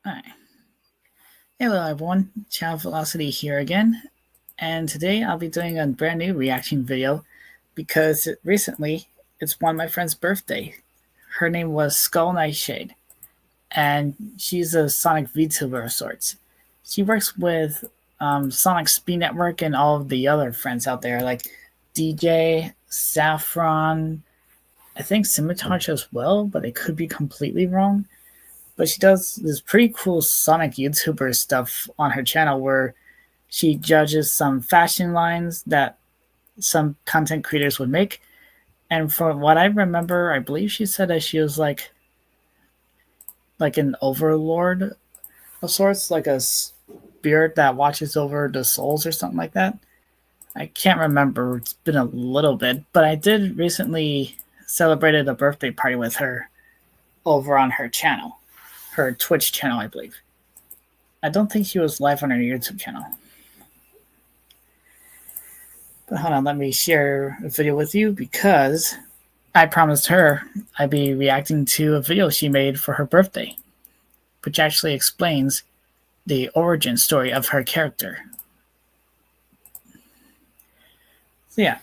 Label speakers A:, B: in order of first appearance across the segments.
A: Alright. Hello everyone, Channel Velocity here again, and today I'll be doing a brand new reaction video because recently it's one of my friend's birthday. Her name was Skull Nightshade, and she's a Sonic VTuber of sorts. She works with Sonic Speed Network and all of the other friends out there like DJ, Saffron, I think Scimitarch as well, but it could be completely wrong. But she does this pretty cool Sonic YouTuber stuff on her channel where she judges some fashion lines that some content creators would make. And from what I remember, I believe she said that she was like an overlord of sorts, like a spirit that watches over the souls or something like that. I can't remember. It's been a little bit, but I did recently celebrated a birthday party with her over on her channel. Her Twitch channel, I believe. I don't think she was live on her YouTube channel. But hold on, let me share a video with you because I promised her I'd be reacting to a video she made for her birthday, which actually explains the origin story of her character. So yeah,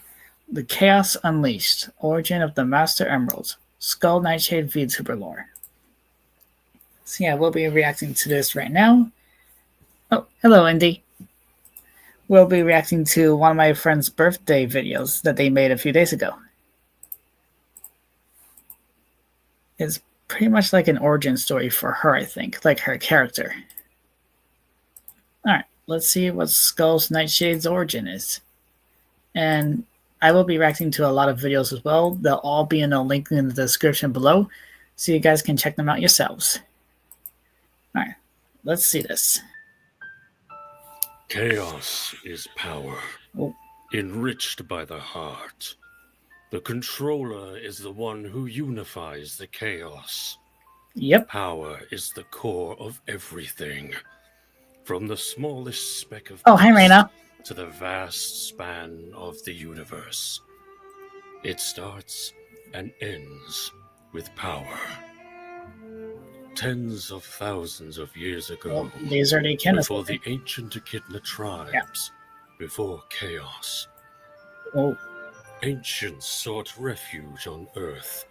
A: the Chaos Unleashed, Origin of the Master Emeralds, Skull Nightshade VTuber lore. So yeah, we'll be reacting to this right now. Oh, hello, Indy. We'll be reacting to one of my friend's birthday videos that they made a few days ago. It's pretty much like an origin story for her, I think, like her character. Alright, let's see what Skull's Nightshade's origin is. And I will be reacting to a lot of videos as well. They'll all be in a link in the description below, so you guys can check them out yourselves. Alright, let's see this.
B: Chaos is power, enriched by the heart. The controller is the one who unifies the chaos.
A: Yep.
B: Power is the core of everything, from the smallest speck of
A: hi, Reina.
B: to the vast span of the universe. It starts and ends with power. Tens of thousands of years ago,
A: these are the
B: before the ancient Echidna tribes, before chaos. Ancients sought refuge on Earth,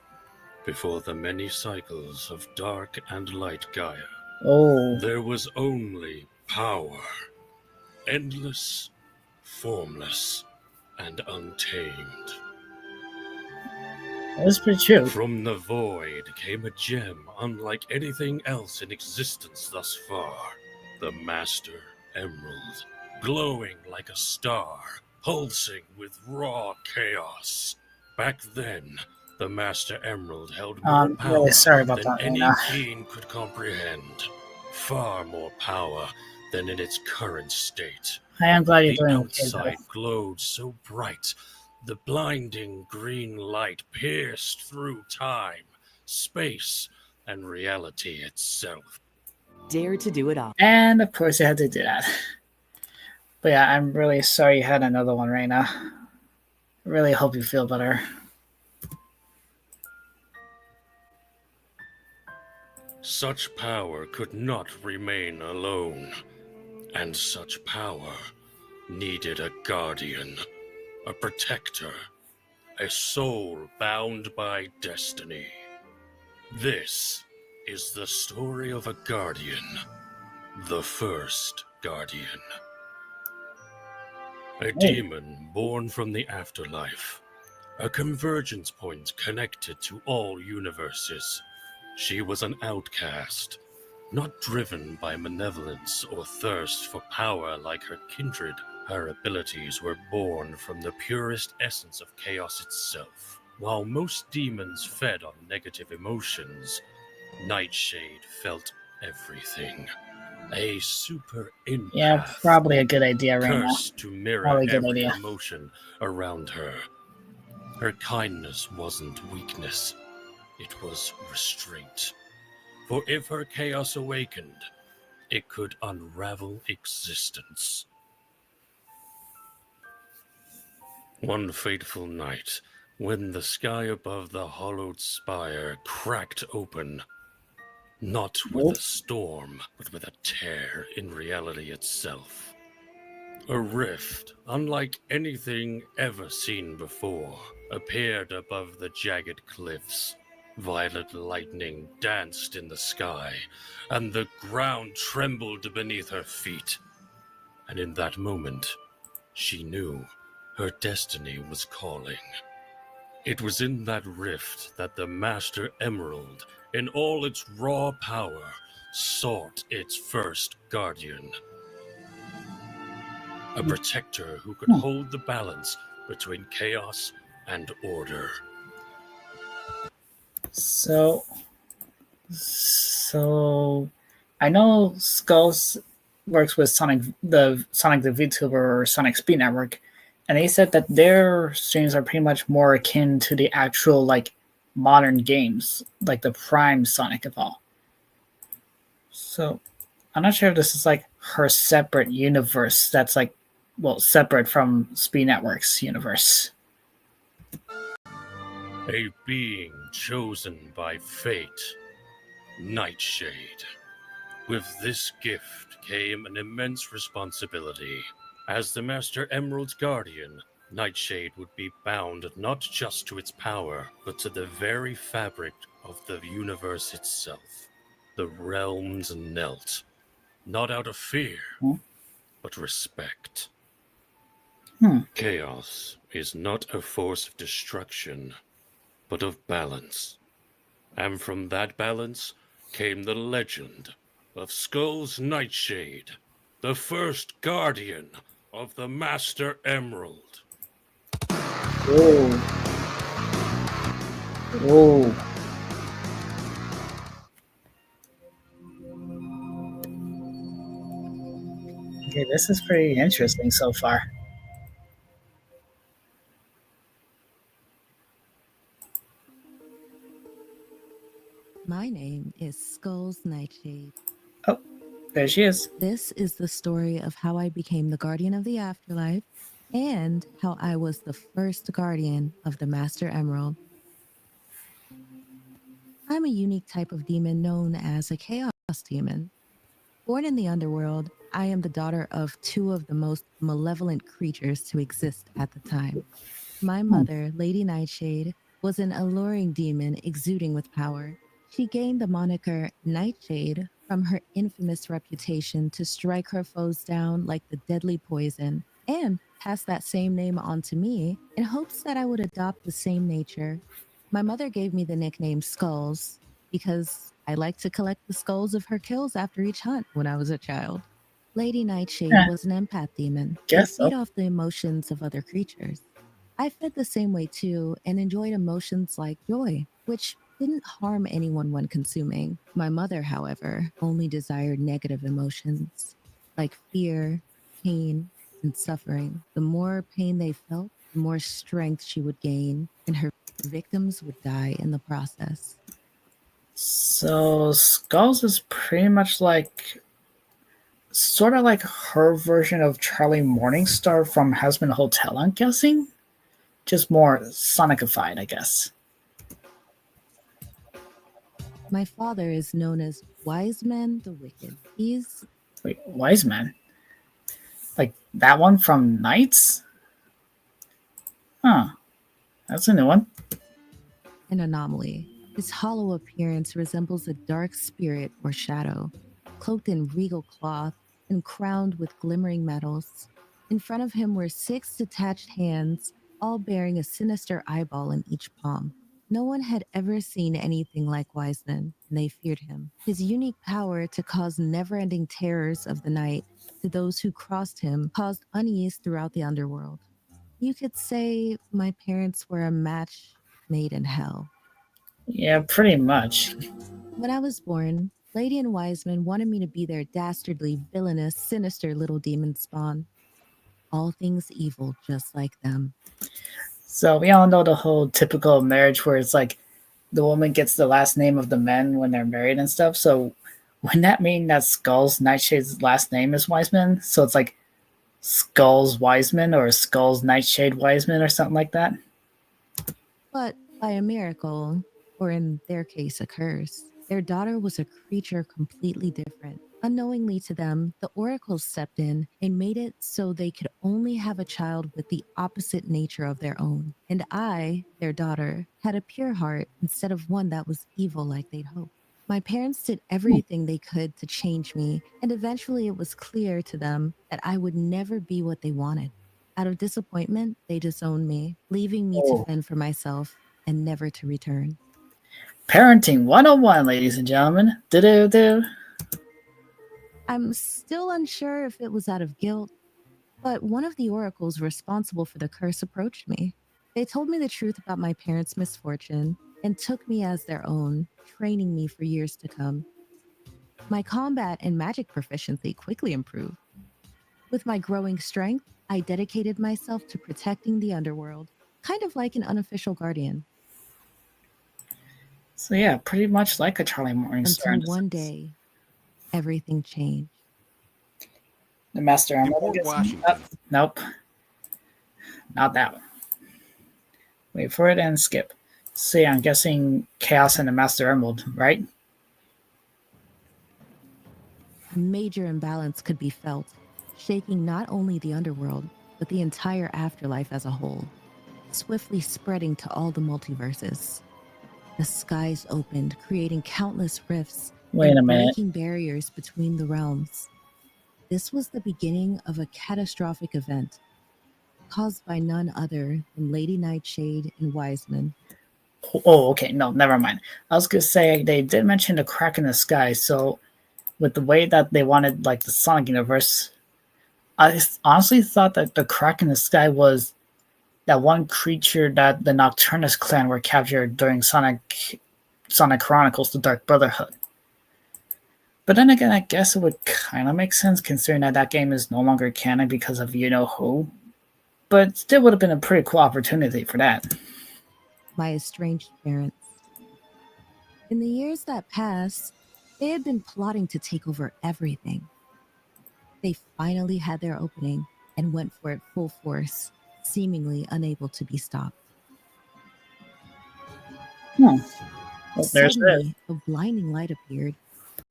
B: before the many cycles of dark and light Gaia. There was only power, endless, formless, and untamed.
A: That's pretty true.
B: From the void came a gem unlike anything else in existence thus far. The Master Emerald, glowing like a star, pulsing with raw chaos. Back then, the Master Emerald held more power than any being could comprehend. Far more power than in its current state.
A: I am glad you're doing
B: okay. The outside glowed so bright. The blinding green light pierced through time, space, and reality itself.
C: Dare to do it all.
A: And of course I had to do that. But yeah, I'm really sorry you had another one right now. I really hope you feel better.
B: Such power could not remain alone. And such power needed a guardian. A protector, a soul bound by destiny. This is the story of a guardian, the first guardian. A demon born from the afterlife, a convergence point connected to all universes. She was an outcast, not driven by malevolence or thirst for power like her kindred. Her abilities were born from the purest essence of chaos itself. While most demons fed on negative emotions, Nightshade felt everything. A super empath.
A: Yeah, probably a good idea right now.
B: Cursed to mirror every emotion around her. Her kindness wasn't weakness, it was restraint. For if her chaos awakened, it could unravel existence. One fateful night, when the sky above the hollowed spire cracked open, Not with a
A: Nope.
B: storm, but with a tear in reality itself. A rift, unlike anything ever seen before, appeared above the jagged cliffs. Violet lightning danced in the sky, and the ground trembled beneath her feet. And in that moment, she knew her destiny was calling. It was in that rift that the Master Emerald, in all its raw power, sought its first guardian. A protector who could
A: Hmm.
B: hold the balance between chaos and order.
A: So, so I know Skulls works with Sonic the VTuber or Sonic Speed Network, and they said that their streams are pretty much more akin to the actual like modern games, like the Prime Sonic of all. So I'm not sure if this is like her separate universe that's like well separate from Speed Network's universe.
B: A being chosen by fate, Nightshade. With this gift came an immense responsibility. As the Master Emerald's guardian, Nightshade would be bound not just to its power, but to the very fabric of the universe itself. The realms knelt, not out of fear,
A: Hmm.
B: but respect.
A: Hmm.
B: Chaos is not a force of destruction, but of balance. And from that balance came the legend of Skull's Nightshade, the first guardian of the Master Emerald.
A: Whoa. Whoa. Okay, this is pretty interesting so far.
C: My name is Skull's Nightshade.
A: Oh, there she is.
C: This is the story of how I became the guardian of the afterlife and how I was the first guardian of the Master Emerald. I'm a unique type of demon known as a chaos demon. Born in the underworld, I am the daughter of two of the most malevolent creatures to exist at the time. My
A: Hmm.
C: mother, Lady Nightshade, was an alluring demon exuding with power. She gained the moniker Nightshade from her infamous reputation to strike her foes down like the deadly poison, and passed that same name on to me in hopes that I would adopt the same nature. My mother gave me the nickname Skulls because I liked to collect the skulls of her kills after each hunt when I was a child. Lady Nightshade
A: Eh,
C: was an empath demon. They
A: guess
C: feed
A: so.
C: off the emotions of other creatures. I fed the same way too and enjoyed emotions like joy, which didn't harm anyone when consuming. My mother, however, only desired negative emotions like fear, pain, and suffering. The more pain they felt, the more strength she would gain, and her victims would die in the process.
A: So Skulls is pretty much like sort of like her version of Charlie Morningstar from Husband Hotel, I'm guessing. Just more Sonicified, I guess.
C: My father is known as Wise Man the Wicked. He's
A: Wait, Wise Man? Like that one from Knights? Huh. That's a new one.
C: an anomaly. His hollow appearance resembles a dark spirit or shadow, cloaked in regal cloth and crowned with glimmering metals. In front of him were six detached hands, all bearing a sinister eyeball in each palm. No one had ever seen anything like Wiseman, and they feared him. His unique power to cause never ending terrors of the night to those who crossed him caused unease throughout the underworld. You could say my parents were a match made in hell.
A: Yeah, pretty much.
C: When I was born, Lady and Wiseman wanted me to be their dastardly, villainous, sinister little demon spawn. All things evil, just like them.
A: So we all know the whole typical marriage where it's like the woman gets the last name of the men when they're married and stuff. So wouldn't that mean that Skull's Nightshade's last name is Wiseman? So it's like Skull's Wiseman or Skull's Nightshade Wiseman or something like that?
C: But by a miracle, or in their case, a curse, Their daughter was a creature completely different. Unknowingly to them, the oracles stepped in and made it so they could only have a child with the opposite nature of their own. And I, their daughter, had a pure heart instead of one that was evil like they'd hoped. My parents did everything they could to change me, and eventually it was clear to them that I would never be what they wanted. Out of disappointment, they disowned me, leaving me to
A: Oh,
C: fend for myself and never to return.
A: parenting 101, ladies and gentlemen. Do do do.
C: I'm still unsure if it was out of guilt, but one of the oracles responsible for the curse approached me. They told me the truth about my parents' misfortune and took me as their own, training me for years to come. My combat and magic proficiency quickly improved. With my growing strength, I dedicated myself to protecting the underworld, kind of like an unofficial guardian,
A: So yeah, pretty much like a Charlie Morningstar
C: until
A: in a
C: one
A: sense.
C: day, everything changed.
A: The Master
B: In
A: Emerald, I'm
B: Port
A: guessing?
B: Washington,
A: Nope, not that one. Wait for it and skip. So yeah, I'm guessing Chaos and the Master Emerald, right?
C: A major imbalance could be felt, shaking not only the underworld, but the entire afterlife as a whole, swiftly spreading to all the multiverses. The skies opened, creating countless rifts
A: Wait a
C: and
A: minute.
C: breaking barriers between the realms. This was the beginning of a catastrophic event caused by none other than Lady Nightshade and Wiseman.
A: Oh, okay. No, never mind. I was gonna say they did mention the crack in the sky. So with the way that they wanted like the Sonic universe, I honestly thought that the crack in the sky was that one creature that the Nocturnus clan were captured during Sonic Chronicles: The Dark Brotherhood. But then again, I guess it would kind of make sense considering that that game is no longer canon because of you know who. But still would have been a pretty cool opportunity for that.
C: My estranged parents. In the years that passed, they had been plotting to take over everything. They finally had their opening and went for it full force, seemingly unable to be stopped.
A: Hmm. Well, there's this.
C: Suddenly, a blinding light appeared,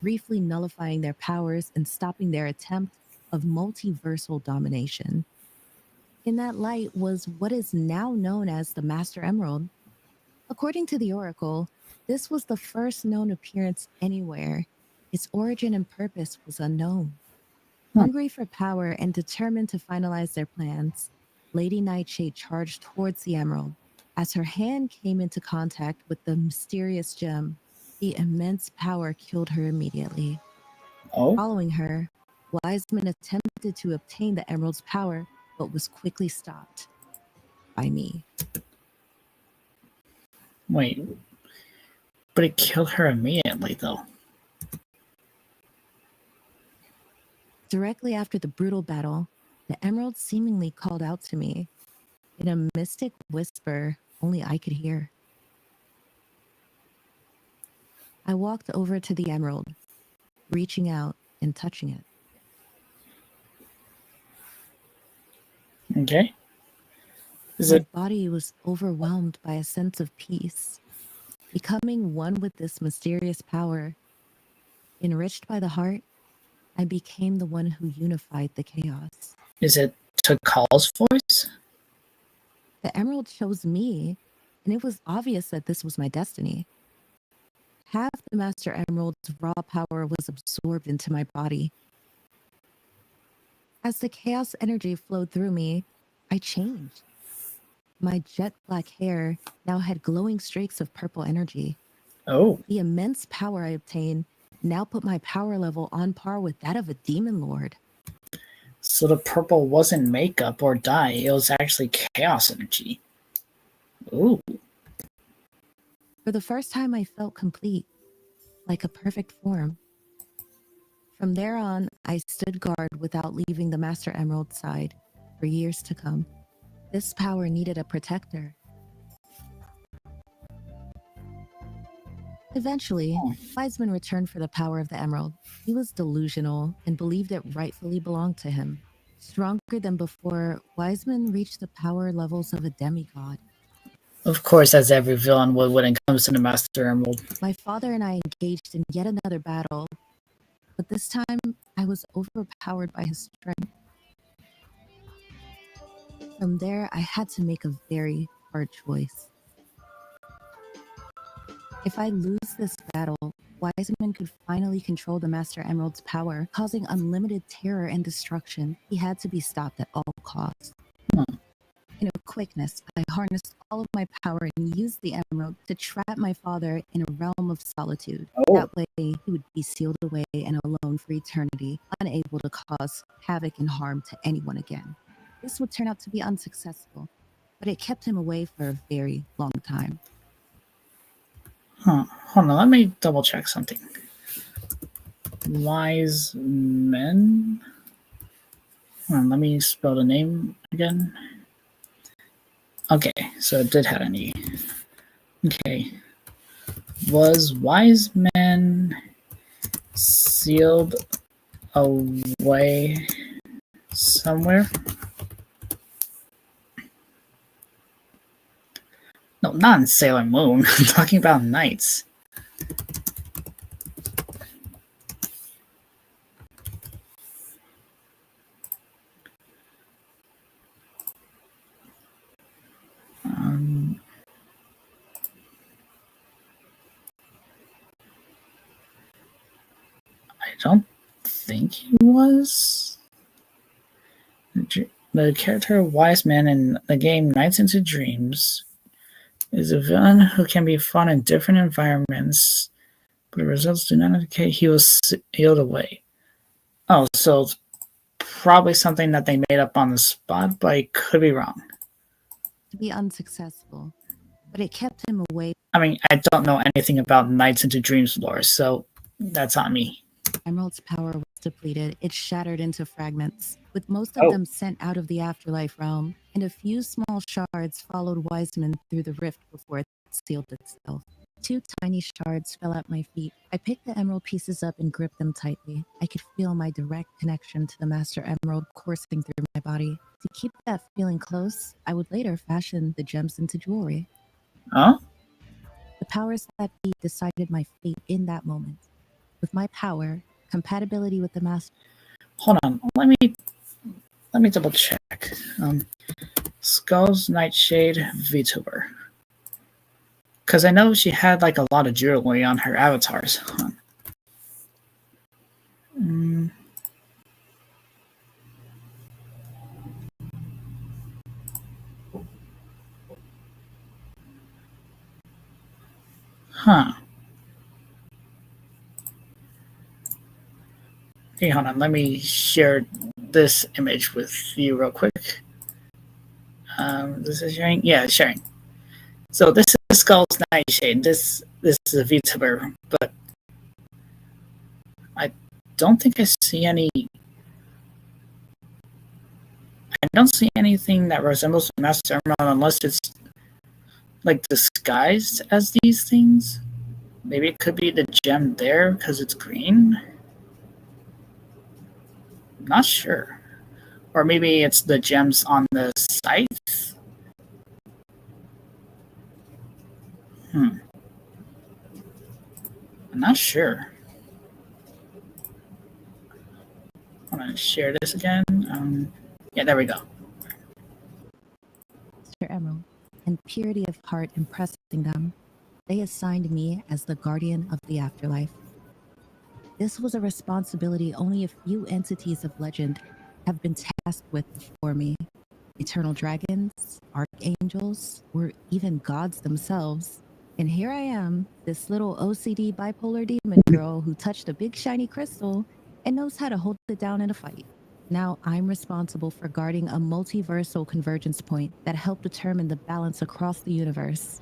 C: briefly nullifying their powers and stopping their attempt of multiversal domination. In that light was what is now known as the Master Emerald. According to the Oracle, this was the first known appearance anywhere. Its origin and purpose was unknown.
A: Hmm.
C: Hungry for power and determined to finalize their plans, Lady Nightshade charged towards the emerald. As her hand came into contact with the mysterious gem, the immense power killed her immediately.
A: Oh,
C: Following her, Wiseman attempted to obtain the emerald's power, but was quickly stopped by me.
A: wait. But it killed her immediately, though.
C: Directly after the brutal battle, the emerald seemingly called out to me in a mystic whisper only I could hear. I walked over to the emerald, reaching out and touching it.
A: Okay. Is
C: My
A: it?
C: body was overwhelmed by a sense of peace, becoming one with this mysterious power. Enriched by the heart, I became the one who unified the chaos.
A: Is it Takal's voice?
C: The emerald chose me, and it was obvious that this was my destiny. Half the Master Emerald's raw power was absorbed into my body. As the chaos energy flowed through me, I changed. My jet black hair now had glowing streaks of purple energy.
A: Oh,
C: The immense power I obtained now put my power level on par with that of a demon lord.
A: so the purple wasn't makeup or dye. It was actually chaos energy. Ooh.
C: For the first time, I felt complete, like a perfect form. From there on, I stood guard without leaving the Master Emerald's side for years to come. This power needed a protector. Eventually, Wiseman returned for the power of the emerald. He was delusional and believed it rightfully belonged to him. Stronger than before, Wiseman reached the power levels of a demigod.
A: Of course, as every villain would when it comes to the Master Emerald.
C: My father and I engaged in yet another battle, but this time I was overpowered by his strength. From there, I had to make a very hard choice. If I lose this battle, Wiseman could finally control the Master Emerald's power, causing unlimited terror and destruction. He had to be stopped at all costs. In a quickness, I harnessed all of my power and used the emerald to trap my father in a realm of solitude.
A: Oh.
C: That way, he would be sealed away and alone for eternity, unable to cause havoc and harm to anyone again. This would turn out to be unsuccessful, but it kept him away for a very long time.
A: Hold on, let me double check something. Wise men? Hold on, let me spell the name again. Okay, so it did have an E. Okay. Was Wise Men sealed away somewhere? No, not in Sailor Moon. I'm talking about Knights. I don't think he was. The character Wise Man in the game Nights into Dreams is a villain who can be fought in different environments, but the results do not indicate he was sealed away. Oh, so it's probably something that they made up on the spot, but I could be wrong.
C: To be unsuccessful, but it kept him away.
A: I mean, I don't know anything about Nights into Dreams lore, so that's on me.
C: Emerald's power was depleted. It shattered into fragments, with most of them sent out of the afterlife realm, and a few small shards followed Wiseman through the rift before it sealed itself. 2 tiny shards fell at my feet. I picked the emerald pieces up and gripped them tightly. I could feel my direct connection to the Master Emerald coursing through my body. To keep that feeling close, I would later fashion the gems into jewelry.
A: Huh?
C: The powers that be decided my fate in that moment. With my power, compatibility with the Master.
A: Hold on, let me double check. Skull's Nightshade VTuber. Because I know she had like a lot of jewelry on her avatars. Huh. Hey, hold on. Let me share this image with you real quick. This is sharing? Yeah, sharing. So this is Skull's Nightshade. This is a VTuber, but I don't think I see any. I don't see anything that resembles the Master Emerald unless it's like disguised as these things. Maybe it could be the gem there because it's green. I'm not sure. Or maybe it's the gems on the scythe. I'm not sure. I'm going to share this again. Yeah, there we go.
C: Master Emerald, and purity of heart impressing them, they assigned me as the guardian of the afterlife. This was a responsibility only a few entities of legend have been tasked with before me. Eternal dragons, archangels, or even gods themselves. And here I am, this little OCD bipolar demon girl who touched a big shiny crystal and knows how to hold it down in a fight. Now I'm responsible for guarding a multiversal convergence point that helped determine the balance across the universe.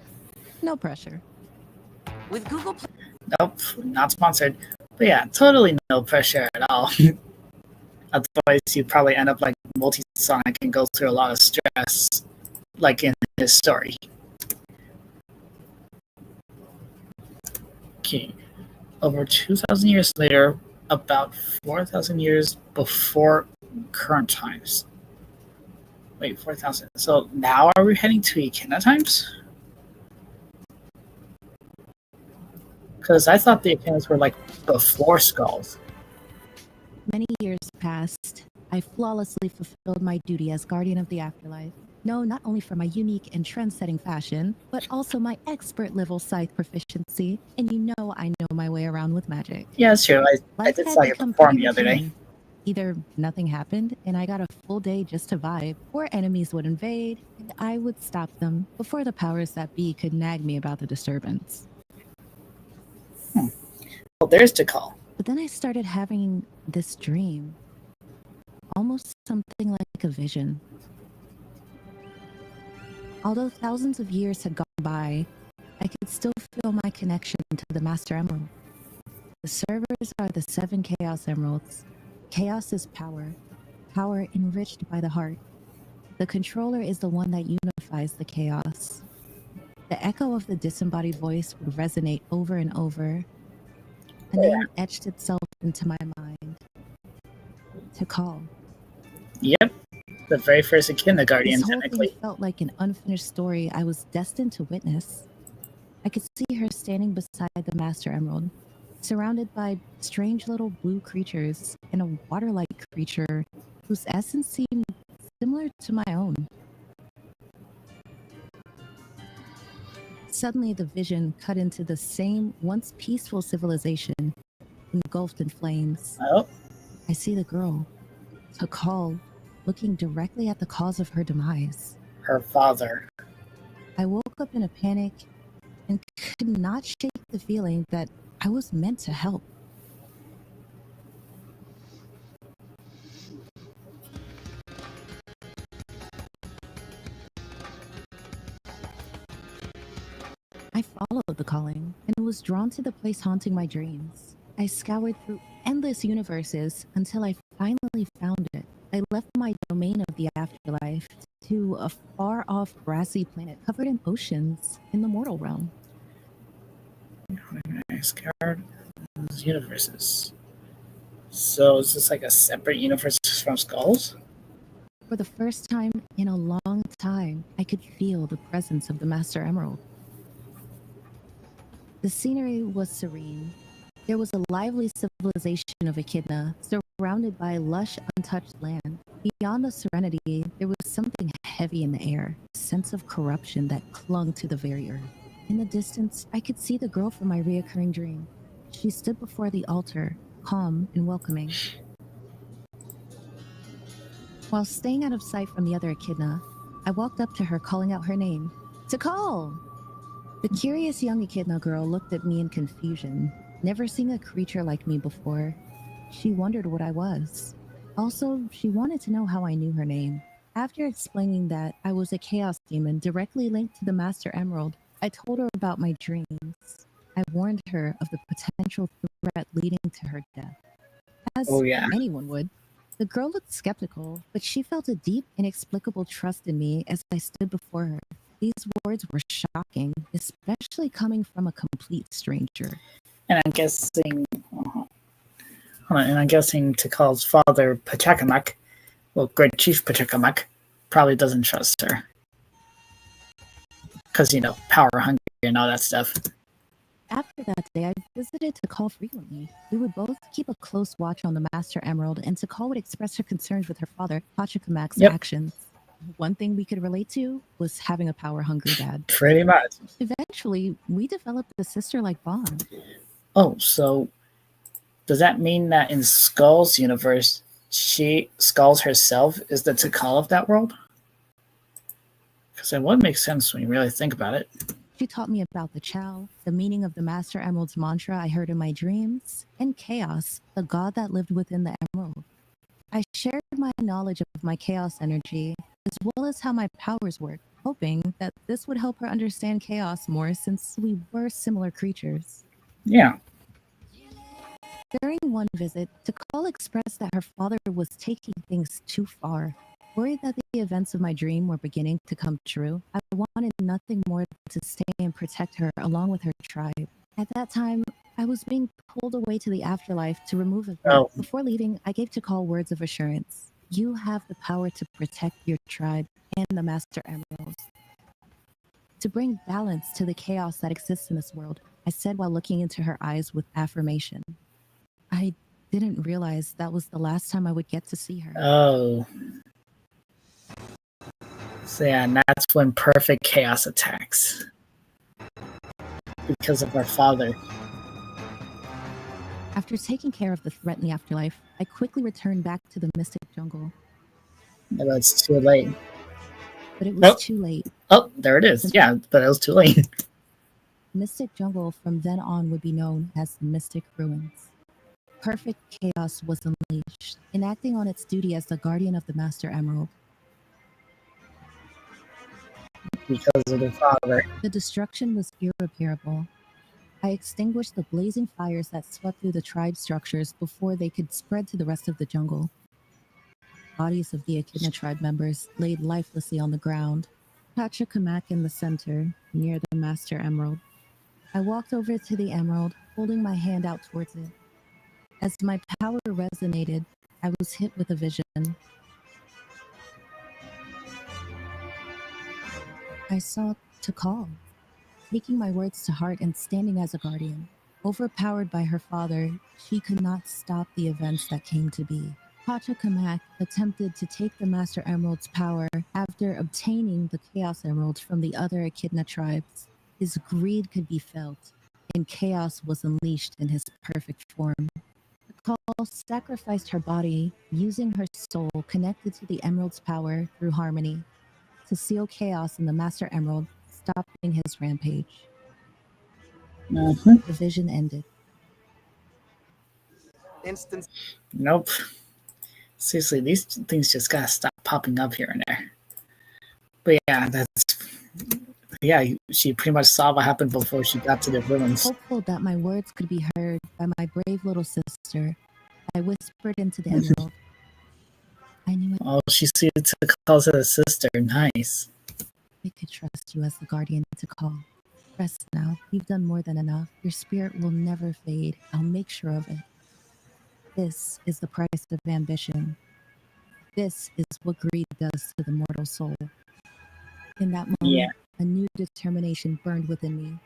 C: No pressure. With Google Play.
A: Nope, not sponsored. But yeah, totally no pressure at all. Otherwise, you'd probably end up like Multi-Sonic and go through a lot of stress, like in his story. Okay, over 2,000 years later, about 4,000 years before current times. Wait, 4,000. So now are we heading to Echidna times? Because I thought the echidnas were like before skulls.
C: Many years passed. I flawlessly fulfilled my duty as guardian of the afterlife. No, not only for my unique and trend-setting fashion, but also my expert level scythe proficiency. And you know I know my way around with magic.
A: Yeah, it's true. I
C: Life
A: did
C: had
A: saw you
C: become
A: perform
C: pretty
A: the other day.
C: routine. Either nothing happened and I got a full day just to vibe, or enemies would invade and I would stop them before the powers that be could nag me about the disturbance.
A: Well, there's Tikal.
C: But then I started having this dream, almost something like a vision. Although thousands of years had gone by, I could still feel my connection to the Master Emerald. The servers are the 7 Chaos Emeralds. Chaos is power, power enriched by the heart. The controller is the one that unifies the chaos. The echo of the disembodied voice would resonate over and over. A name etched itself into my mind. Tikal.
A: Yep. The very first echidna guardian,
C: This whole
A: technically.
C: thing felt like an unfinished story I was destined to witness. I could see her standing beside the Master Emerald, surrounded by strange little blue creatures and a water-like creature whose essence seemed similar to my own. Suddenly, the vision cut into the same once peaceful civilization, engulfed in flames.
A: Oh,
C: I see the girl, Tikal, looking directly at the cause of her demise.
A: her father.
C: I woke up in a panic and could not shake the feeling that I was meant to help. I followed the calling and was drawn to the place haunting my dreams. I scoured through endless universes until I finally found it. I left my domain of the afterlife to a far-off grassy planet covered in oceans in the mortal realm.
A: I scoured those universes. So is this like a separate universe from skulls?
C: For the first time in a long time, I could feel the presence of the Master Emerald. The scenery was serene. There was a lively civilization of Echidna, surrounded by lush, untouched land. Beyond the serenity, there was something heavy in the air, a sense of corruption that clung to the very earth. In the distance, I could see the girl from my reoccurring dream. She stood before the altar, calm and welcoming. While staying out of sight from the other Echidna, I walked up to her, calling out her name. Tikal! The curious young Echidna girl looked at me in confusion. Never seeing a creature like me before, she wondered what I was. Also, she wanted to know how I knew her name. After explaining that I was a chaos demon directly linked to the Master Emerald, I told her about my dreams. I warned her of the potential threat leading to her death. As
A: Oh, yeah.
C: anyone would. The girl looked skeptical, but she felt a deep, inexplicable trust in me as I stood before her. These words were shocking, especially coming from a complete stranger.
A: And I'm guessing, and I'm guessing Tikal's father, Pachacamac, well, Great Chief Pachacamac, probably doesn't trust her. Because, power hungry and all that stuff.
C: After that day, I visited Tikal frequently. We would both keep a close watch on the Master Emerald, and Tikal would express her concerns with her father, Pachacamac's actions. One thing we could relate to was having a power-hungry dad.
A: Pretty much.
C: Eventually, we developed a sister-like bond.
A: Oh, so does that mean that in Skull's universe, Skulls herself is the Tikal of that world? Because it would make sense when you really think about it.
C: She taught me about the Chow, the meaning of the Master Emerald's mantra I heard in my dreams, and Chaos, the god that lived within the Emerald. I shared my knowledge of my Chaos energy, as well as how my powers work, hoping that this would help her understand Chaos more since we were similar creatures.
A: Yeah.
C: During one visit, Tikal expressed that her father was taking things too far. Worried that the events of my dream were beginning to come true, I wanted nothing more to stay and protect her along with her tribe. At that time, I was being pulled away to the afterlife to remove a threat. Before leaving, I gave Tikal words of assurance. You have the power to protect your tribe and the Master Emeralds. To bring balance to the chaos that exists in this world, I said while looking into her eyes with affirmation. I didn't realize that was the last time I would get to see her.
A: Oh. So yeah, and that's when perfect chaos attacks. Because of our father.
C: After taking care of the threat in the afterlife, I quickly returned back to the mystic jungle.
A: But it's too late.
C: But it was too late.
A: Oh, there it is. Yeah, but it was too late.
C: Mystic jungle from then on would be known as the Mystic Ruins. Perfect chaos was unleashed, enacting on its duty as the guardian of the Master Emerald.
A: Because of the father.
C: The destruction was irreparable. I extinguished the blazing fires that swept through the tribe structures before they could spread to the rest of the jungle. Bodies of the Echidna tribe members laid lifelessly on the ground, Pachacamac in the center, near the Master Emerald. I walked over to the emerald, holding my hand out towards it. As my power resonated, I was hit with a vision. I saw Takal, taking my words to heart and standing as a guardian. Overpowered by her father, she could not stop the events that came to be. Pachacamac attempted to take the Master Emerald's power after obtaining the Chaos Emerald from the other Echidna tribes. His greed could be felt, and chaos was unleashed in his perfect form. Takal sacrificed her body, using her soul connected to the Emerald's power through harmony, to seal chaos in the Master Emerald, stopping his rampage. The vision ended.
A: Nope. Seriously, these things just gotta stop popping up here and there. But yeah, she pretty much saw what happened before she got to the ruins.
C: Hopeful that my words could be heard by my brave little sister, I whispered into the emerald. I knew it.
A: Oh, she sees Takal's as a sister. Nice.
C: I could trust you as the guardian to call. Rest now. You've done more than enough. Your spirit will never fade. I'll make sure of it. This is the price of ambition. This is what greed does to the mortal soul. In that moment, a new determination burned within me.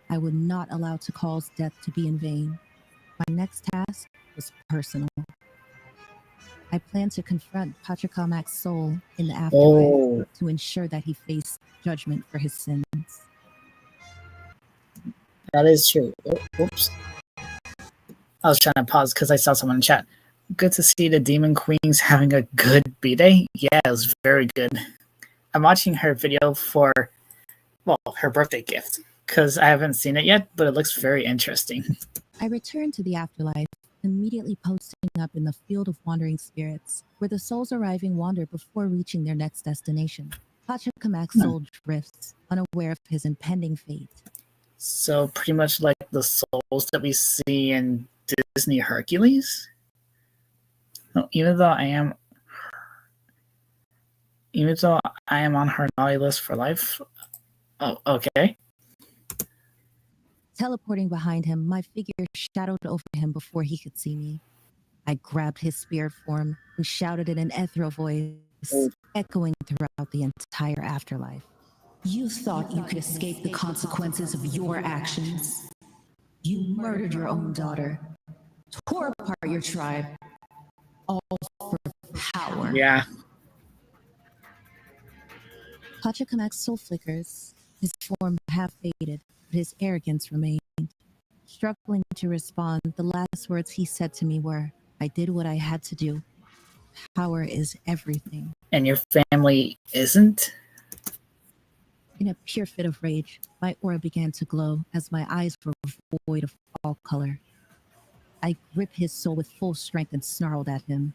C: I would not allow Takal's death to be in vain. My next task was personal. I planned to confront Pachacamac's soul in the afterlife to ensure that he faced judgment for his sins.
A: That is true. Oops. I was trying to pause because I saw someone in chat. Good to see the Demon Queen's having a good B-Day. Yeah, it was very good. I'm watching her video for, her birthday gift, because I haven't seen it yet, but it looks very interesting.
C: I returned to the afterlife, immediately posting up in the field of wandering spirits, where the souls arriving wander before reaching their next destination. Pachacamac's soul drifts, unaware of his impending fate.
A: So pretty much like the souls that we see in Disney Hercules? No, even though I am on her naughty list for life. Oh, okay.
C: Teleporting behind him, my figure shadowed over him before he could see me. I grabbed his spirit form and shouted in an ethereal voice, echoing throughout the entire afterlife.
D: You thought you could escape the consequences of your actions. You murdered your own daughter, tore apart your tribe, all for power.
A: Yeah.
C: Pachacamac's soul flickers, his form half faded, but his arrogance remained. Struggling to respond, the last words he said to me were, I did what I had to do. Power is everything.
A: And your family isn't?
C: In a pure fit of rage, my aura began to glow as my eyes were void of all color. I gripped his soul with full strength and snarled at him.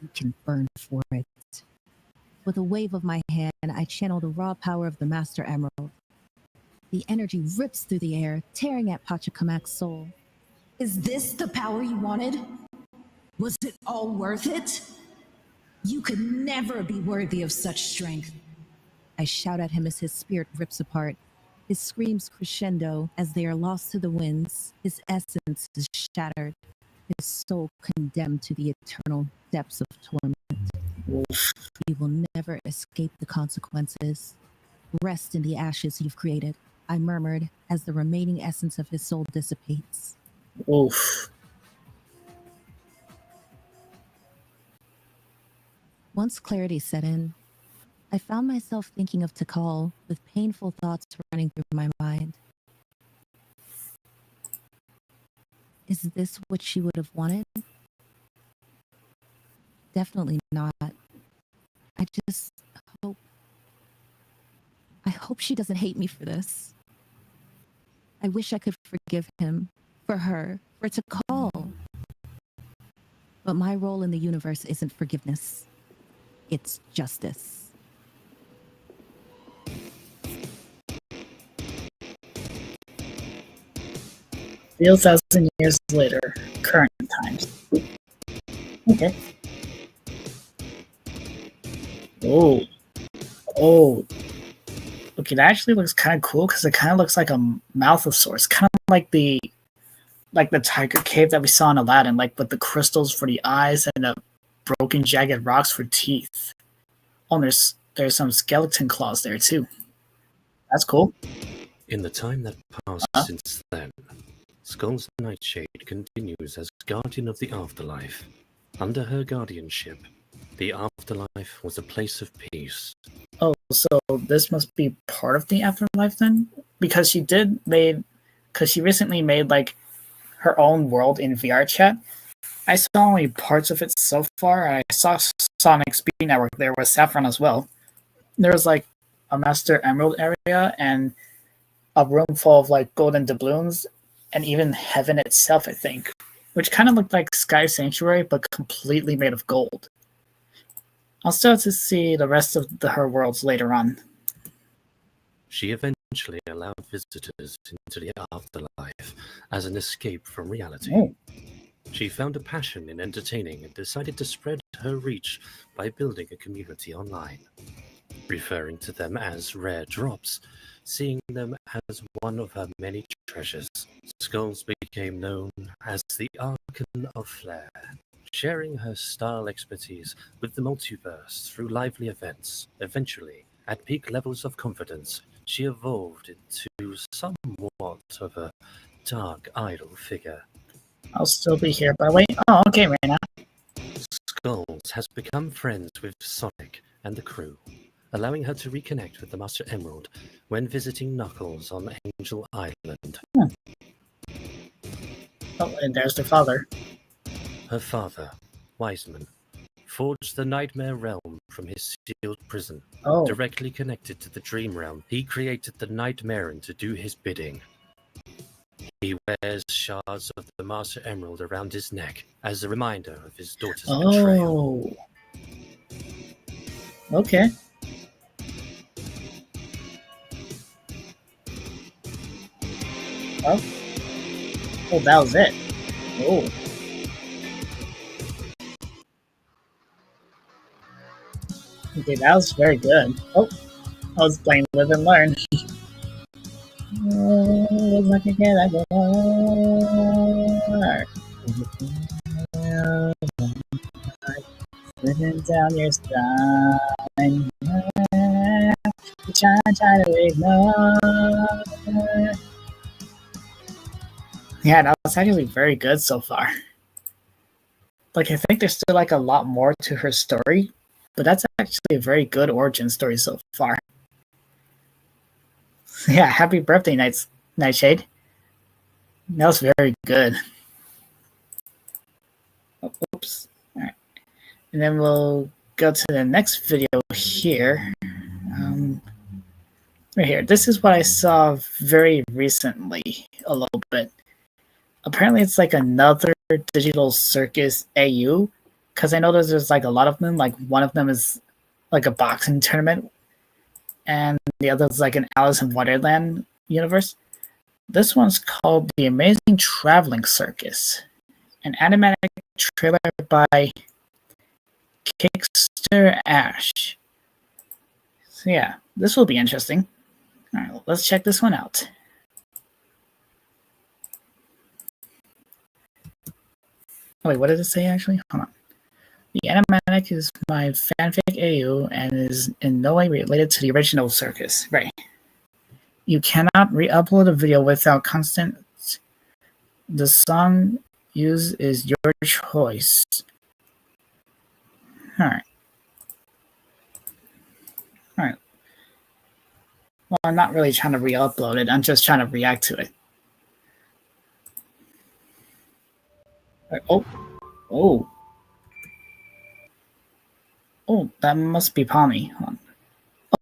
C: You can burn for it. With a wave of my hand, I channeled the raw power of the Master Emerald. The energy rips through the air, tearing at Pachacamac's soul.
D: Is this the power you wanted? Was it all worth it? You could never be worthy of such strength.
C: I shout at him as his spirit rips apart. His screams crescendo as they are lost to the winds. His essence is shattered. His soul condemned to the eternal depths of torment. You will never escape the consequences. Rest in the ashes you've created. I murmured as the remaining essence of his soul dissipates.
A: Oof.
C: Once clarity set in, I found myself thinking of Tikal with painful thoughts running through my mind. Is this what she would have wanted? Definitely not. I just hope. I hope she doesn't hate me for this. I wish I could forgive him, for her, for Tikal. But my role in the universe isn't forgiveness. It's justice.
A: 3,000 years later, current times. Okay. Oh. Oh. Okay, that actually looks kind of cool because it kind of looks like a mouth of sorts, kind of like the tiger cave that we saw in Aladdin, like with the crystals for the eyes and the broken jagged rocks for teeth. Oh, there's some skeleton claws there too. That's cool.
B: In the time that passed since then, Skull's Nightshade continues as guardian of the afterlife. Under her guardianship, the afterlife was a place of peace.
A: Oh, so this must be part of the afterlife then? Because she recently made like her own world in VR chat. I saw only parts of it so far. I saw Sonic Speed Network there with Saffron as well. There was like a Master Emerald area and a room full of like golden doubloons and even heaven itself, I think, which kind of looked like Sky Sanctuary but completely made of gold. I'll still have to see the rest of her worlds later on.
B: She eventually allowed visitors into the afterlife as an escape from reality.
A: Oh.
B: She found a passion in entertaining and decided to spread her reach by building a community online, referring to them as rare drops, seeing them as one of her many treasures. Skulls became known as the Archon of Flair, sharing her style expertise with the multiverse through lively events. Eventually, at peak levels of confidence, she evolved into somewhat of a dark idol figure.
A: I'll still be here, by the way. Oh, okay, Raina.
B: Skulls has become friends with Sonic and the crew, allowing her to reconnect with the Master Emerald when visiting Knuckles on Angel Island.
A: Oh, and there's their father.
B: Her father, Wiseman, forged the Nightmare Realm from his sealed prison.
A: Oh.
B: Directly connected to the Dream Realm, he created the Nightmare to do his bidding. He wears shards of the Master Emerald around his neck as a reminder of his daughter's betrayal.
A: Oh. Okay. Oh. Oh, that was it. Oh. Okay, that was very good. Oh, I was playing Live and Learn. Living down your spine. Try to ignore. Yeah, that was actually very good so far. Like, I think there's still like a lot more to her story, but that's actually a very good origin story so far. Yeah, happy birthday, Nightshade. That was very good. Oh, oops. All right. And then we'll go to the next video here. Right here. This is what I saw very recently, a little bit. Apparently, it's like another digital circus AU, because I know there's like a lot of them. Like one of them is like a boxing tournament, and the other is like an Alice in Wonderland universe. This one's called The Amazing Traveling Circus, an animatic trailer by Kickster Ash. So yeah, this will be interesting. All right, let's check this one out. Oh, wait, what did it say actually? Hold on. The animatic is my fanfic AU and is in no way related to the original circus. Right. You cannot re-upload a video without consent. The song used is your choice. Alright. Alright. Well, I'm not really trying to re-upload it. I'm just trying to react to it. Oh. Oh. Oh, that must be Palmy.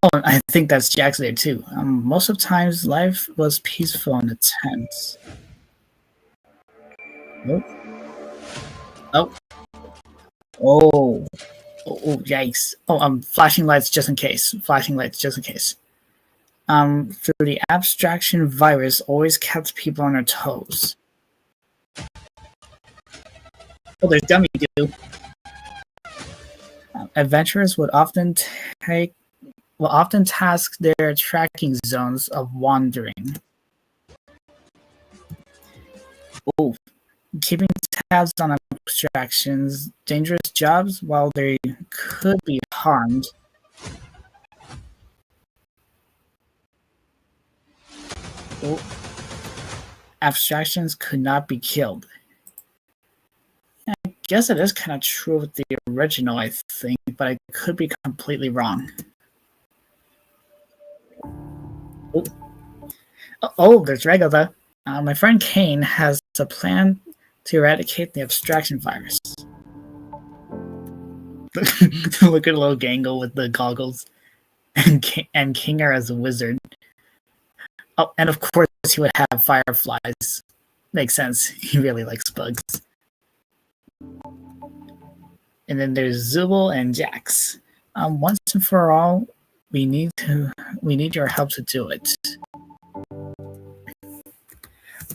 A: Oh, I think that's Jax there too. Most of the times, life was peaceful in the tents. Oh. Oh. Oh. Oh, yikes. Oh, flashing lights just in case. Flashing lights just in case. Through the abstraction virus always kept people on their toes. Oh, there's Dummy Goo. Adventurers would often task their tracking zones of wandering. Oh, keeping tabs on abstractions, dangerous jobs while they could be harmed. Oh, abstractions could not be killed. I guess it is kind of true with the original, I think, but I could be completely wrong. Oh, there's Rego though. My friend Kane has a plan to eradicate the abstraction virus. Look at little Gangle with the goggles, and Kinger as a wizard. Oh, and of course he would have fireflies. Makes sense. He really likes bugs. And then there's Zubul and Jax. Once and for all, we need your help to do it.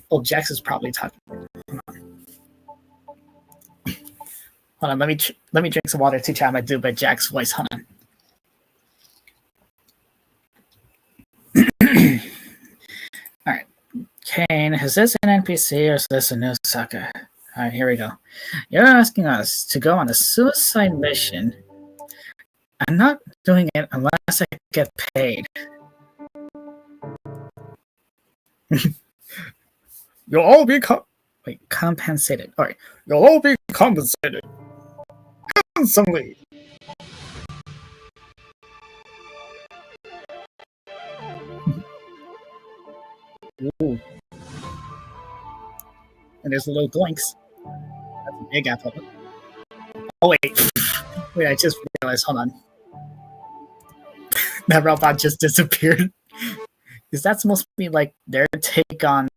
A: Oh, Jax is probably talking. Hold on, let me drink some water to chat my dude by Jack's voice. Hold on. All right, Kane, is this an NPC or is this a new sucker? All right, here we go. You're asking us to go on a suicide mission. I'm not doing it unless I get paid. You'll all be compensated. All right, you'll all be compensated handsomely. Ooh. And there's a little Goinks. That's a big apple. Oh wait, wait! I just realized. Hold on, that robot just disappeared. Is that supposed to be like their take on?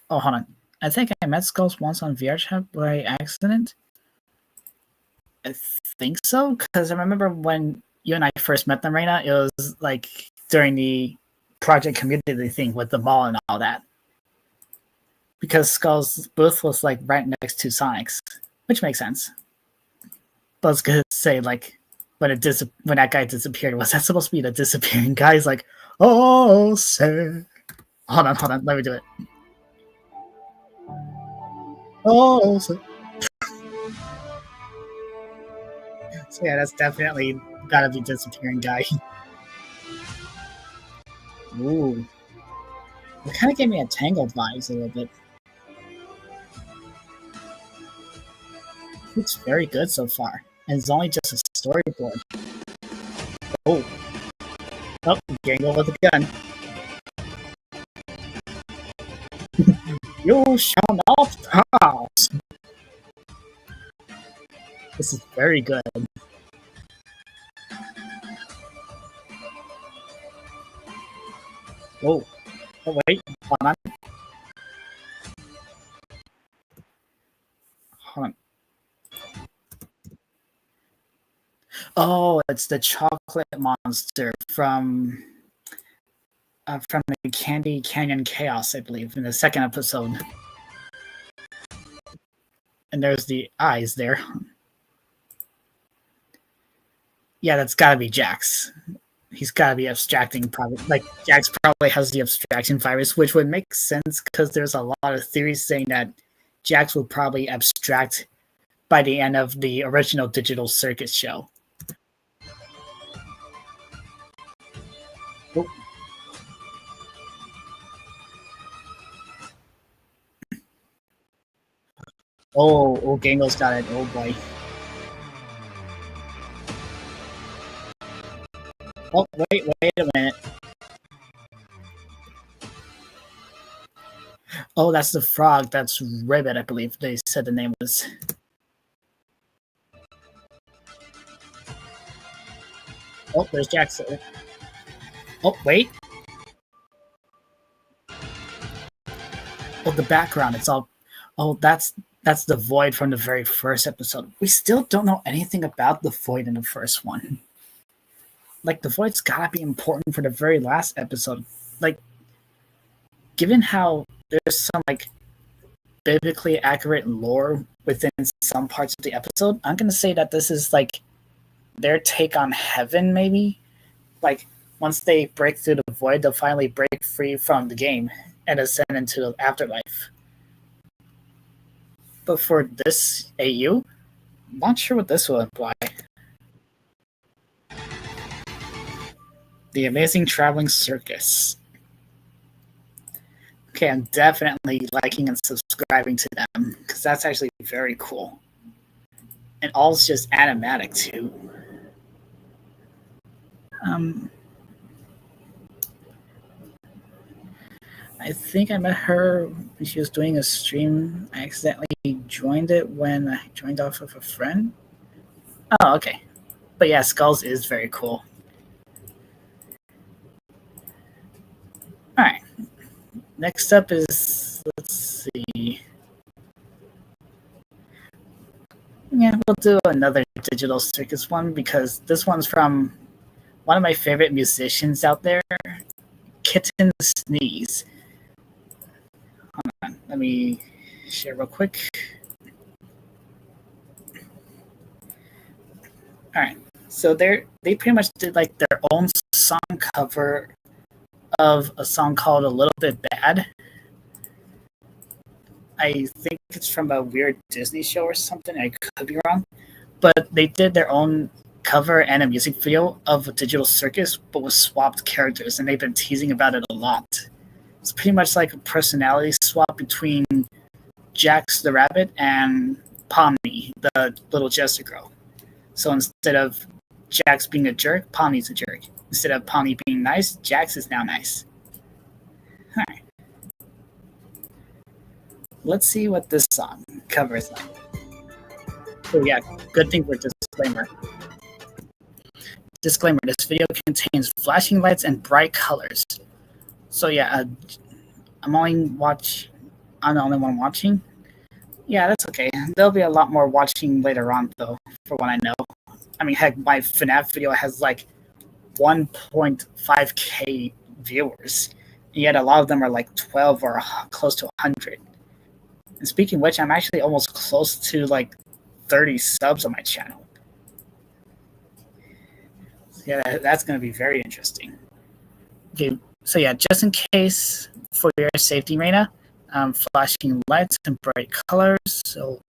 A: Oh, hold on. I think I met Skulls once on VR chat by accident. I think so, because I remember when you and I first met them, Reina, it was like during the project community thing with the mall and all that. Because Skull's booth was like right next to Sonic's, which makes sense. But I was gonna say, like, when that guy disappeared, was that supposed to be the disappearing guy? He's like, oh, sir. Hold on, let me do it. Oh, sir. So yeah, that's definitely gotta be disappearing guy. Ooh. It kind of gave me a Tangled vibes a little bit. Looks very good so far. And it's only just a storyboard. Oh. Oh, Gangle with a gun. You shall not pass! This is very good. Whoa. Oh, wait. Hold on. Hold on. Oh, it's the chocolate monster from the Candy Canyon Chaos, I believe, in the second episode. And there's the eyes there. Yeah, that's gotta be Jax. He's gotta be abstracting, probably. Like, Jax probably has the abstraction virus, which would make sense because there's a lot of theories saying that Jax will probably abstract by the end of the original Digital Circus show. Oh. Oh, Gango's got it. Oh boy. Oh, wait a minute. Oh, that's the frog. That's Ribbit, I believe they said the name was. Oh, there's Jackson. Oh, wait. Oh, the background. It's all. Oh, that's the Void from the very first episode. We still don't know anything about the Void in the first one. Like, the Void's gotta be important for the very last episode. Like, given how there's some, like, biblically accurate lore within some parts of the episode, I'm gonna say that this is, like, their take on heaven, maybe? Like, once they break through the Void, they'll finally break free from the game and ascend into the afterlife. But for this AU, I'm not sure what this will imply. The Amazing Traveling Circus. Okay, I'm definitely liking and subscribing to them because that's actually very cool. And all's just animatic too. I think I met her when she was doing a stream. I accidentally joined it when I joined off of a friend. Oh, okay. But yeah, Skulls is very cool. Alright. Next up is, let's see. Yeah, we'll do another Digital Circus one because this one's from one of my favorite musicians out there, Kitten Sneeze. Hold on, let me share real quick. Alright, so they pretty much did like their own song cover of a song called A Little Bit Bad. I think it's from a weird Disney show or something. I could be wrong. But they did their own cover and a music video of a Digital Circus, but with swapped characters, and they've been teasing about it a lot. It's pretty much like a personality swap between Jax the rabbit and Pomni, the little jester girl. So instead of Jax being a jerk, Pomni's a jerk. Instead of Pomni being nice, Jax is now nice. Alright. Let's see what this song covers. Oh yeah, good thing for disclaimer. Disclaimer, this video contains flashing lights and bright colors. So yeah, I'm the only one watching. Yeah, that's okay. There'll be a lot more watching later on, though, for what I know. I mean, heck, my FNAF video has like 1.5k viewers, and yet a lot of them are like 12 or close to 100. And speaking of which, I'm actually almost close to like 30 subs on my channel. So yeah, that's going to be very interesting. Okay, so yeah, just in case for your safety, Reina, flashing lights and bright colors, so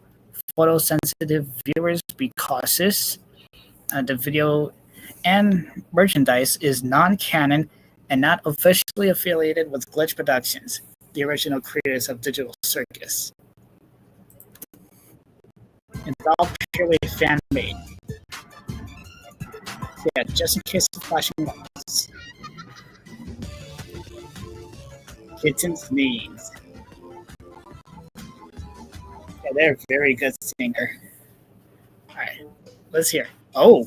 A: photosensitive viewers, be cautious. The video and merchandise is non-canon and not officially affiliated with Glitch Productions, the original creators of Digital Circus. It's all purely fan-made. So yeah, just in case of flashing lights. Kitten's Knees. Yeah, they're a very good singer. Alright, let's hear. Oh!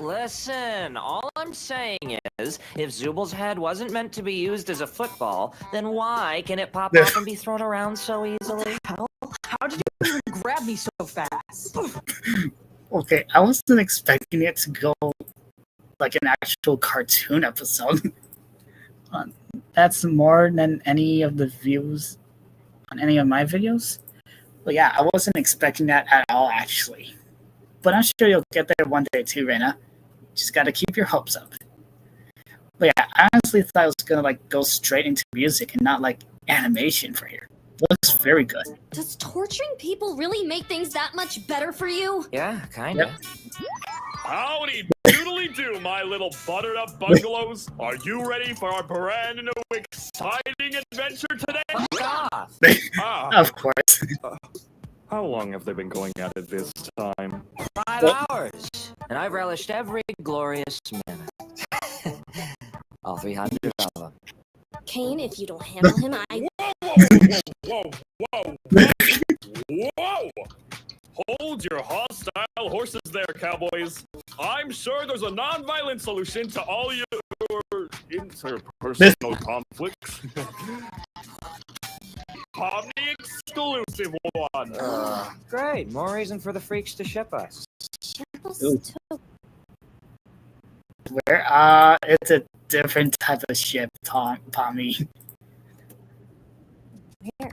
E: Listen, all I'm saying is, if Zubal's head wasn't meant to be used as a football, then why can it pop off and be thrown around so easily?
F: How did you even grab me so fast?
A: Okay, I wasn't expecting it to go like an actual cartoon episode. That's more than any of the views on any of my videos. But yeah, I wasn't expecting that at all, actually. But I'm sure you'll get there one day too, Reina. Just gotta keep your hopes up. But yeah, I honestly thought it was gonna like go straight into music and not like animation for here. Looks very good.
G: Does torturing people really make things that much better for you?
E: Yeah, kinda.
A: Yep.
H: Howdy doodly do, my little buttered up bungalows. Are you ready for our brand new exciting adventure today?
E: Oh, God. stuff.
A: Of course.
H: How long have they been going at it this time?
E: 5 hours. And I've relished every glorious minute. All 300 of them.
G: Kane, if you don't handle him, I...
H: Whoa! Hold your hostile horses there, cowboys. I'm sure there's a non-violent solution to all your interpersonal conflicts. Omni exclusive one.
E: Great. More reason for the freaks to ship us.
A: Where? It's a different type of ship, Tommy.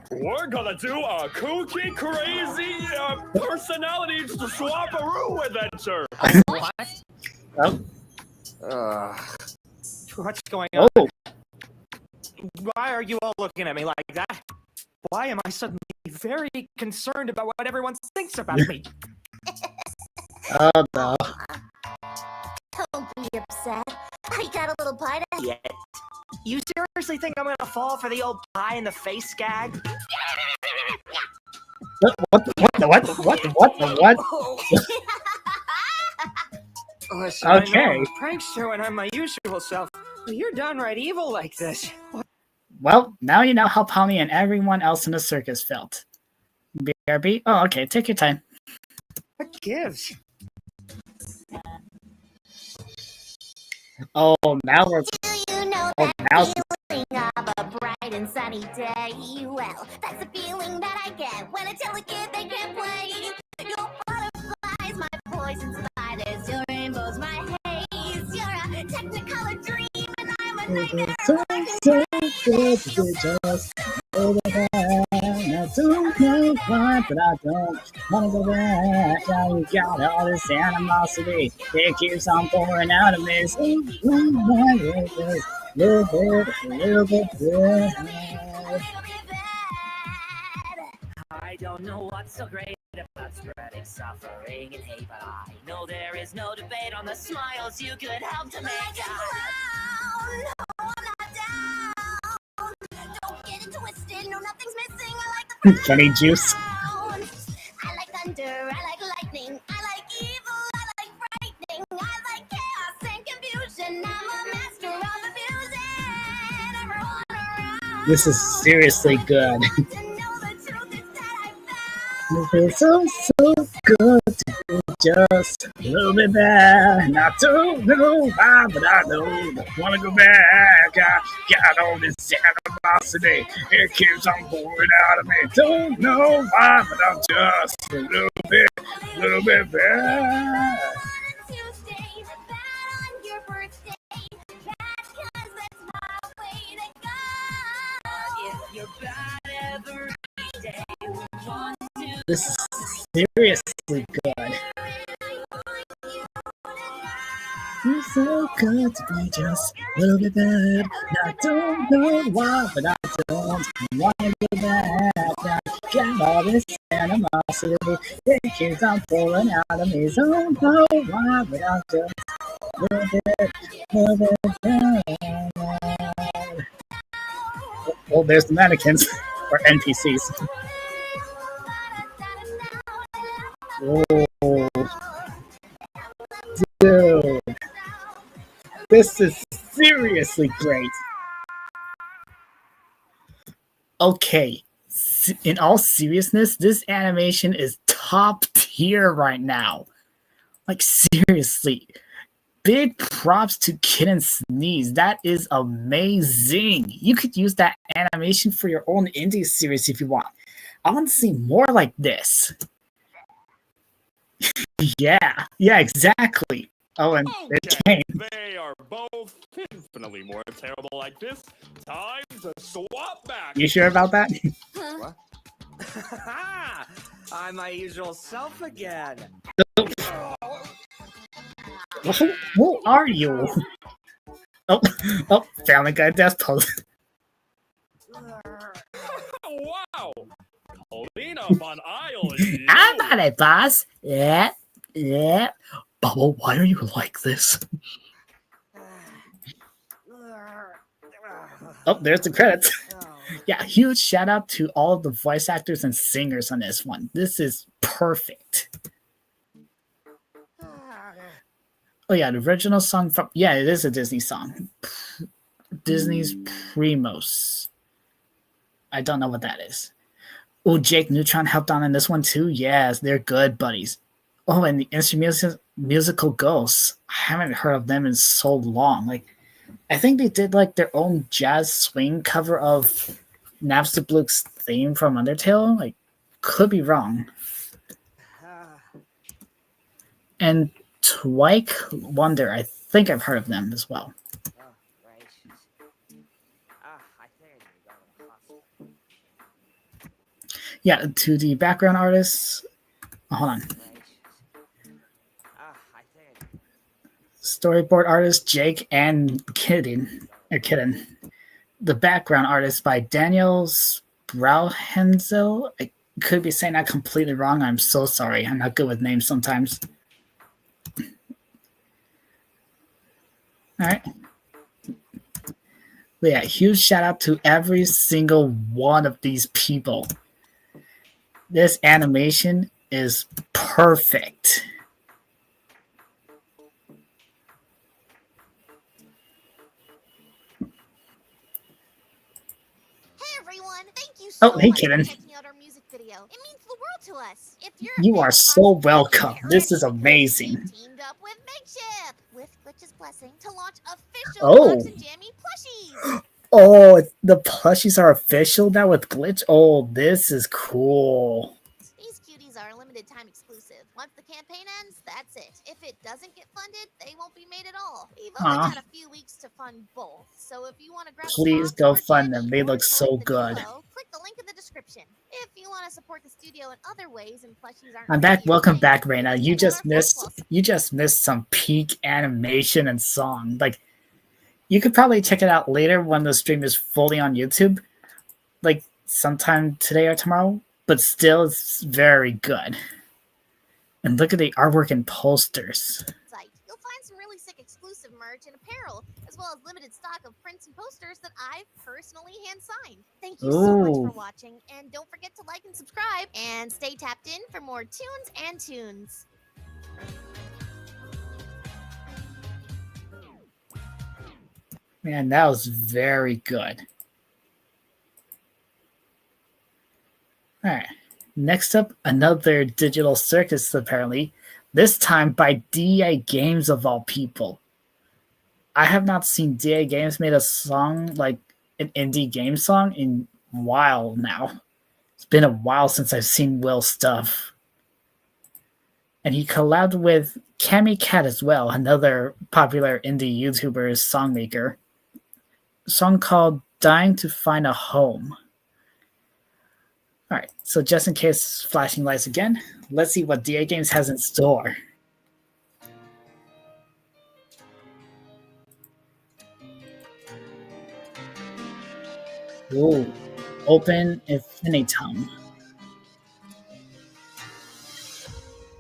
H: We're gonna do a kooky, crazy, personality swap-a-roo adventure.
E: What?
A: Oh.
E: What's going on?
A: Oh.
E: Why are you all looking at me like that? Why am I suddenly very concerned about what everyone thinks about me?
A: Oh no.
G: Don't be upset. I got a little bite of
E: Yet. You seriously think I'm gonna fall for the old pie in the face gag?
A: What?
E: Listen,
A: Okay.
E: I know I'm a prankster when I'm my usual self, but you're downright evil like this.
A: Well, now you know how Tommy and everyone else in the circus felt. BRB? Oh, okay. Take your time.
E: What gives?
A: Oh, now we're...
G: Do you know
A: Oh,
G: that
A: now...
G: feeling of a bright and sunny day? Well, that's the feeling that I get when I tell a kid they can't play. Your butterflies, my poison spiders, your rainbows, my haze. You're a technicolor dream, and I'm a nightmare.
A: I don't know why, but I don't wanna go back. Now you got all this animosity. It keeps on pouring out of me. So, little bit.
E: I don't know what's so great about spreading suffering and hate, but I know there is no debate on the smiles you could help to make.
G: No, I'm not down. Don't get it twisted. No, nothing's missing. I like the
A: Kenny Juice.
G: I like thunder. I like lightning. I like evil. I like frightening. I like chaos and confusion. I'm a master of abusing everyone around.
A: This is seriously good.
G: To know the truth is that I found.
A: It feels so good to be just a little bit bad. I don't know why, but I don't wanna go back. I got all this animosity. It keeps on pouring out of me. Don't know why, but I'm just a little bit bad.
G: Tuesday, bad on your birthday. That's 'cause that's my way to go.
E: If you're bad every day, want to
A: This is seriously good. It's so good to be just a little bit bad. I don't know why, but I don't want to go back. I got all this animosity. It keeps on pouring out of me. Don't know why, but I'm just a little bit bad. Oh, there's the mannequins, or NPCs. Oh, dude. This is seriously great. Okay, in all seriousness, this animation is top tier right now. Like, seriously. Big props to Kid & Sneeze. That is amazing. You could use that animation for your own indie series if you want. I want to see more like this. Yeah, exactly. Oh, and it came.
H: They are both infinitely more terrible like this. Time to swap back.
A: You sure about that?
E: What? I'm my usual self again.
A: Who are you? Oh, Family Guy death pose.
H: Wow! Clean up on aisle.
A: I'm not a boss. Yeah. Bubble, why are you like this? Oh, there's the credits. Yeah, huge shout out to all of the voice actors and singers on this one. This is perfect. Oh yeah, the original song from it is a Disney song. Disney's Primos. I don't know what that is. Oh, Jake Neutron helped on in this one too. Yes, they're good buddies. Oh, and the musical Ghosts. I haven't heard of them in so long. Like, I think they did like their own jazz swing cover of Napster Blue's theme from Undertale. Like, could be wrong. And Twike Wonder. I think I've heard of them as well. Yeah, to the background artists. Oh, hold on. Storyboard artist Jake and Kitten. The background artist by Daniel Brauhensel. I could be saying that completely wrong. I'm so sorry. I'm not good with names sometimes. All right. But yeah, huge shout out to every single one of these people. This animation is perfect.
G: Everyone, thank you so
A: Hey,
G: much
A: Kitten.
G: for checking out our music video. It means the world to us. If you're
A: You are so welcome. This is amazing.
G: We teamed up with Makeship with Glitch's blessing to launch official
A: Oh.
G: Fox and Jammy plushies.
A: Oh, the plushies are official now with Glitch. Oh, this is cool.
G: These cuties are a limited time exclusive. Once the campaign ends, that's it. If it doesn't get funded, they won't be made at all. We've only got a few weeks to fund both, so if you want to grab
A: Please go fund them. They look so good.
G: Click the link in the description. If you want to support the studio in other ways and plushies aren't
A: I'm back. Welcome back, Reina. You just missed some peak animation and song. Like, you could probably check it out later when the stream is fully on YouTube, like sometime today or tomorrow. But still, it's very good. And look at the artwork and posters.
G: You'll find some really sick exclusive merch and apparel, as well as limited stock of prints and posters that I've personally hand-signed. Thank you so much for watching, and don't forget to like and subscribe, and stay tapped in for more tunes and tunes.
A: Man, that was very good. Alright. Next up, another digital circus, apparently. This time by DA Games of all people. I have not seen DA Games made a song, like an indie game song, in a while now. It's been a while since I've seen Will's stuff. And he collabed with Cammy Cat as well, another popular indie YouTuber songmaker. A song called Dying to Find a Home. Alright, so just in case flashing lights again, let's see what DA Games has in store. Ooh, Open Infinitum.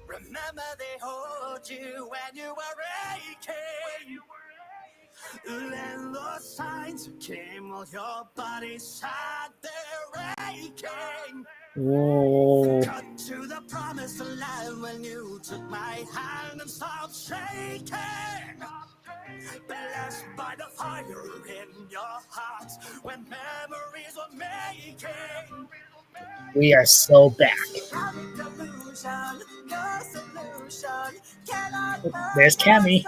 I: Remember they hold you when you were aching. And those signs came while your body sat there aching.
A: Whoa.
I: Cut to the promised land when you took my hand and stopped shaking. Blessed by the fire in your heart when memories were making.
A: We are so back. There's Cammy.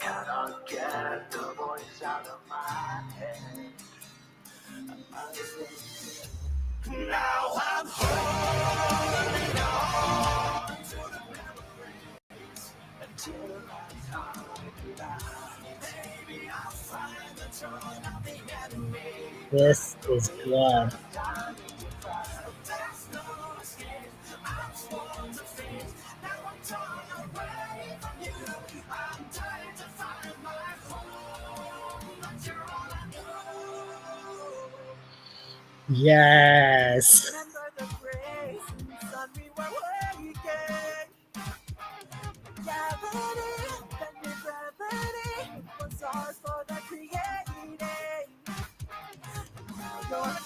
I: Cannot get the voice out of my head. Now I'm holding on to the memories until I find out. Maybe I'll find the truth of the enemy.
A: This is good.
I: There's no escape. I'm sworn to fate. Now I'm torn away from you. I'm dying to find my home. But you're all I know.
A: Yes.
I: Remember the grace and sun we were waking. Gravity, then the gravity was ours for the creating.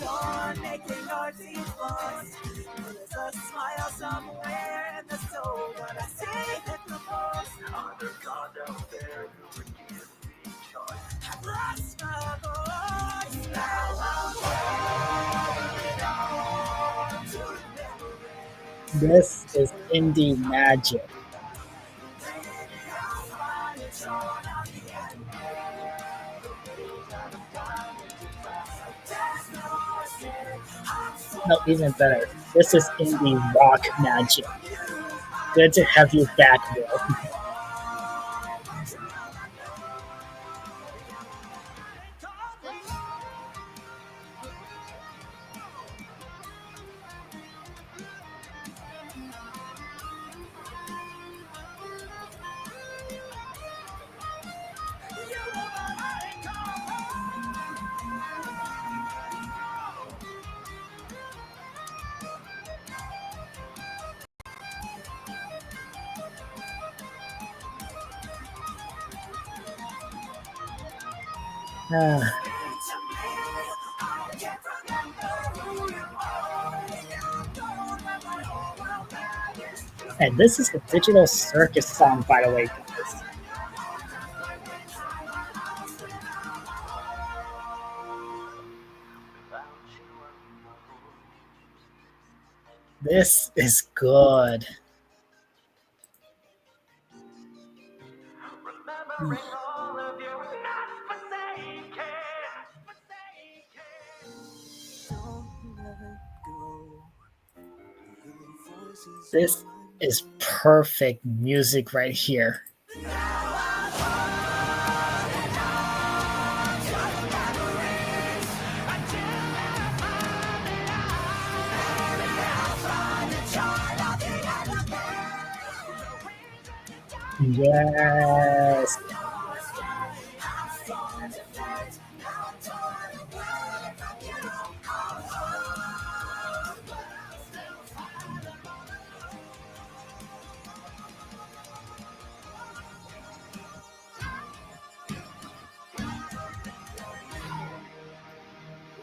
I: door, making our teeth bust. There's a smile somewhere in the soul, but I say it the most. Undergone out there, I've lost my voice. Now I'm holding on to the memory.
A: This is indie magic. No, even better. This is indie rock magic. Good to have you back, Will. Ah, and this is a digital circus song, by the way, guys. This is good. This is perfect music right here. Yes.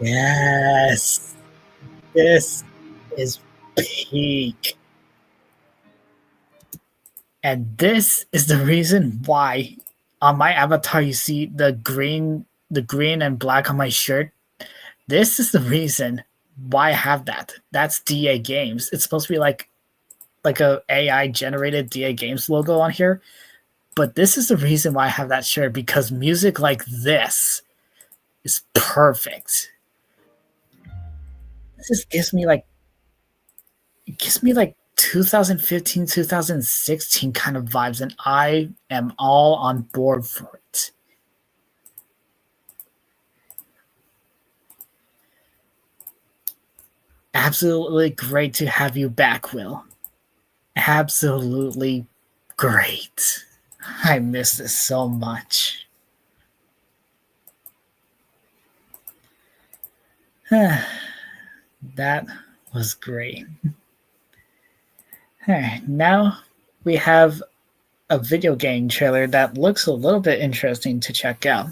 A: Yes. This is peak. And this is the reason why on my avatar you see the green and black on my shirt. This is the reason why I have that. That's DA Games. It's supposed to be like a AI generated DA Games logo on here. But this is the reason why I have that shirt, because music like this is perfect. This just gives me like 2015, 2016 kind of vibes, and I am all on board for it. Absolutely great to have you back, Will. Absolutely great. I miss this so much. That was great. All right, now we have a video game trailer that looks a little bit interesting to check out.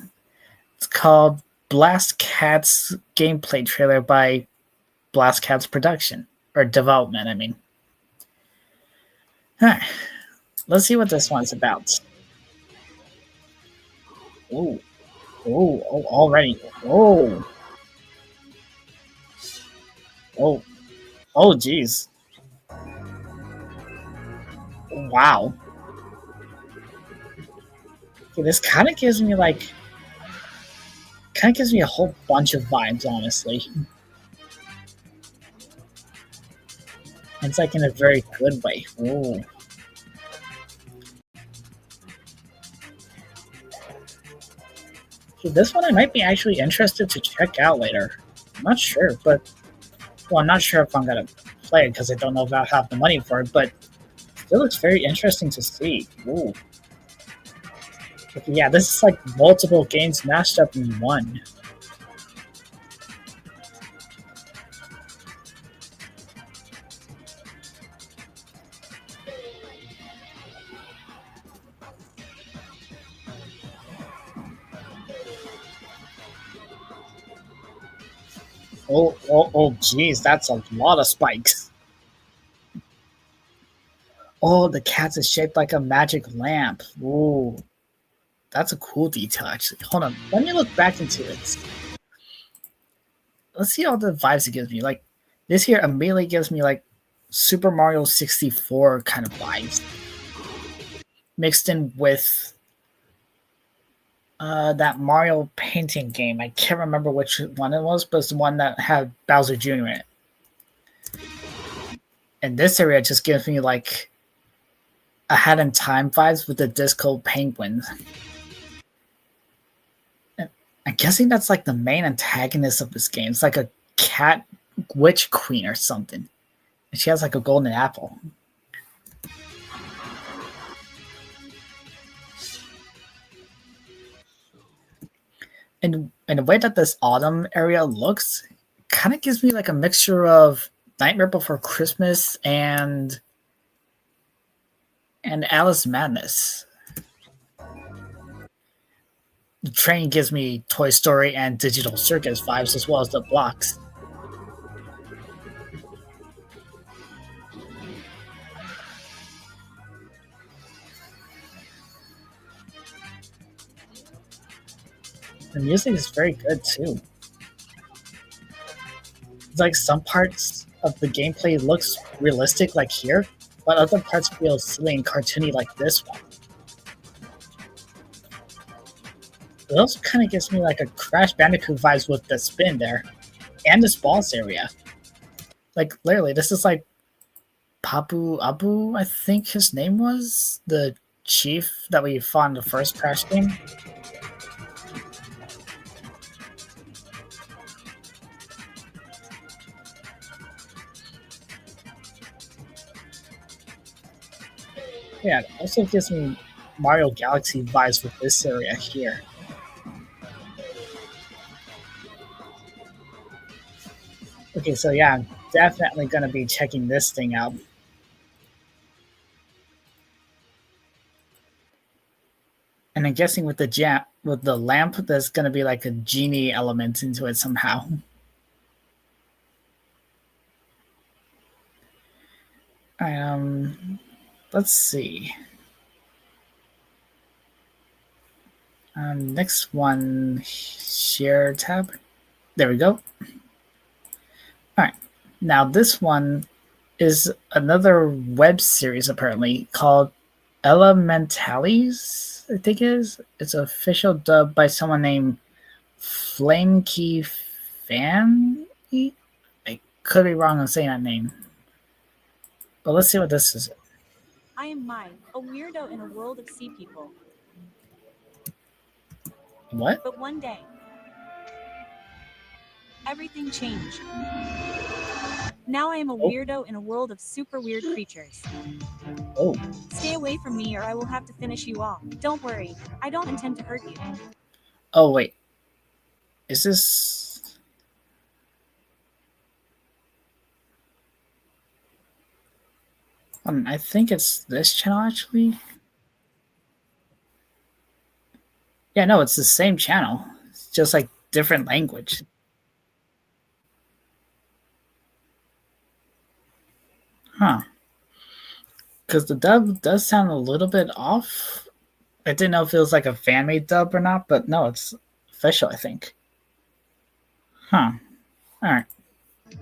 A: It's called Blast Cats gameplay trailer by Blast Cats Production, or Development, I mean. All right, let's see what this one's about. Oh, already. Oh, geez. Wow. Okay, this kind of gives me a whole bunch of vibes, honestly. It's like in a very good way. Ooh. Okay, this one I might be actually interested to check out later. I'm not sure, but well, I'm not sure if I'm gonna play it because I don't know if I'll have the money for it, but it still looks very interesting to see. Ooh. Okay, yeah, this is like multiple games mashed up in one. Geez, that's a lot of spikes. Oh, the cat is shaped like a magic lamp. Ooh, that's a cool detail, actually. Hold on, let me look back into it. Let's see all the vibes it gives me. Like, this here immediately gives me, like, Super Mario 64 kind of vibes. Mixed in with that Mario painting game. I can't remember which one it was, but it's the one that had Bowser Jr. in it. And this area just gives me, like, a Hat in Time vibes with the Disco Penguin. I'm guessing that's like the main antagonist of this game. It's like a cat witch queen or something. And she has like a golden apple. And the way that this autumn area looks kind of gives me like a mixture of Nightmare Before Christmas and Alice Madness. The train gives me Toy Story and Digital Circus vibes, as well as the blocks. The music is very good too. It's like some parts of the gameplay looks realistic like here, but other parts feel silly and cartoony like this one. It also kind of gives me like a Crash Bandicoot vibes with the spin there, and this boss area. Like literally, this is like Papu Abu, I think his name was, the chief that we fought in the first Crash game. Yeah, it also gives me Mario Galaxy vibes with this area here. Okay, so yeah, I'm definitely going to be checking this thing out. And I'm guessing with the lamp, there's going to be like a genie element into it somehow. Let's see. Next one, share tab. There we go. All right. Now this one is another web series apparently called Elementales, I think it is. It's official dub by someone named Flamekey Fan. I could be wrong on saying that name. But let's see what this is.
J: I am Mai, a weirdo in a world of sea people.
A: What?
J: But one day, everything changed. Now I am a weirdo in a world of super weird creatures.
A: Oh.
J: Stay away from me or I will have to finish you off. Don't worry, I don't intend to hurt you.
A: Oh, wait. Is this... I think it's this channel, actually. Yeah, no, it's the same channel. It's just like different language. Huh. Because the dub does sound a little bit off. I didn't know if it was like a fan-made dub or not, but no, it's official, I think. Huh. Alright.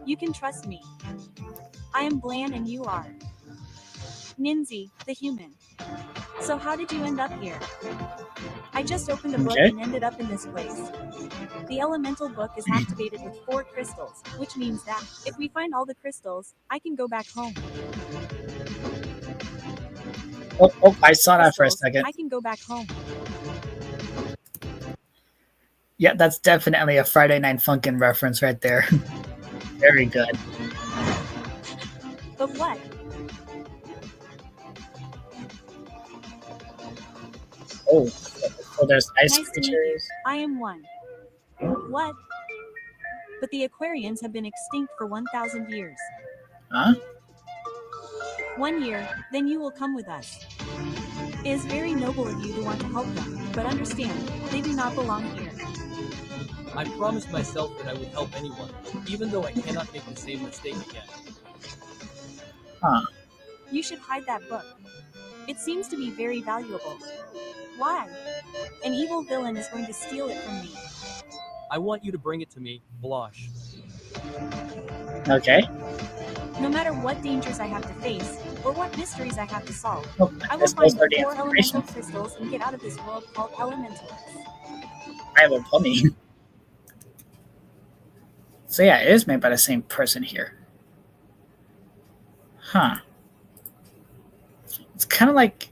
J: You can trust me. I am Bland and you are Ninzi, the human. So how did you end up here? I just opened a book and ended up in this place. The elemental book is activated with 4 crystals, which means that if we find all the crystals, I can go back home.
A: Oh, I saw that for a second.
J: I can go back home.
A: Yeah, that's definitely a Friday Night Funkin' reference right there. Very good.
J: But what?
A: Oh, so there's ice
J: Nice
A: creatures.
J: I am one. What? But the Aquarians have been extinct for 1,000 years.
A: Huh?
J: 1 year, then you will come with us. It is very noble of you to want to help them, but understand, they do not belong here.
K: I promised myself that I would help anyone, even though I cannot make the same mistake again.
A: Huh.
J: You should hide that book. It seems to be very valuable. Why? An evil villain is going to steal it from me.
K: I want you to bring it to me, Blush.
A: Okay.
J: No matter what dangers I have to face, or what mysteries I have to solve,
A: Well,
J: I
A: I
J: will
A: guess those
J: find
A: are
J: the
A: the
J: 4 elemental
A: information.
J: crystals and get out of this world called Elementals.
A: I will pony. So yeah, it is made by the same person here. Huh. It's kind of like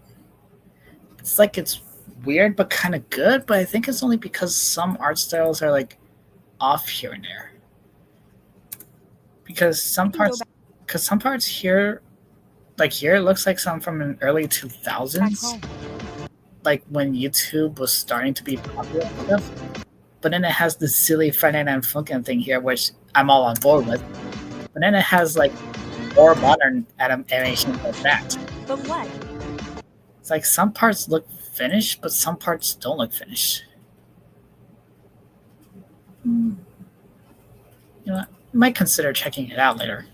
A: it's weird but kind of good, but I think it's only because some art styles are like off here and there. Because
J: I can go
A: some parts here, like here, it looks like some from an early
J: back
A: 2000s,
J: home.
A: like when YouTube was starting to be popular and stuff. But then it has the silly Friday Night Funkin' thing here, which I'm all on board with. But then it has like more modern animation like that.
J: But what?
A: It's like some parts look finished, but some parts don't look finished. You know, I might consider checking it out later.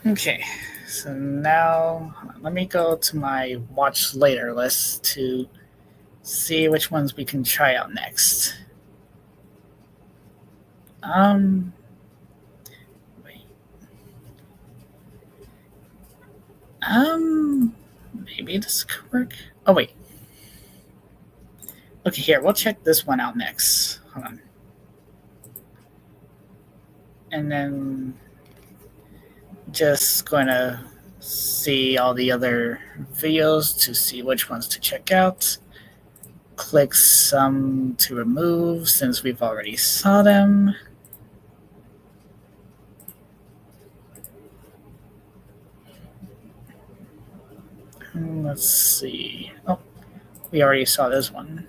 A: Okay, so now let me go to my watch later list to see which ones we can try out next. Wait. Maybe this could work. Oh wait. Okay, here we'll check this one out next. Hold on, and then just going to see all the other videos to see which ones to check out. Click some to remove since we've already saw them. Let's see. Oh, we already saw this one.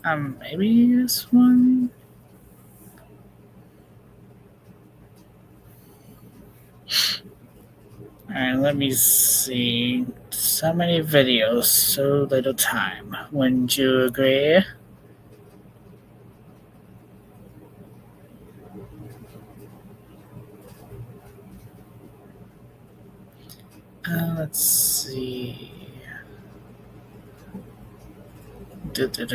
A: Maybe this one. Alright, let me see. So many videos, so little time. Wouldn't you agree? Let's see. Do. There's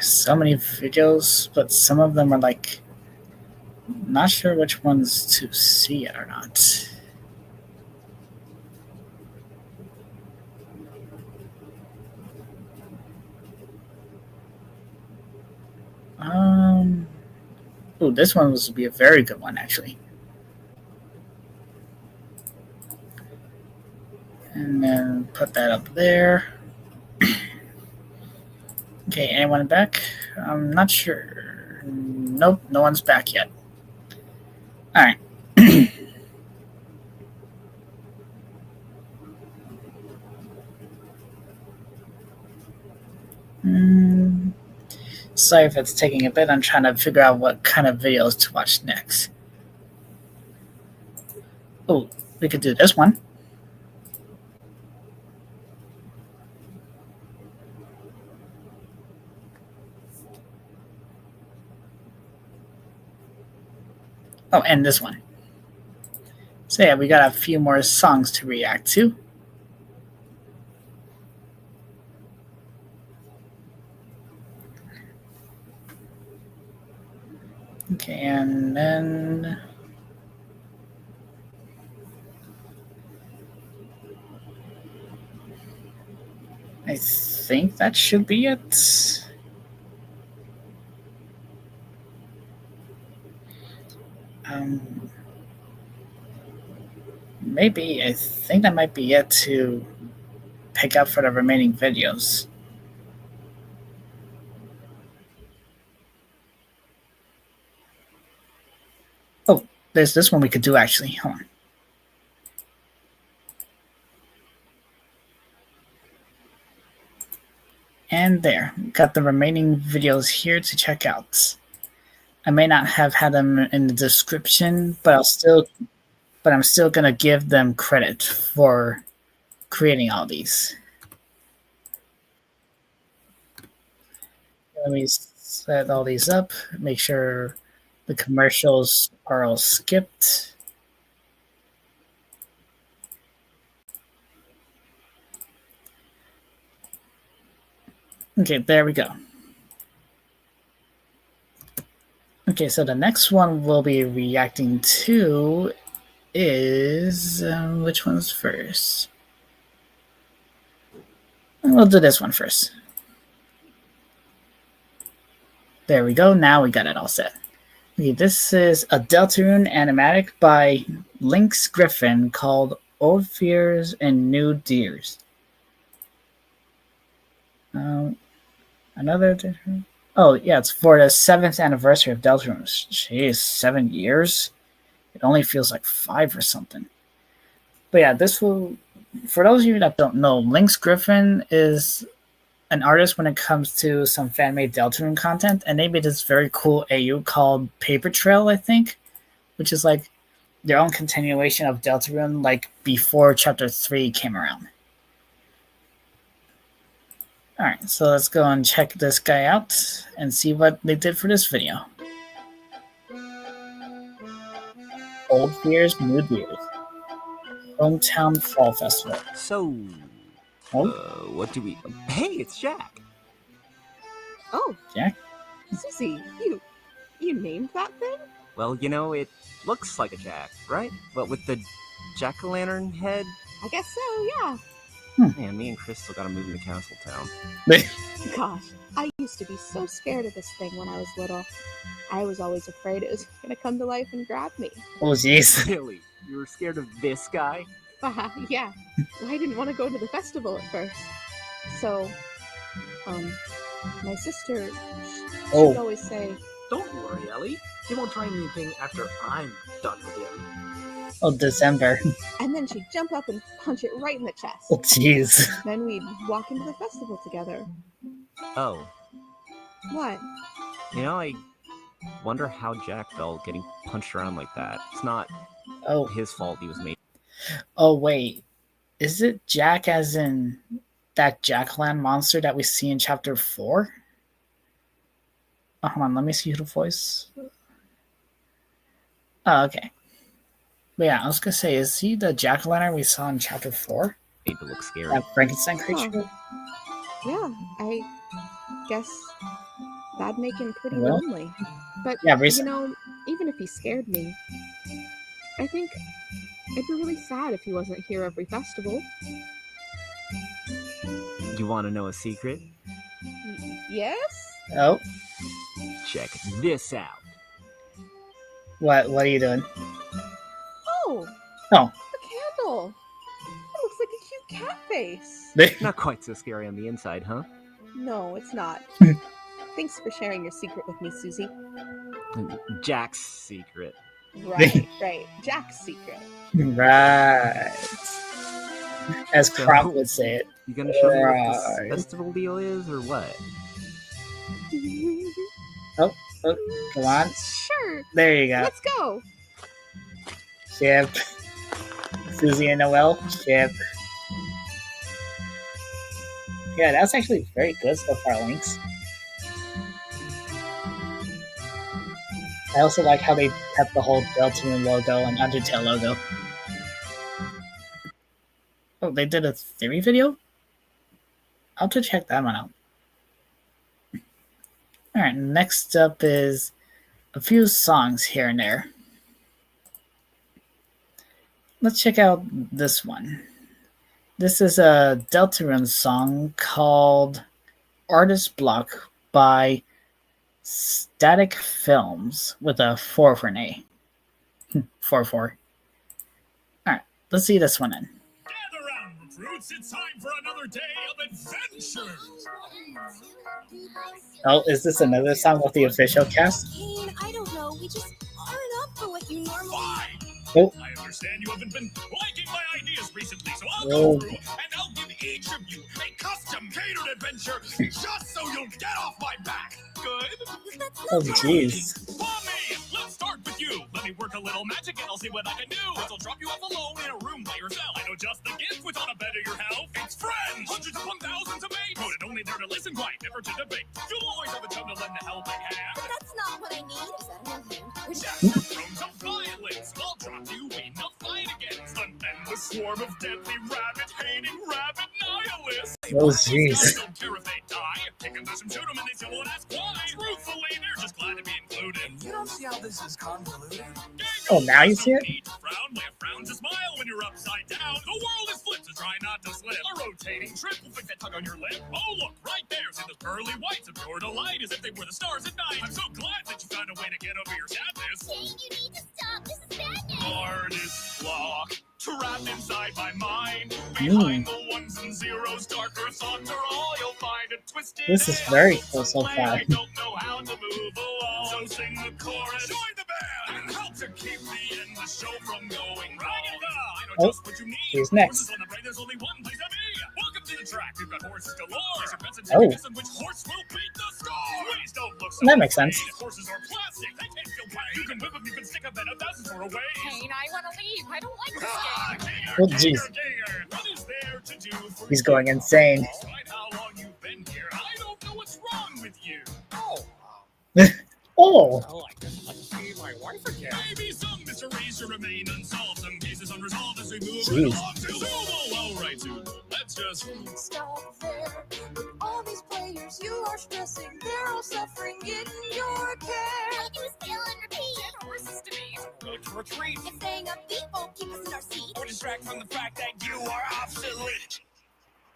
A: so many videos, but some of them are like not sure which ones to see or not. Oh, this one would be a very good one actually. And then put that up there. Okay, anyone back? I'm not sure. Nope, no one's back yet. Alright. Sorry if it's taking a bit. I'm trying to figure out what kind of videos to watch next. Oh, we could do this one. Oh, and this one. So yeah, we got a few more songs to react to. Okay, and then I think that should be it. Maybe I think that might be it to pick up for the remaining videos. There's this one we could do actually. Hold on. And there, got the remaining videos here to check out. I may not have had them in the description, but I'm still gonna give them credit for creating all these. Let me set all these up. Make sure the commercials are all skipped. Okay, there we go. Okay, so the next one we'll be reacting to is which one's first? We'll do this one first. There we go. Now we got it all set. Okay, this is a Deltarune animatic by Lynx Griffin called Old Fears and New Dears. Another. Oh, yeah, it's for the 7th anniversary of Deltarune. Jeez, 7 years? It only feels like 5 or something. But yeah, this will. For those of you that don't know, Lynx Griffin is an artist when it comes to some fan-made Deltarune content, and they made this very cool AU called Paper Trail, I think, which is like their own continuation of Deltarune, like before Chapter 3 came around. Alright, so let's go and check this guy out and see what they did for this video. Old Fears, New Dears. Hometown Fall Festival.
L: So, what do we... Hey, it's Jack!
J: Oh,
A: Jack?
J: Susie, you named that thing?
L: Well, you know, it looks like a jack, right? But with the jack-o'-lantern head?
J: I guess so, yeah.
L: Man, me and Crystal gotta move into Castletown.
J: Gosh, I used to be so scared of this thing when I was little. I was always afraid it was gonna come to life and grab me.
A: Oh, jeez.
L: Really? You were scared of this guy?
J: Yeah. I didn't want to go to the festival at first. So, my sister, she'd always say,
K: "Don't worry, Ellie. He won't try anything after I'm done with him."
A: Oh, December.
J: And then she'd jump up and punch it right in the chest.
A: Oh, jeez.
J: Then we'd walk into the festival together.
L: Oh.
J: What?
L: You know, I wonder how Jack felt getting punched around like that. It's not his fault he was made.
A: Oh, wait. Is it Jack as in that Jack-o'-lantern monster that we see in Chapter 4? Oh, hold on, let me see the voice. Oh, okay. But yeah, I was gonna say, is he the Jack-o'-lantern we saw in Chapter 4?
L: Made to look scary.
A: That Frankenstein creature?
J: Yeah, I guess that'd make him pretty lonely. But,
A: yeah,
J: you know, even if he scared me, I think I'd be really sad if he wasn't here every festival.
L: You want to know a secret?
J: Yes?
A: Oh.
L: Check this out.
A: What are you doing?
J: Oh.
A: Oh.
J: A candle. It looks like a cute cat face.
L: Not quite so scary on the inside, huh?
J: No, it's not. Thanks for sharing your secret with me, Susie.
L: Jack's secret.
J: Right. Jack's secret.
A: Right. As Crop would say it.
L: You gonna show me what this festival deal is, or what?
A: Oh, come on.
J: Sure.
A: There you go.
J: Let's go.
A: Ship. Susie and Noelle. Ship. Yeah, that's actually very good so far, Lynx. I also like how they kept the whole Deltarune logo and Undertale logo. Oh, they did a theory video? I'll have to check that one out. Alright, next up is a few songs here and there. Let's check out this one. This is a Deltarune song called Artist Block by Static Films with a 4 for an A. 4-4. Alright, let's see this one in.
I: Gather round, recruits. It's time for another day of adventure.
A: Oh, is this another song with the official cast?
G: Kane, I don't know. We just aren't up for what you normally.
H: Fine.
A: Oh.
H: I understand you haven't been liking my ideas recently, so I'll go through and I'll give each of you a custom catered adventure just so you'll get off my back. Good?
A: Oh, jeez.
H: Mommy, let's start with you. Let me work a little magic and I'll see what I can do. I'll drop you off alone in a room by yourself. I know just the gift which ought to better your health. It's friends, hundreds upon thousands of mates. Voted only there to listen, quiet, never to debate. You'll always have a chum to lend a helping hand.
G: But that's not what I need. Is that a new hand?
H: Yes, thrones of violence. I'll drop you in a fight against an endless swarm of deadly rabbit-hating rabbit nihilists.
A: Oh, jeez.
H: Don't care if they die. Pick them, push them, shoot them, and they still won't ask why. Truthfully, they're just glad to be included.
I: You don't see how this is convoluted?
A: Oh, now you see it?
H: Frown, lay a frown to smile when you're upside down. The world is flipped, so try not to slip. A rotating trip will fix that tug on your lip. Oh, look, right there. See those pearly whites of pure delight as if they were the stars at night. I'm so glad that you found a way to get over your sadness.
G: Jane, you need to stop. This is madness.
H: Artist block, trapped inside my mind. Behind the ones and zeros, darker thoughts are all you'll find. A twisted.
A: This is very cool so far.
H: I don't know how to move along. So sing the chorus, join the band, and help to keep the end the show from going wrong. I know just what you need.
A: Who's next?
H: Horses on the brain, there's only one place to be. Welcome to the track. We've got horses galore. Place your bets and
A: Oh.
H: take a guess on which horse will beat the score. Please don't look so
A: That makes sense.
H: afraid. Horses are plastic. They can't feel pain. You can whip them. You can stick them in 1,000 for a way.
F: Kane, I want to leave. I don't like this
H: Ah,
F: game.
A: Oh, jeez.
H: What is there to do for
A: He's
H: you?
A: going insane.
H: Despite how long you've been here, I don't know what's wrong with you.
A: Oh,
H: Oh, I just want to see my wife again. Maybe some mysteries should remain unsolved, some cases unresolved as we move right
A: Jeez.
H: along to Zobo. All right, Zobo, let's just.
I: Stop there. With all these players, you are stressing. They're all suffering in your care.
G: All you do is fail and repeat.
F: Get horses to me.
H: Go to retreat
G: If staying upbeat won't keep us in our seat.
H: or distract from the fact that you are obsolete.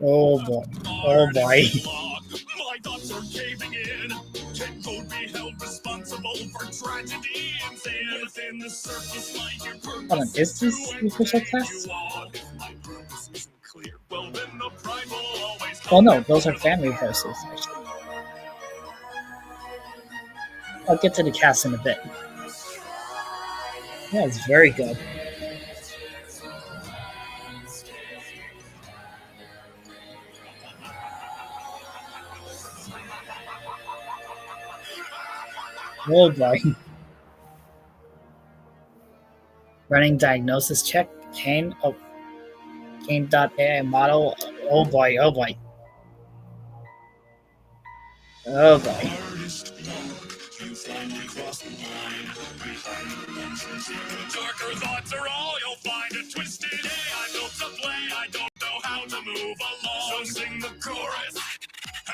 A: oh boy. Oh boy.
H: My thoughts are caving in. Can both be held responsible for tragedy and sin within the circus life? Your purpose
A: Hold on, is this the official class?
H: you on. My purpose isn't clear. Well, then the pride will always.
A: Oh no, those are family verses, actually. I'll get to the cast in a bit. Yeah, it's very good. Oh boy. Running diagnosis check. Kane. Oh. Kane.ai model. Oh boy. Oh boy. Oh boy.
H: Darker thoughts are all you'll find. A twisted day I built to play. I don't know how to move along. So sing the chorus.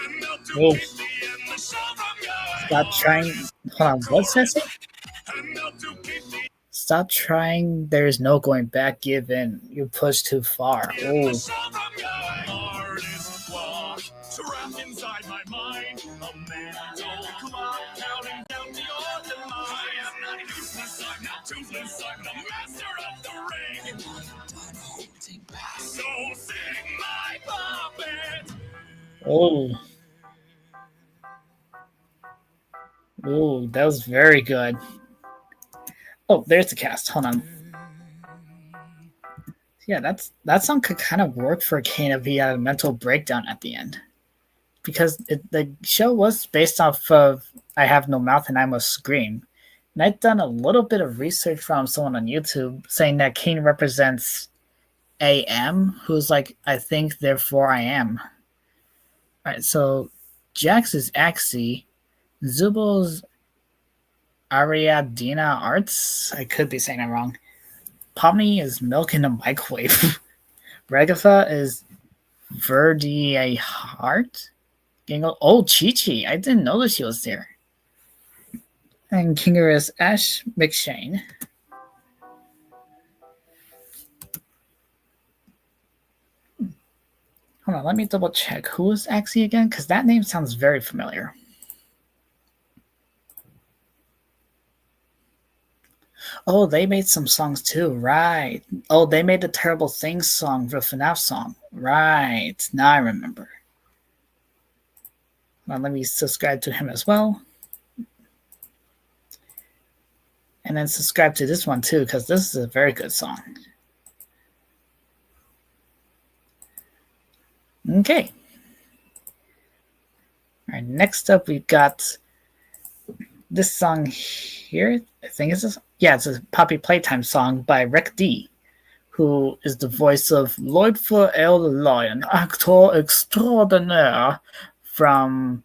H: And they'll do
A: Oh.
H: keep the end the show from going.
A: Stop trying. Hold on. What's that say?
H: And they'll do keep the
A: Stop trying. There is no going back. Give in. You push too far.
H: end
A: Oh.
H: the show from going. Artist block. Trapped inside my mind. A mental clock counting down to your demise. I am not useless. I'm not toothless. I'm the master of the ring. Done holding back. So sing my puppet.
A: Oh. Oh, that was very good. Oh, there's the cast. Hold on. Yeah, that song could kind of work for Kane if he had a mental breakdown at the end. Because the show was based off of I Have No Mouth and I Must Scream. And I'd done a little bit of research from someone on YouTube saying that Kane represents AM, who's like, I think, therefore I am. Alright, so Jax is Axie, Zubo's Ariadina Arts. I could be saying that wrong. Pomni is Milk in a Microwave. Regatha is Verdi a Heart. Gingle. Oh, Chi-Chi. I didn't know that she was there. And Kinger is Ash McShane. Hold on, let me double check. Who is Axie again? Because that name sounds very familiar. Oh, they made some songs too, right. Oh, they made the Terrible Things song, the FNAF song. Right, now I remember. Well, let me subscribe to him as well. And then subscribe to this one too, because this is a very good song. Okay. All right, next up we've got this song here. I think it's it's a Poppy Playtime song by Rick D, who is the voice of Lloyd for El Lion, actor extraordinaire from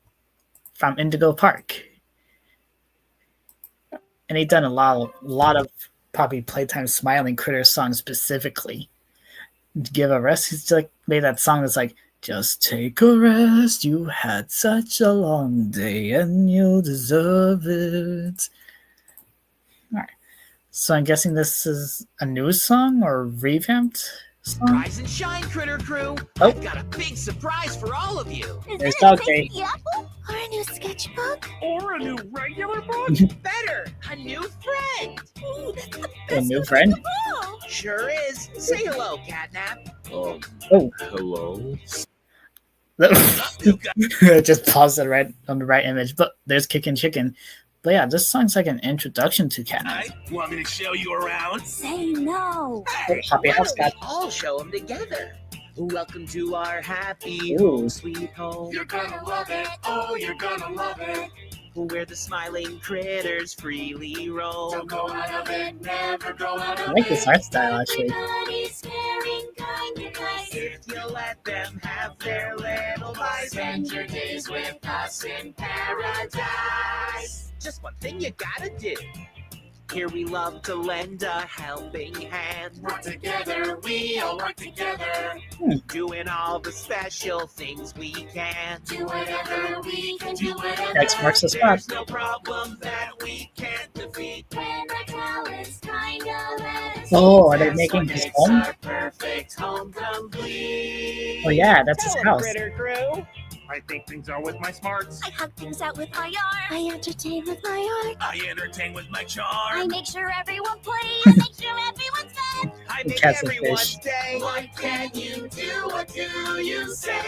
A: Indigo Park. And he's done a lot of Poppy Playtime Smiling Critter songs specifically. To give a rest, he's like made that song that's like, just take a rest, you had such a long day and you deserve it. Alright. So I'm guessing this is a new song or revamped song?
M: Rise and shine, Critter Crew!
A: Oh.
M: I've got a big surprise for all of you!
A: There's Dog Day.
G: Apple? Or a new sketchbook?
M: Or a new regular book? Better! A new friend!
G: Ooh, that's the
A: A new friend?
M: Sure is! Say hello, Catnap!
A: Oh.
N: Hello?
A: Just pause it right on the right image, but there's Kickin' Chicken. But yeah, this song's like an introduction to Catnap.
H: Want me to show you around?
G: Say no.
A: Happy House Cat.
M: All show them together! Welcome to our happy
A: Ooh.
M: home, sweet home.
I: You're gonna love it. Oh, you're gonna love it.
M: Where the smiling critters freely roam.
I: Don't go out of it. Never go out of
A: I like this
I: it.
A: art style actually.
G: Everybody's caring, kind and nice.
M: If you let them have their little life,
I: Spend your days with us in paradise.
M: just one thing you gotta do. Here we love to lend a helping hand,
I: Work together, we all work together.
M: doing all the special things we can.
I: Do whatever we can, do whatever.
A: X marks the spot.
M: There's no problem that we can't defeat.
G: When our talents kinda let us
A: Oh, are they making his home?
M: Our perfect home complete.
A: Oh yeah, that's his
M: Tell 'em,
A: house.
M: Critter Crew.
H: I think things are with my smarts.
G: I hug things out with my arm. I entertain with my art.
H: I entertain with my
G: I
H: charm.
G: make sure everyone plays. Make sure everyone's fed.
M: I make
A: Cats and
M: everyone's
A: fish.
M: day.
I: What can you do? What do you say?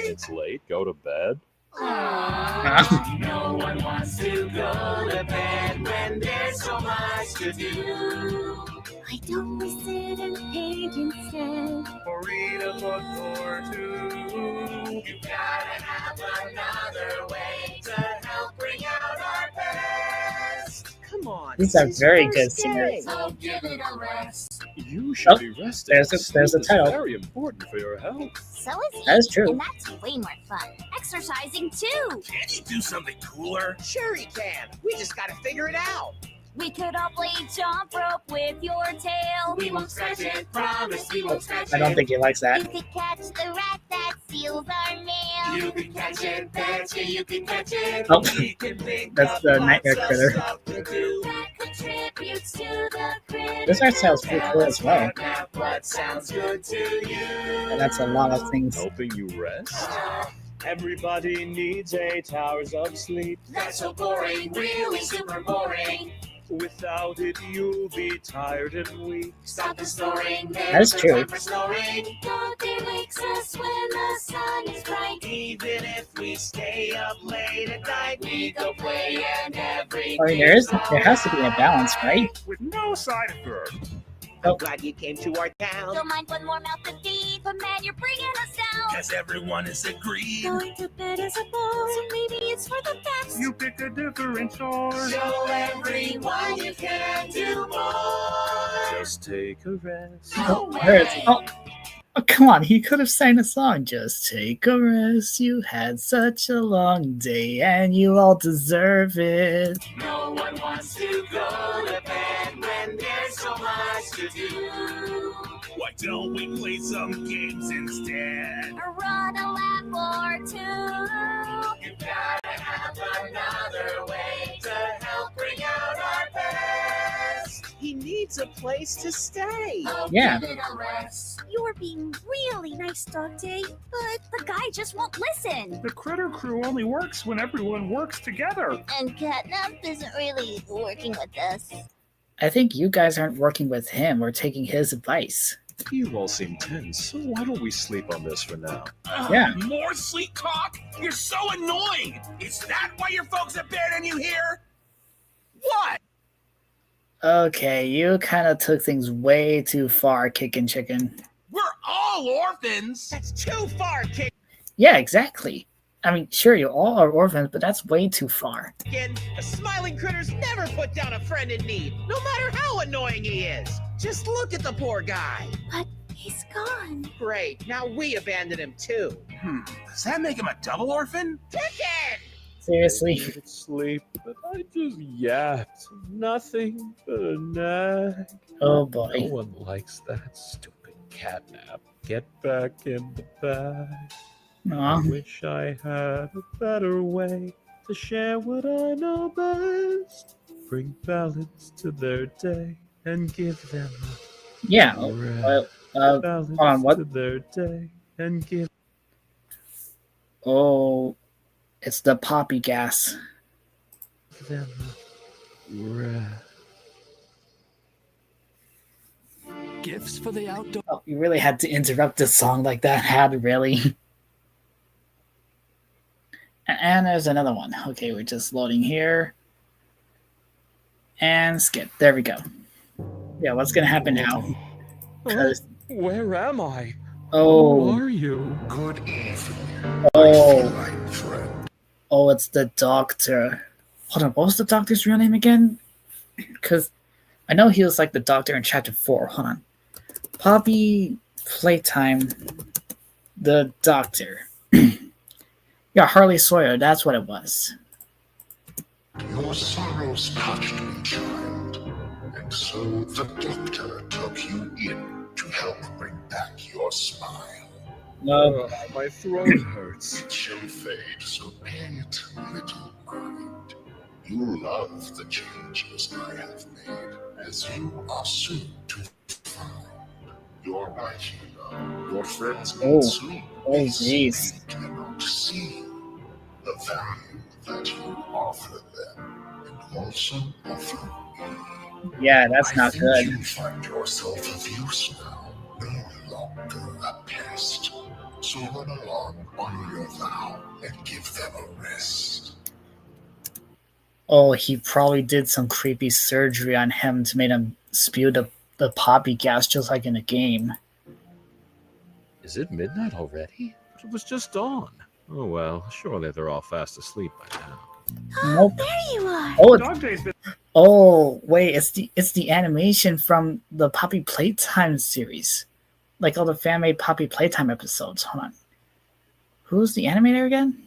N: It's late. Go to bed.
I: Aww, no one wants to go to bed when there's so much to do.
G: I don't sit and paint instead.
H: Or read a book or two.
I: You gotta have another way to help bring out our best.
M: Come on.
A: These
M: it's
A: are
M: his
A: very
M: first
A: good
M: day.
A: singers.
I: So give it a rest.
N: You should
A: Oh,
N: be resting.
A: there's the
N: Sleep is
A: title.
N: very important for your health.
G: So is he.
A: That is true.
G: And that's way more fun. Exercising too.
H: Can't you do something cooler?
M: Sure he can. We just gotta figure it out.
G: We could all play jump rope with your tail.
I: We won't scratch it, promise we won't scratch it.
A: I don't think he likes
G: You
A: that.
G: could catch the rat that steals our mail.
I: You can catch it, betcha you can catch it.
A: Oh,
I: We can think
A: that's
I: of
A: the
I: lots
A: nightmare
I: of
A: critter.
I: stuff to do.
G: That contributes to the critter.
A: This art style is pretty cool as well.
I: Catnap, what sounds good to you?
A: And that's a lot of things.
N: Helping you rest?
O: Everybody needs 8 hours of sleep.
I: That's so boring, really super boring.
O: Without it, you'll be tired and weak.
I: Stop the snoring,
A: That is
I: there's
A: true.
I: no time for snoring.
G: Dog day wakes us when the sun is bright.
M: Even if we stay up late at night,
I: We go play and everything.
A: I mean, there has to be a balance, right?
H: With no side effect.
A: Oh.
M: I'm glad you came to our town.
G: Don't mind one more mouth to feed, but man, you're bringing us down.
H: Guess everyone is agreed.
G: Going to bed is a bore, so maybe it's for the best.
H: You picked a different choice.
I: Show everyone you can do more.
N: Just take a rest.
A: Oh, there it is. Oh, come on. He could have sang a song. Just take a rest. You had such a long day and you all deserve it.
I: No one wants to go to bed when there's so much to do.
H: Why don't we play some games instead?
G: Or run a lap or two.
I: You gotta have another way to help bring out our best.
M: He needs a place to stay.
I: Oh,
A: Yeah.
I: give it a rest.
G: You're being really nice, Dog Day, but the guy just won't listen.
H: The Critter Crew only works when everyone works together.
G: And Catnap isn't really working with us.
A: I think you guys aren't working with him or taking his advice.
N: You all seem tense, so why don't we sleep on this for now?
A: Yeah.
H: More sleep talk? You're so annoying. Is that why your folks abandoned you here? What?
A: Okay, you kind of took things way too far, Kickin' Chicken.
M: We're all orphans. That's too far, Kick.
A: Yeah, exactly. I mean, sure, you all are orphans, but that's way too far.
M: A smiling critter's never put down a friend in need, no matter how annoying he is. Just look at the poor guy.
G: But he's gone.
M: Great, now we abandon him too. Does that make him a double orphan? Chicken!
A: Seriously?
N: I could sleep, but I just yapped. Nothing but a nag.
A: Oh boy.
N: No one likes that stupid catnap. Get back in the bag.
A: Aw.
N: I wish I had a better way to share what I know best. Bring balance to their day and give them
A: Yeah.
N: balance
A: Hold on, what?
N: to their day and give.
A: Oh, it's the poppy gas.
N: them rest.
P: Gifts for the outdoor.
A: Oh, you really had to interrupt this song like that, had really? And there's another one. Okay, we're just loading here. And skip. There we go. Yeah, what's gonna happen now?
N: Where am I?
A: Oh.
N: Who are you?
H: Good evening.
A: Oh. Oh, it's the doctor. Hold on, what was the doctor's real name again? Because I know he was like the doctor in chapter 4. Hold on. Poppy Playtime, the doctor. Yeah, Harley Sawyer, that's what it was.
H: Your sorrows touched me, child, and so the doctor took you in to help bring back your smile.
A: No.
N: My throat hurts.
H: It shall fade, so pay it little mind. You love the changes I have made, as you are soon to find. You're right, you know. Your friends will soon be
A: jeez.
H: they cannot see the value that you offer them, and also offer me.
A: Yeah, that's not
H: I
A: good.
H: think you find yourself of use now, no longer a pest. So run along, honor your vow, and give them a rest.
A: Oh, he probably did some creepy surgery on him to make him spew the poppy gas just like in the game.
N: Is it midnight already? It was just dawn. Oh well, surely they're all fast asleep by now.
A: Nope.
G: There you are.
A: Oh, wait, it's the animation from the Poppy Playtime series. Like all the fan-made Poppy Playtime episodes. Hold on. Who's the animator again?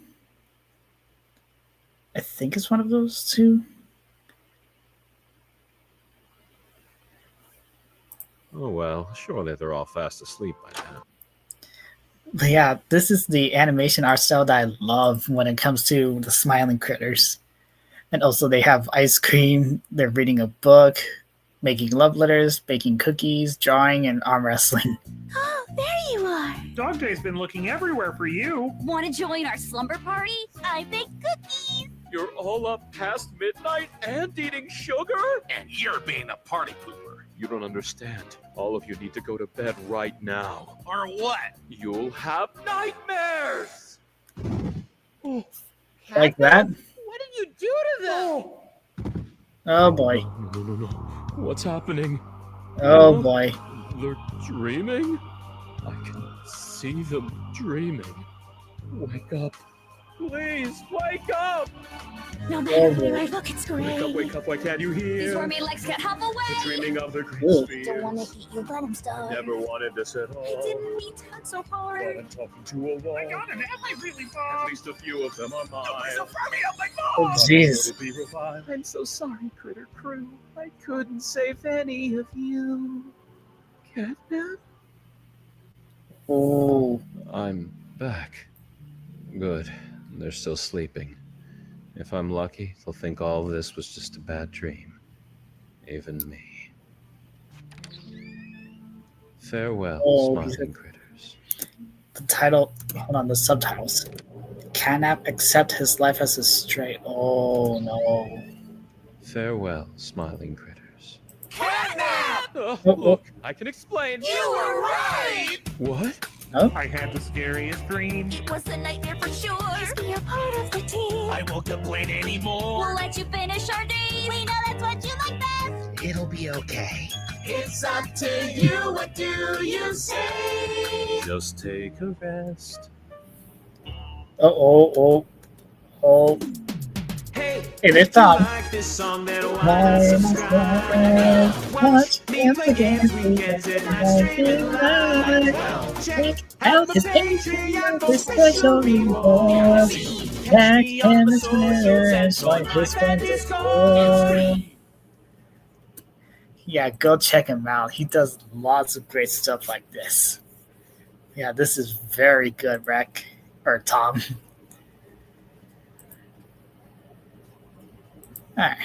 A: I think it's one of those two.
N: Oh well, surely they're all fast asleep by now.
A: But yeah, this is the animation art style that I love when it comes to the smiling critters. And also they have ice cream, they're reading a book, making love letters, baking cookies, drawing, and arm wrestling.
G: Oh, there you are.
Q: Dog Day's been looking everywhere for you.
G: Want to join our slumber party? I bake cookies.
N: You're all up past midnight and eating sugar?
M: And you're being a party pooper.
N: You don't understand. All of you need to go to bed right now.
M: Or what?
N: You'll have nightmares!
A: Oh, like that?
M: What did you do to them?
A: Oh boy.
N: No. What's happening?
A: Oh boy.
N: They're dreaming? I can see them dreaming. Wake up. Please, wake up!
G: No matter where I look, it's great.
N: Wake up, why can't you hear?
G: These wormy legs can't hop away.
N: They're dreaming of the green spheres.
G: Don't want to eat you, but I'm stuck.
N: Never wanted this at all.
G: I didn't mean to hurt so hard.
N: But I'm talking to a wall.
Q: I got an alley really far.
N: At least a few of them are mine.
Q: So far me up like
A: Oh jeez.
N: Be revived. I'm so sorry, Critter Crew. I couldn't save any of you. Catnap?
A: Oh.
N: I'm back. Good. They're still sleeping. If I'm lucky, they'll think all of this was just a bad dream. Even me. Farewell, smiling critters.
A: The title, hold on, the subtitles. Catnap accept his life as a stray. Oh no.
N: Farewell, smiling critters.
M: Catnap!
N: Look, I can explain.
M: You were right!
N: What?
A: Oh?
Q: I had the scariest dream.
G: It was a nightmare for sure. Please be a part of the team.
M: I won't complain anymore.
G: We'll let you finish our days. We know that's what you like best.
M: It'll be okay.
I: It's up to you, what do you say?
N: Just take a rest.
A: Oh.
M: Hey,
A: It is
M: if you
A: Tom.
M: like this song, then why not subscribe? Watch me play games weekends at Nightshade Live. Well, check out the Patreon for special rewards. Catch me on the socials and join my fan Discord. It's free.
A: Yeah, go check him out. He does lots of great stuff like this. Yeah, this is very good, Rec. Or Tom. Alright.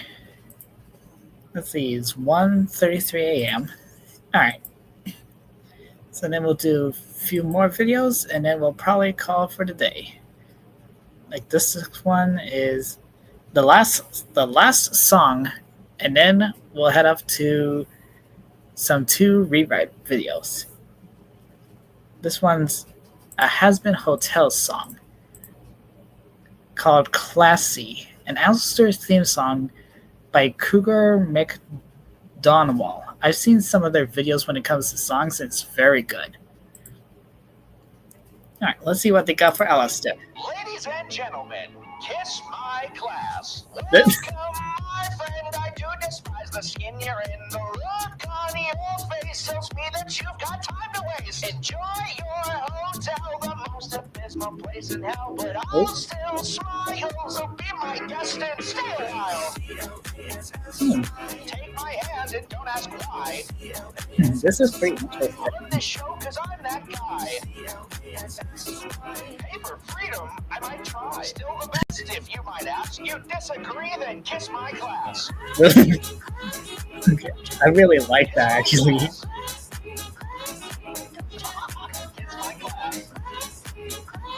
A: Let's see, it's 1:33 a.m. Alright. So then we'll do a few more videos and then we'll probably call for the day. Like this one is the last song, and then we'll head up to some 2 rewrite videos. This one's a Has-Been Hotel song called Classy, an Alistair's theme song by Cougar McDonwall. I've seen some of their videos when it comes to songs, and it's very good. Alright, let's see what they got for Alistair.
R: Ladies and gentlemen, kiss my class. Welcome, my friend. I do despise the skin you're in. The look on your face tells me that you've got time to waste. Enjoy your hotel, the most abysmal place in hell, but I'll still smile. So be my guest and stay a while. Take my hand and don't ask why.
A: This is pretty interesting.
R: On this show, cause I'm that guy. Paper freedom, I might try. Still the best, if you might ask. You disagree, then kiss my class.
A: Okay. I really like that, actually.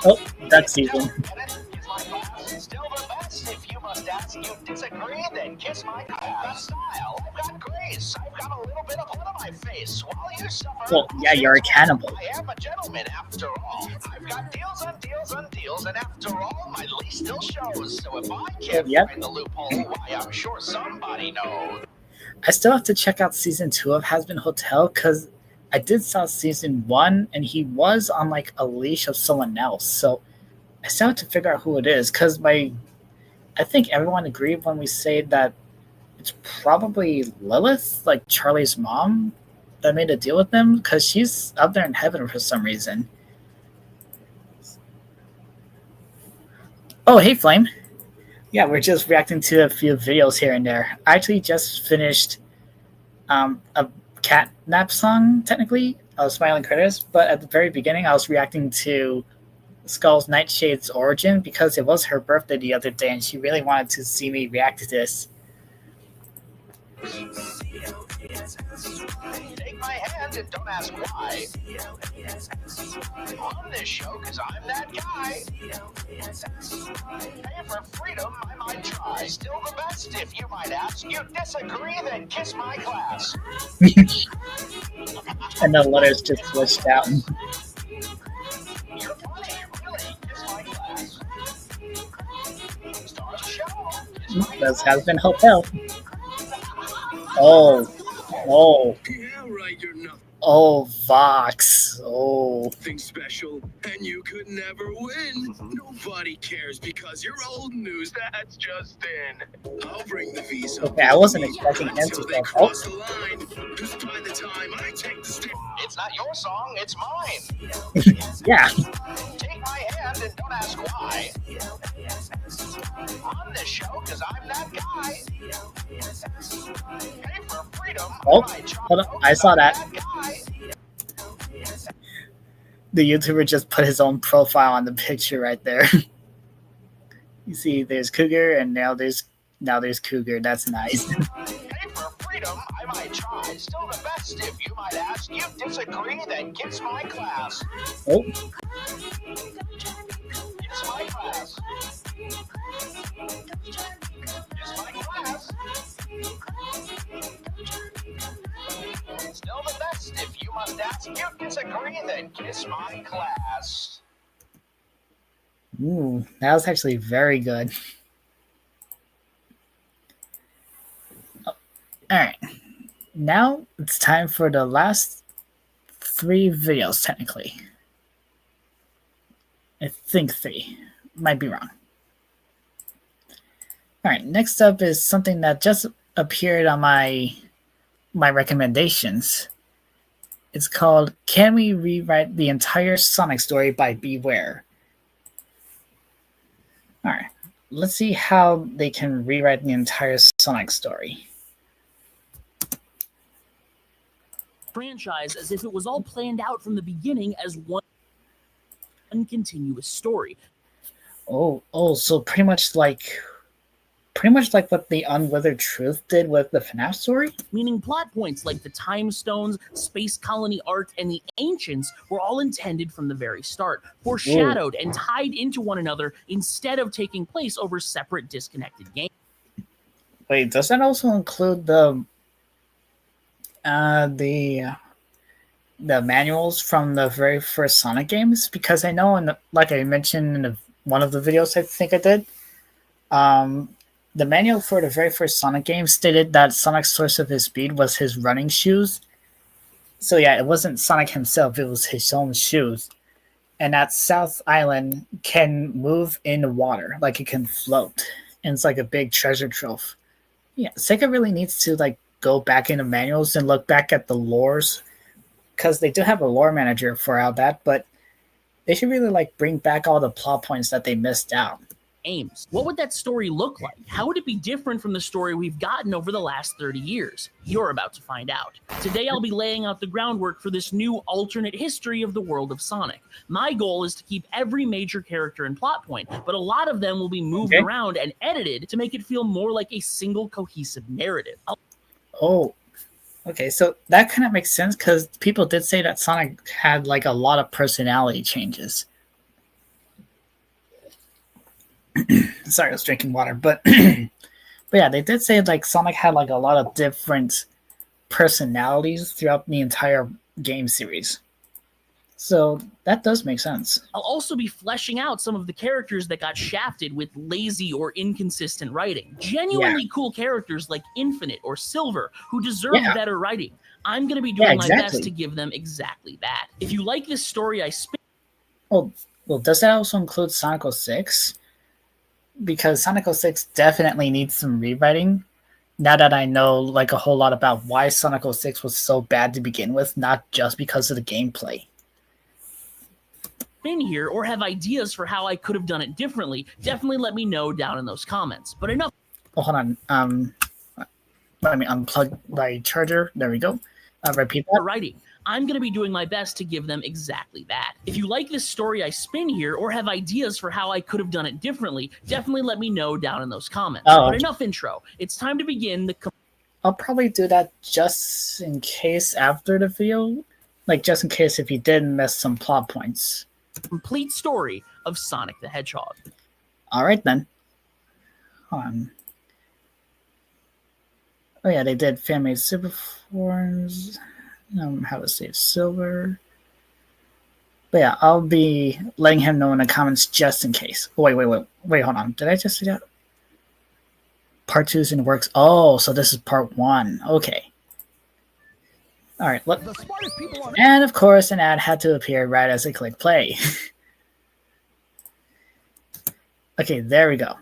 A: Oh, duck season.
R: Still the best, if you must ask. You disagree, then kiss my class. Style, I've got grace. I've got a little bit of blood on my face. While you suffer.
A: Well, yeah, you're a cannibal.
R: I am a gentleman, after all. I've got deals on deals on deals, and after all, my lease still shows. So if I can't find the loophole, why, I'm sure somebody knows.
A: I still have to check out season 2 of Has-Been Hotel because I did saw season 1 and he was on like a leash of someone else. So I still have to figure out who it is because I think everyone agreed when we say that it's probably Lilith, like Charlie's mom, that made a deal with them because she's up there in heaven for some reason. Oh, hey, Flame. Yeah, we're just reacting to a few videos here and there. I actually just finished a catnap song, technically, of Smiling Critters, but at the very beginning I was reacting to Skull's Nightshade's origin because it was her birthday the other day and she really wanted to see me react to this.
R: Take my hand and don't ask why. On this show, cause I'm that guy. Pay for freedom, I might try. Still the best, if you might ask. You disagree, then kiss my class.
A: And the letters just switched out.
R: You're funny, really, kiss my class. Start the show.
A: This Has-Been Hotel. Oh, Vox. Oh.
H: Nothing special, and you could never win. Nobody cares because you're old news. That's just in. I'll bring the visa.
A: Okay, I wasn't expecting him to go. Oh.
H: By the time I take the step.
R: It's not your song, it's mine.
A: Yeah.
R: Take my hand and don't ask why. On this show, cause I'm that guy. Pay for freedom.
A: Oh, hold on. I saw that. The YouTuber just put his own profile on the picture right there. You see, there's Cougar, and now there's Cougar. That's nice.
R: Pay for freedom, I might try. Still the best, if you might ask. You disagree, then kiss my class.
A: Oh.
R: Kiss my class. Kiss my class. Still the best, if you must ask. You disagree, then kiss my class.
A: Ooh, that was actually very good. Oh, all right, now it's time for the last 3 videos, technically. I think 3. Might be wrong. Alright, next up is something that just appeared on my recommendations. It's called Can We Rewrite the Entire Sonic Story by Beware? Alright, let's see how they can rewrite the entire Sonic story.
S: Franchise as if it was all planned out from the beginning as one continuous story.
A: So pretty much like what the Unwithered Truth did with the FNAF story?
S: Meaning plot points like the Time Stones, Space Colony Arc, and the Ancients were all intended from the very start, foreshadowed and tied into one another instead of taking place over separate disconnected games.
A: Wait, does that also include the manuals from the very first Sonic games? Because I know, like I mentioned in one of the videos I think I did, the manual for the very first Sonic game stated that Sonic's source of his speed was his running shoes. So yeah, it wasn't Sonic himself, it was his own shoes. And that South Island can move in the water, like it can float. And it's like a big treasure trove. Yeah, Sega really needs to like go back into manuals and look back at the lores, because they do have a lore manager for all that, but they should really like bring back all the plot points that they missed out.
S: Aims. What would that story look like? How would it be different from the story we've gotten over the last 30 years? You're about to find out. Today I'll be laying out the groundwork for this new alternate history of the world of Sonic. My goal is to keep every major character and plot point, but a lot of them will be moved around and edited to make it feel more like a single cohesive narrative.
A: Okay, so that kind of makes sense because people did say that Sonic had like a lot of personality changes. Sorry, I was drinking water, but yeah, they did say like Sonic had like a lot of different personalities throughout the entire game series. So that does make sense.
S: I'll also be fleshing out some of the characters that got shafted with lazy or inconsistent writing. Genuinely cool characters like Infinite or Silver who deserve better writing. I'm going to be doing my best to give them exactly that. If you like this story I spin...
A: Well, does that also include Sonic 06? Because Sonic 06 definitely needs some rewriting. Now that I know like a whole lot about why Sonic 06 was so bad to begin with, not just because of the gameplay.
S: In here or have ideas for how I could have done it differently, definitely let me know down in those comments. But enough.
A: Oh, hold on. Let me unplug my charger. There we go. Repeat that.
S: Writing. I'm going to be doing my best to give them exactly that. If you like this story I spin here or have ideas for how I could have done it differently, definitely let me know down in those comments. But enough intro. It's time to begin the...
A: I'll probably do that just in case after the video. Like, just in case if you did miss some plot points.
S: Complete story of Sonic the Hedgehog.
A: Alright then. Hold on. Oh yeah, they did Family Super Forms. How to save Silver. But yeah, I'll be letting him know in the comments just in case. Oh, wait, hold on. Did I just say that? Part 2 is in the works. Oh, so this is part 1. Okay. Alright, look. And of course, an ad had to appear right as I click play. Okay, there we go.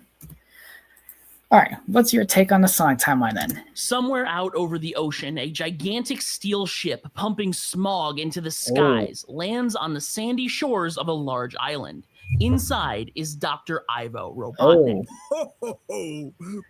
A: Alright, what's your take on the Sonic timeline then?
S: Somewhere out over the ocean, a gigantic steel ship pumping smog into the skies lands on the sandy shores of a large island. Inside is Dr. Ivo Robotnik.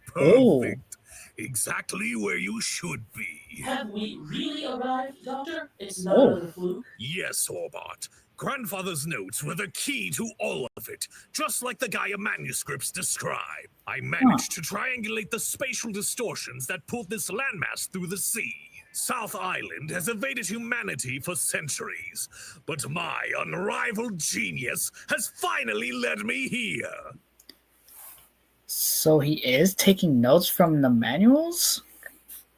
H: Perfect. Exactly where you should be.
S: Have we really arrived, Doctor? It's not another fluke?
H: Yes, Orbot. Grandfather's notes were the key to all of it, just like the Gaia manuscripts describe. I managed to triangulate the spatial distortions that pulled this landmass through the sea. South Island has evaded humanity for centuries, but my unrivaled genius has finally led me here.
A: So he is taking notes from the manuals?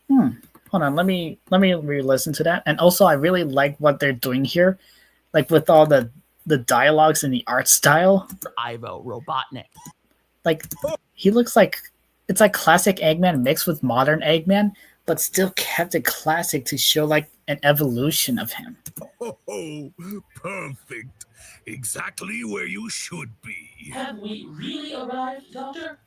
A: Hold on, let me re-listen to that. And also, I really like what they're doing here, like with all the dialogues and the art style.
S: Ivo Robotnik.
A: Like, he looks like it's like classic Eggman mixed with modern Eggman, but still kept it classic to show like an evolution of him.
H: Oh, perfect. Exactly where you should be.
S: Have we really arrived, Doctor?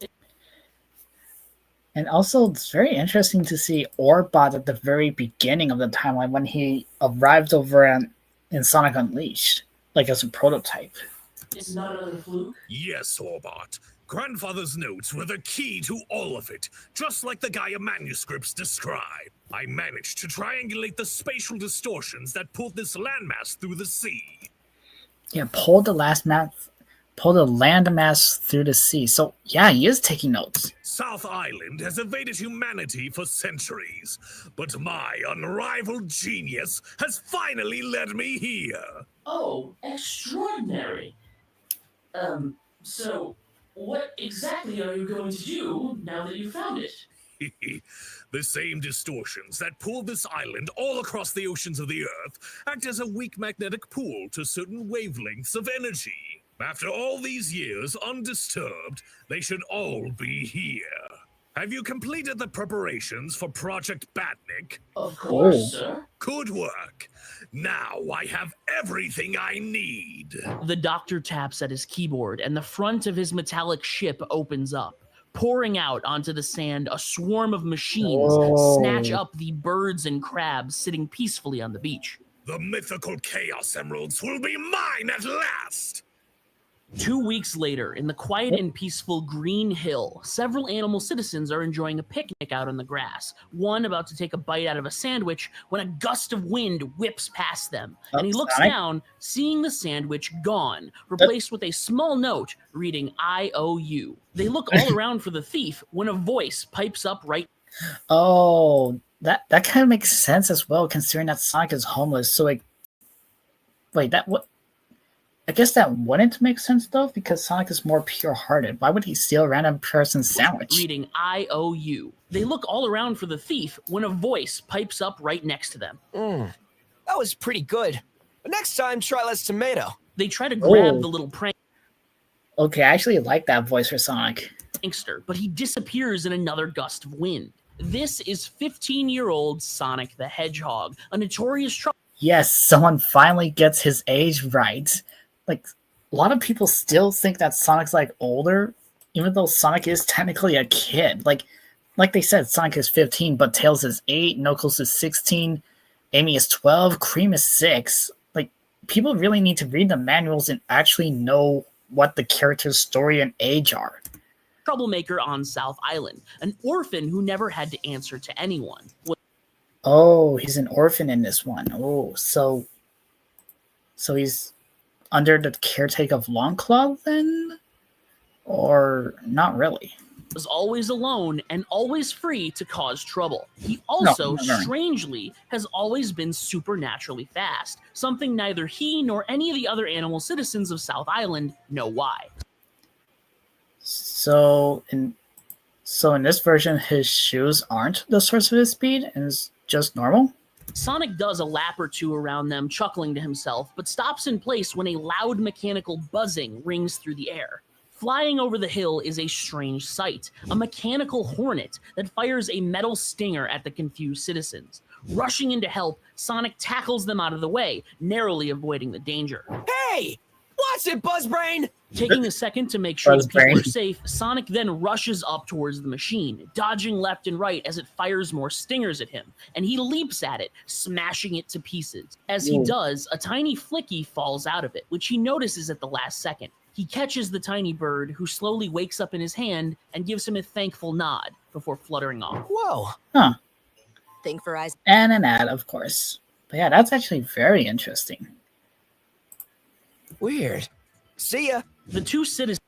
A: And also, it's very interesting to see Orbot at the very beginning of the timeline when he arrived over in Sonic Unleashed, like as a prototype.
S: It's not another fluke?
H: Yes, Orbot. Grandfather's notes were the key to all of it, just like the Gaia manuscripts describe. I managed to triangulate the spatial distortions that pulled this landmass through the sea.
A: Yeah, pulled the landmass through the sea. So yeah, he is taking notes.
H: South Island has evaded humanity for centuries, but my unrivaled genius has finally led me here.
S: Oh, extraordinary. So what exactly are you going to do now that you found it?
H: The same distortions that pull this island all across the oceans of the Earth act as a weak magnetic pull to certain wavelengths of energy. After all these years undisturbed, they should all be here. Have you completed the preparations for Project Batnik?
S: Of course, sir.
H: Good work. Now I have everything I need.
S: The doctor taps at his keyboard, and the front of his metallic ship opens up. Pouring out onto the sand, a swarm of machines snatch up the birds and crabs sitting peacefully on the beach.
H: The mythical Chaos Emeralds will be mine at last!
S: 2 weeks later, in the quiet and peaceful Green Hill, several animal citizens are enjoying a picnic out on the grass, one about to take a bite out of a sandwich when a gust of wind whips past them, and he looks down, seeing the sandwich gone, replaced with a small note reading IOU. They look all around for the thief when a voice pipes up right.
A: Oh, that kind of makes sense as well, considering that Sonic is homeless. So like, wait, that what? I guess that wouldn't make sense though, because Sonic is more pure-hearted. Why would he steal a random person's sandwich?
S: Reading IOU. They look all around for the thief when a voice pipes up right next to them.
T: That was pretty good. But next time, try less tomato.
S: They try to grab the little
A: Okay, I actually like that voice for Sonic.
S: prankster, but he disappears in another gust of wind. This is 15-year-old Sonic the Hedgehog, a notorious trouble.
A: Yes, someone finally gets his age right. Like, a lot of people still think that Sonic's like older, even though Sonic is technically a kid. Like they said, Sonic is 15, but Tails is 8, Knuckles is 16, Amy is 12, Cream is 6. Like, people really need to read the manuals and actually know what the character's story and age are.
S: Troublemaker on South Island, an orphan who never had to answer to anyone.
A: Oh, he's an orphan in this one. Oh, so he's under the caretaker of Longclaw then? Or not really?
S: Was always alone and always free to cause trouble. He also, strangely, has always been supernaturally fast, something neither he nor any of the other animal citizens of South Island know why.
A: So in this version, his shoes aren't the source of his speed and is just normal?
S: Sonic does a lap or two around them, chuckling to himself, but stops in place when a loud mechanical buzzing rings through the air. Flying over the hill is a strange sight, a mechanical hornet that fires a metal stinger at the confused citizens. Rushing in to help, Sonic tackles them out of the way, narrowly avoiding the danger.
T: Hey! What's it, Buzzbrain?
S: Taking a second to make sure the people are safe, Sonic then rushes up towards the machine, dodging left and right as it fires more stingers at him, and he leaps at it, smashing it to pieces. As he does, a tiny flicky falls out of it, which he notices at the last second. He catches the tiny bird, who slowly wakes up in his hand and gives him a thankful nod before fluttering off.
T: Whoa.
A: Huh.
J: Think for eyes.
A: And an ad, of course. But yeah, that's actually very interesting.
T: Weird. See ya.
S: The two citizens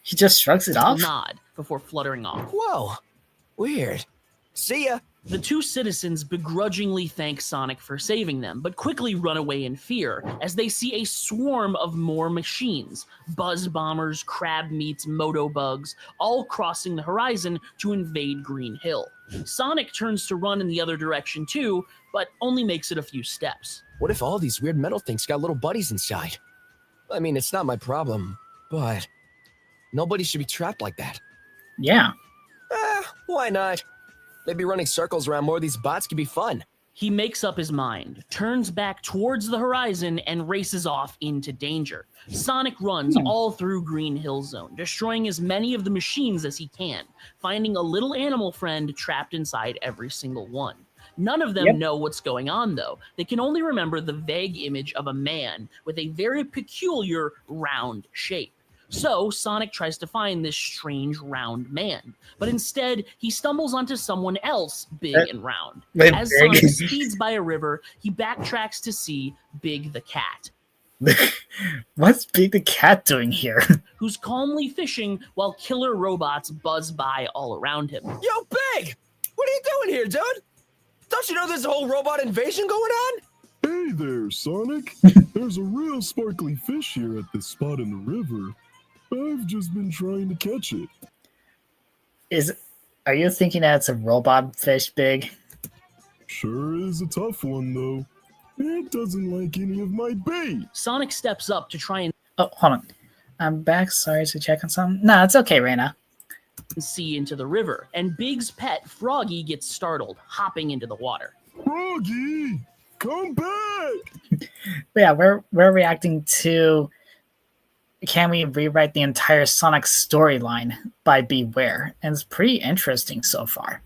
A: he just shrugs it off?
S: Nod before fluttering off.
T: Whoa. Weird. See ya.
S: The two citizens begrudgingly thank Sonic for saving them, but quickly run away in fear as they see a swarm of more machines, buzz bombers, crab meats, moto bugs, all crossing the horizon to invade Green Hill. Sonic turns to run in the other direction too, but only makes it a few steps.
T: What if all these weird metal things got little buddies inside? I mean, it's not my problem, but nobody should be trapped like that.
A: Yeah.
T: Why not? Maybe running circles around more of these bots could be fun.
S: He makes up his mind, turns back towards the horizon, and races off into danger. Sonic runs all through Green Hill Zone, destroying as many of the machines as he can, finding a little animal friend trapped inside every single one. None of them know what's going on, though. They can only remember the vague image of a man with a very peculiar round shape. So Sonic tries to find this strange round man, but instead he stumbles onto someone else big and round. As Sonic speeds by a river, he backtracks to see Big the cat.
A: What's Big the cat doing here?
S: Who's calmly fishing while killer robots buzz by all around him.
T: Yo, Big! What are you doing here, dude? Don't you know there's a whole robot invasion going on?
U: Hey there, Sonic. There's a real sparkly fish here at this spot in the river. I've just been trying to catch it.
A: Are you thinking that it's a robot fish, Big?
U: Sure is a tough one, though. It doesn't like any of my bait.
S: Sonic steps up to try and...
A: Oh, hold on. I'm back. Sorry to check on something. No, it's okay, Raina.
S: See into the river, and Big's pet, Froggy, gets startled, hopping into the water.
U: Froggy! Come back!
A: Yeah, we're reacting to... Can we rewrite the entire Sonic storyline by Beware? And it's pretty interesting so far.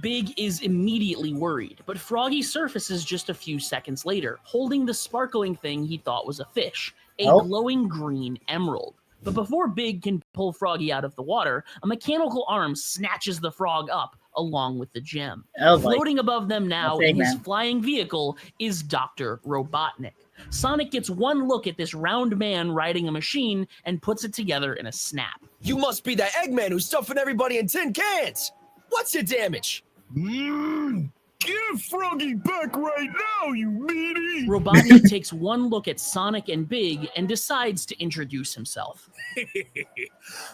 S: Big is immediately worried, but Froggy surfaces just a few seconds later, holding the sparkling thing he thought was a fish, a glowing green emerald. But before Big can pull Froggy out of the water, a mechanical arm snatches the frog up along with the gem. Floating above them now in his flying vehicle is Dr. Robotnik. Sonic gets one look at this round man riding a machine and puts it together in a snap.
T: You must be that Eggman who's stuffing everybody in tin cans! What's your damage?
U: Give Froggy back right now, you meaty!
S: Robotnik takes one look at Sonic and Big and decides to introduce himself.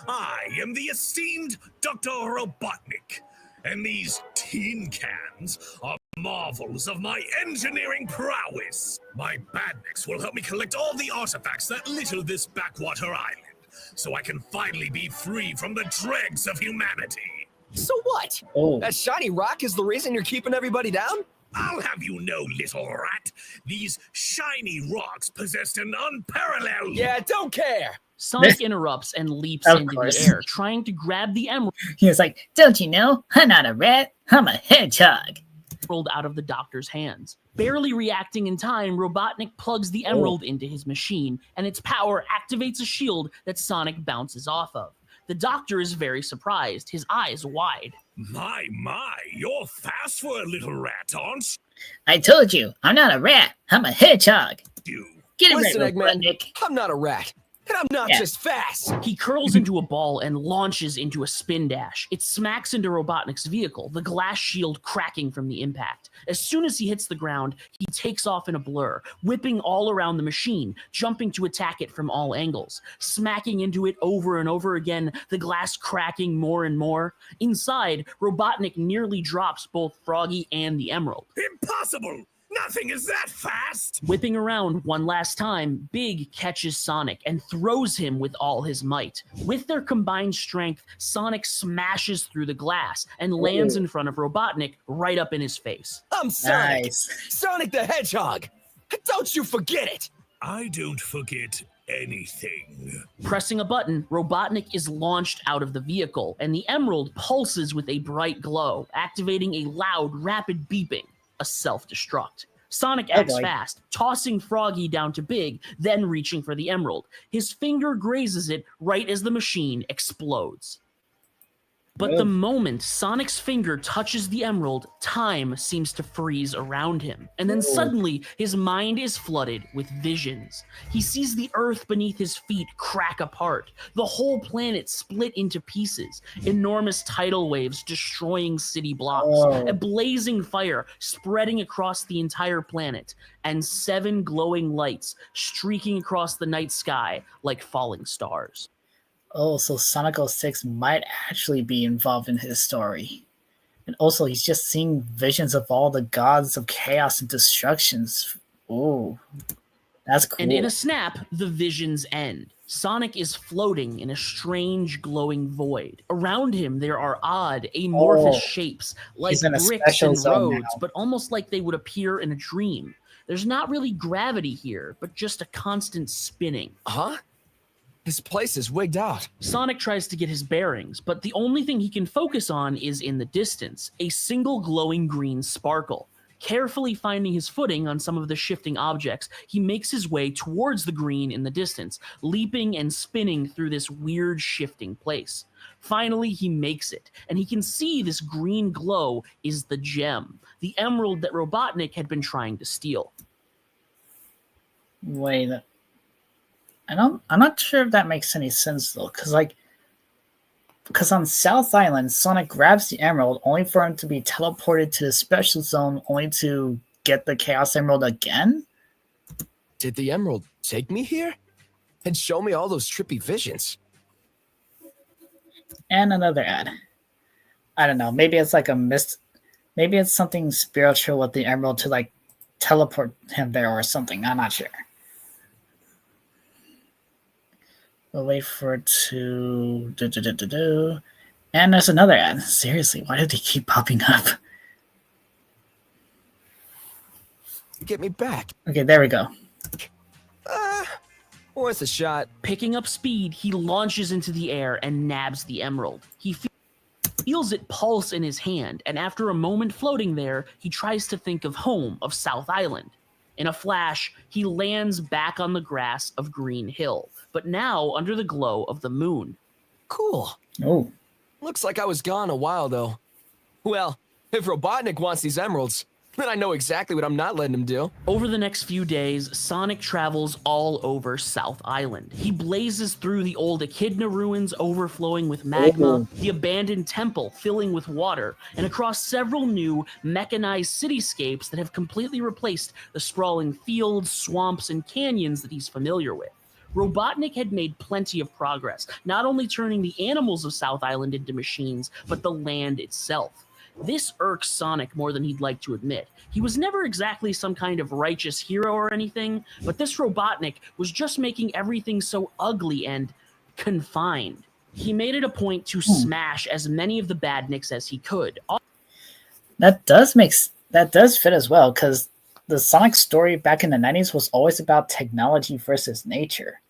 H: I am the esteemed Dr. Robotnik, and these tin cans are marvels of my engineering prowess. My badniks will help me collect all the artifacts that litter this backwater island, so I can finally be free from the dregs of humanity.
T: So what? That shiny rock is the reason you're keeping everybody down?
H: I'll have you know, little rat, these shiny rocks possess an unparalleled...
T: Yeah, don't care!
S: Sonic interrupts and leaps into the air, trying to grab the emerald.
A: He was like, don't you know, I'm not a rat, I'm a hedgehog.
S: Rolled out of the doctor's hands. Barely reacting in time, Robotnik plugs the emerald into his machine, and its power activates a shield that Sonic bounces off of. The doctor is very surprised, his eyes wide.
H: My, you're fast for a little rat, aren't you?
A: I told you, I'm not a rat, I'm a hedgehog. Get it
T: Listen,
A: right,
T: Eggman,
A: Robotnik.
T: I'm not a rat. And I'm not just fast.
S: He curls into a ball and launches into a spin dash. It smacks into Robotnik's vehicle, the glass shield cracking from the impact. As soon as he hits the ground, he takes off in a blur, whipping all around the machine, jumping to attack it from all angles, smacking into it over and over again, the glass cracking more and more. Inside, Robotnik nearly drops both Froggy and the emerald.
H: Impossible! Nothing is that fast!
S: Whipping around one last time, Big catches Sonic and throws him with all his might. With their combined strength, Sonic smashes through the glass and lands in front of Robotnik right up in his face.
T: I'm Sonic! Sonic the Hedgehog! Don't you forget it!
H: I don't forget anything.
S: Pressing a button, Robotnik is launched out of the vehicle, and the emerald pulses with a bright glow, activating a loud, rapid beeping. A self-destruct. Sonic acts fast, tossing Froggy down to Big, then reaching for the emerald. His finger grazes it right as the machine explodes. But the moment Sonic's finger touches the emerald, time seems to freeze around him. And then suddenly, his mind is flooded with visions. He sees the earth beneath his feet crack apart, the whole planet split into pieces, enormous tidal waves destroying city blocks, a blazing fire spreading across the entire planet, and 7 glowing lights streaking across the night sky like falling stars.
A: Oh, so Sonic 06 might actually be involved in his story. And also, he's just seeing visions of all the gods of chaos and destructions. Ooh. That's cool.
S: And in a snap, the visions end. Sonic is floating in a strange glowing void. Around him, there are odd, amorphous shapes, like bricks and roads, but almost like they would appear in a dream. There's not really gravity here, but just a constant spinning.
T: Huh? This place is wigged out.
S: Sonic tries to get his bearings, but the only thing he can focus on is in the distance, a single glowing green sparkle. Carefully finding his footing on some of the shifting objects, he makes his way towards the green in the distance, leaping and spinning through this weird shifting place. Finally, he makes it, and he can see this green glow is the gem, the emerald that Robotnik had been trying to steal.
A: Wait, I'm not sure if that makes any sense though, because on South Island, Sonic grabs the emerald only for him to be teleported to the special zone only to get the Chaos Emerald again?
T: Did the emerald take me here? And show me all those trippy visions?
A: And another ad. I don't know, maybe it's like maybe it's something spiritual with the emerald to like teleport him there or something, I'm not sure. We'll wait for it to do. And there's another ad. Seriously, why did they keep popping up?
T: Get me back.
A: Okay, there we go.
T: Worth a shot.
S: Picking up speed, he launches into the air and nabs the emerald. He feels it pulse in his hand, and after a moment floating there, he tries to think of home, of South Island. In a flash, he lands back on the grass of Green Hill, but now under the glow of the moon.
T: Cool.
A: Oh.
T: Looks like I was gone a while, though. Well, if Robotnik wants these emeralds, then I know exactly what I'm not letting him do.
S: Over the next few days, Sonic travels all over South Island. He blazes through the old Echidna ruins overflowing with magma, the abandoned temple filling with water, and across several new mechanized cityscapes that have completely replaced the sprawling fields, swamps, and canyons that he's familiar with. Robotnik had made plenty of progress, not only turning the animals of South Island into machines, but the land itself. This irks Sonic more than he'd like to admit. He was never exactly some kind of righteous hero or anything, but this Robotnik was just making everything so ugly and confined. He made it a point to smash as many of the badniks as he could.
A: That does fit as well, because the Sonic story back in the 90s was always about technology versus nature.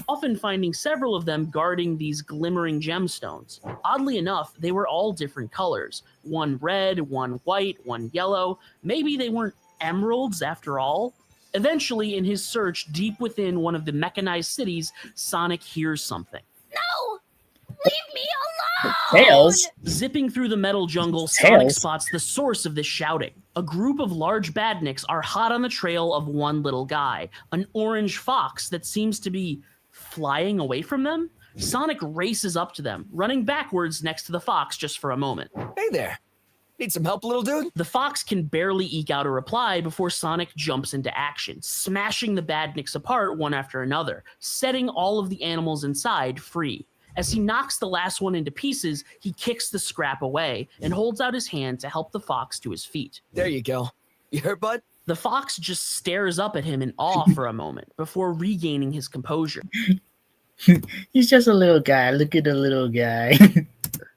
S: Often finding several of them guarding these glimmering gemstones. Oddly enough, they were all different colors. One red, one white, one yellow. Maybe they weren't emeralds after all? Eventually, in his search deep within one of the mechanized cities, Sonic hears something.
G: No! Leave me alone!
A: Tails?
S: Zipping through the metal jungle, Sonic spots the source of this shouting. A group of large badniks are hot on the trail of one little guy, an orange fox that seems to be flying away from them. Sonic races up to them, running backwards next to the fox just for a moment.
T: Hey there. Need some help, little dude?
S: The fox can barely eke out a reply before Sonic jumps into action, smashing the badniks apart one after another, setting all of the animals inside free. As he knocks the last one into pieces, he kicks the scrap away and holds out his hand to help the fox to his feet.
T: There you go. You hurt, bud?
S: The fox just stares up at him in awe for a moment before regaining his composure.
A: He's just a little guy. Look at the little guy.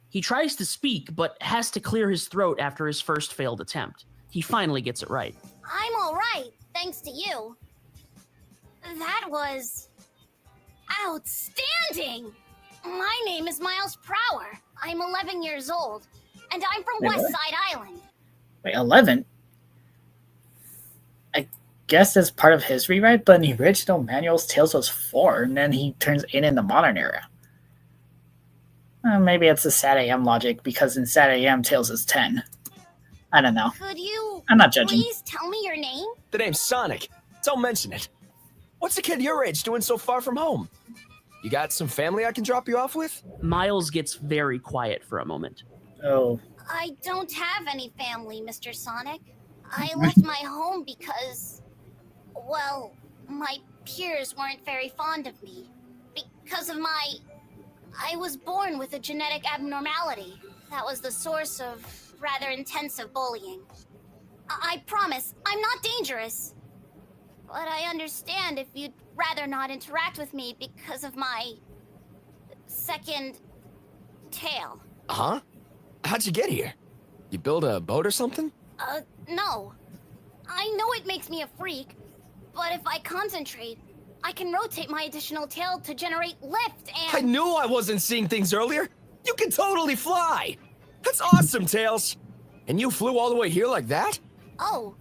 S: He tries to speak, but has to clear his throat after his first failed attempt. He finally gets it right.
G: I'm all right, thanks to you. That was outstanding. My name is Miles Prower. I'm 11 years old, and I'm from West Side Island.
A: Wait, 11? I guess that's part of his rewrite, but in the original manuals, Tails was 4, and then he turns 8 in the modern era. Maybe it's the Sad AM logic, because in Sad AM, Tails is 10. I don't know.
G: Could you
A: I'm not judging.
G: please tell me your name?
T: The name's Sonic. Don't mention it. What's a kid your age doing so far from home? You got some family I can drop you off with?
S: Miles gets very quiet for a moment.
A: Oh.
G: I don't have any family, Mr. Sonic. I left my home because, well, my peers weren't very fond of me. Because of I was born with a genetic abnormality. That was the source of rather intensive bullying. I promise, I'm not dangerous. But I understand if you'd rather not interact with me because of my second tail.
T: Huh? How'd you get here? You build a boat or something?
G: No. I know it makes me a freak, but if I concentrate, I can rotate my additional tail to generate lift and—
T: I knew I wasn't seeing things earlier! You can totally fly! That's awesome, Tails! And you flew all the way here like that?
G: Oh,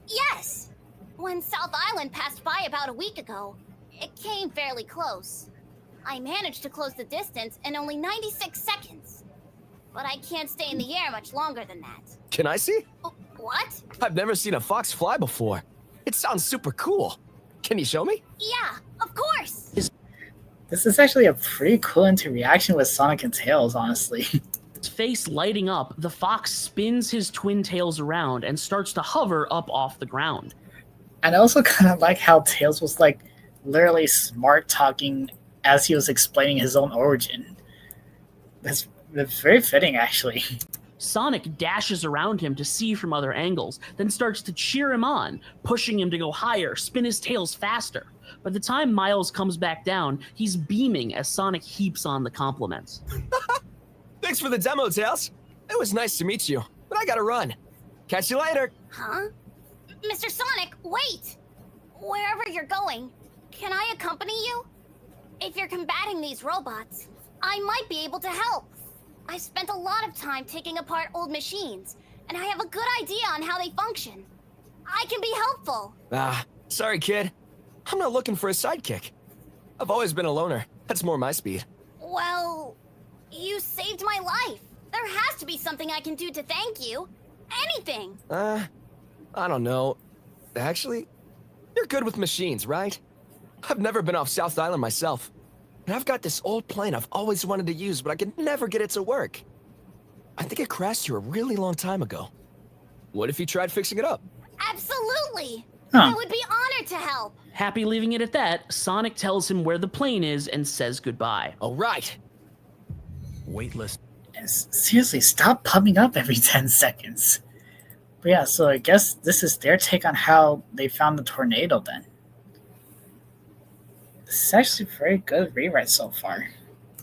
G: yes. When South Island passed by about a week ago, it came fairly close. I managed to close the distance in only 96 seconds. But I can't stay in the air much longer than that.
T: Can I see?
G: What?
T: I've never seen a fox fly before. It sounds super cool. Can you show me?
G: Yeah, of course.
A: This is actually a pretty cool interaction with Sonic and Tails, honestly.
S: His face lighting up, the fox spins his twin tails around and starts to hover up off the ground.
A: And I also kind of like how Tails was like literally smart talking as he was explaining his own origin. That's very fitting, actually.
S: Sonic dashes around him to see from other angles, then starts to cheer him on, pushing him to go higher, spin his tails faster. By the time Miles comes back down, he's beaming as Sonic heaps on the compliments.
T: Thanks for the demo, Tails. It was nice to meet you, but I gotta run. Catch you later.
G: Huh? Mr. Sonic, wait! Wherever you're going, can I accompany you? If you're combating these robots, I might be able to help. I've spent a lot of time taking apart old machines, and I have a good idea on how they function. I can be helpful.
T: Sorry, kid. I'm not looking for a sidekick. I've always been a loner. That's more my speed.
G: Well, you saved my life. There has to be something I can do to thank you. Anything.
T: I don't know. Actually, you're good with machines, right? I've never been off South Island myself. And I've got this old plane I've always wanted to use, but I could never get it to work. I think it crashed here a really long time ago. What if you tried fixing it up?
G: Absolutely.
A: Huh.
G: I would be honored to help.
S: Happy leaving it at that, Sonic tells him where the plane is and says goodbye.
T: All right.
K: Weightless.
A: Seriously, stop popping up every 10 seconds. But yeah, so I guess this is their take on how they found the tornado then. This is actually a very good rewrite so far.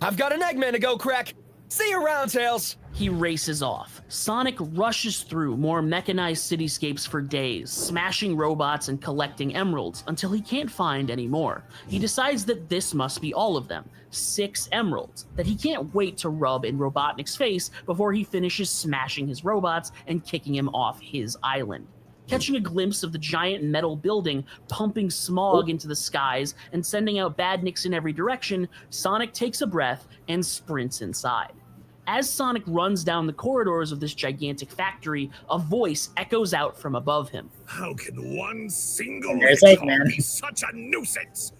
T: I've got an Eggman to go crack. See you around, Tails.
S: He races off. Sonic rushes through more mechanized cityscapes for days, smashing robots and collecting emeralds until he can't find any more. He decides that this must be all of them, 6 emeralds, that he can't wait to rub in Robotnik's face before he finishes smashing his robots and kicking him off his island. Catching a glimpse of the giant metal building pumping smog into the skies and sending out badniks in every direction, Sonic takes a breath and sprints inside. As Sonic runs down the corridors of this gigantic factory, a voice echoes out from above him.
H: How can one single
A: There's
H: hedgehog
A: Eggman.
H: be such a nuisance?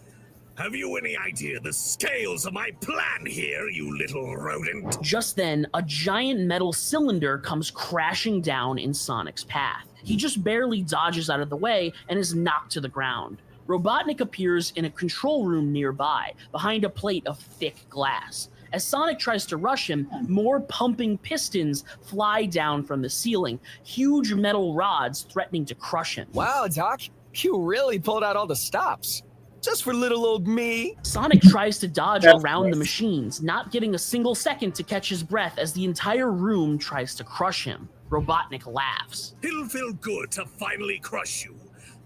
H: Have you any idea the scales of my plan here, you little rodent?
S: Just then, a giant metal cylinder comes crashing down in Sonic's path. He just barely dodges out of the way and is knocked to the ground. Robotnik appears in a control room nearby, behind a plate of thick glass. As Sonic tries to rush him, more pumping pistons fly down from the ceiling, huge metal rods threatening to crush him.
T: Wow, Doc, you really pulled out all the stops. Just for little old me.
S: Sonic tries to dodge
A: That's
S: around
A: nice.
S: the machines, not getting a single second to catch his breath as the entire room tries to crush him. Robotnik laughs.
H: It'll feel good to finally crush you.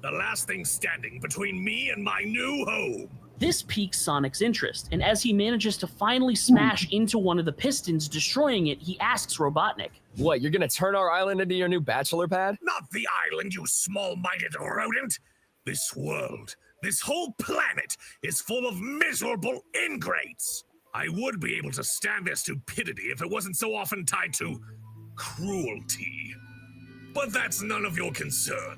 H: The last thing standing between me and my new home.
S: This piques Sonic's interest, and as he manages to finally smash into one of the pistons, destroying it, he asks Robotnik,
T: What, you're gonna turn our island into your new bachelor pad?
H: Not the island, you small-minded rodent. This world, this whole planet is full of miserable ingrates. I would be able to stand their stupidity if it wasn't so often tied to cruelty. But that's none of your concern.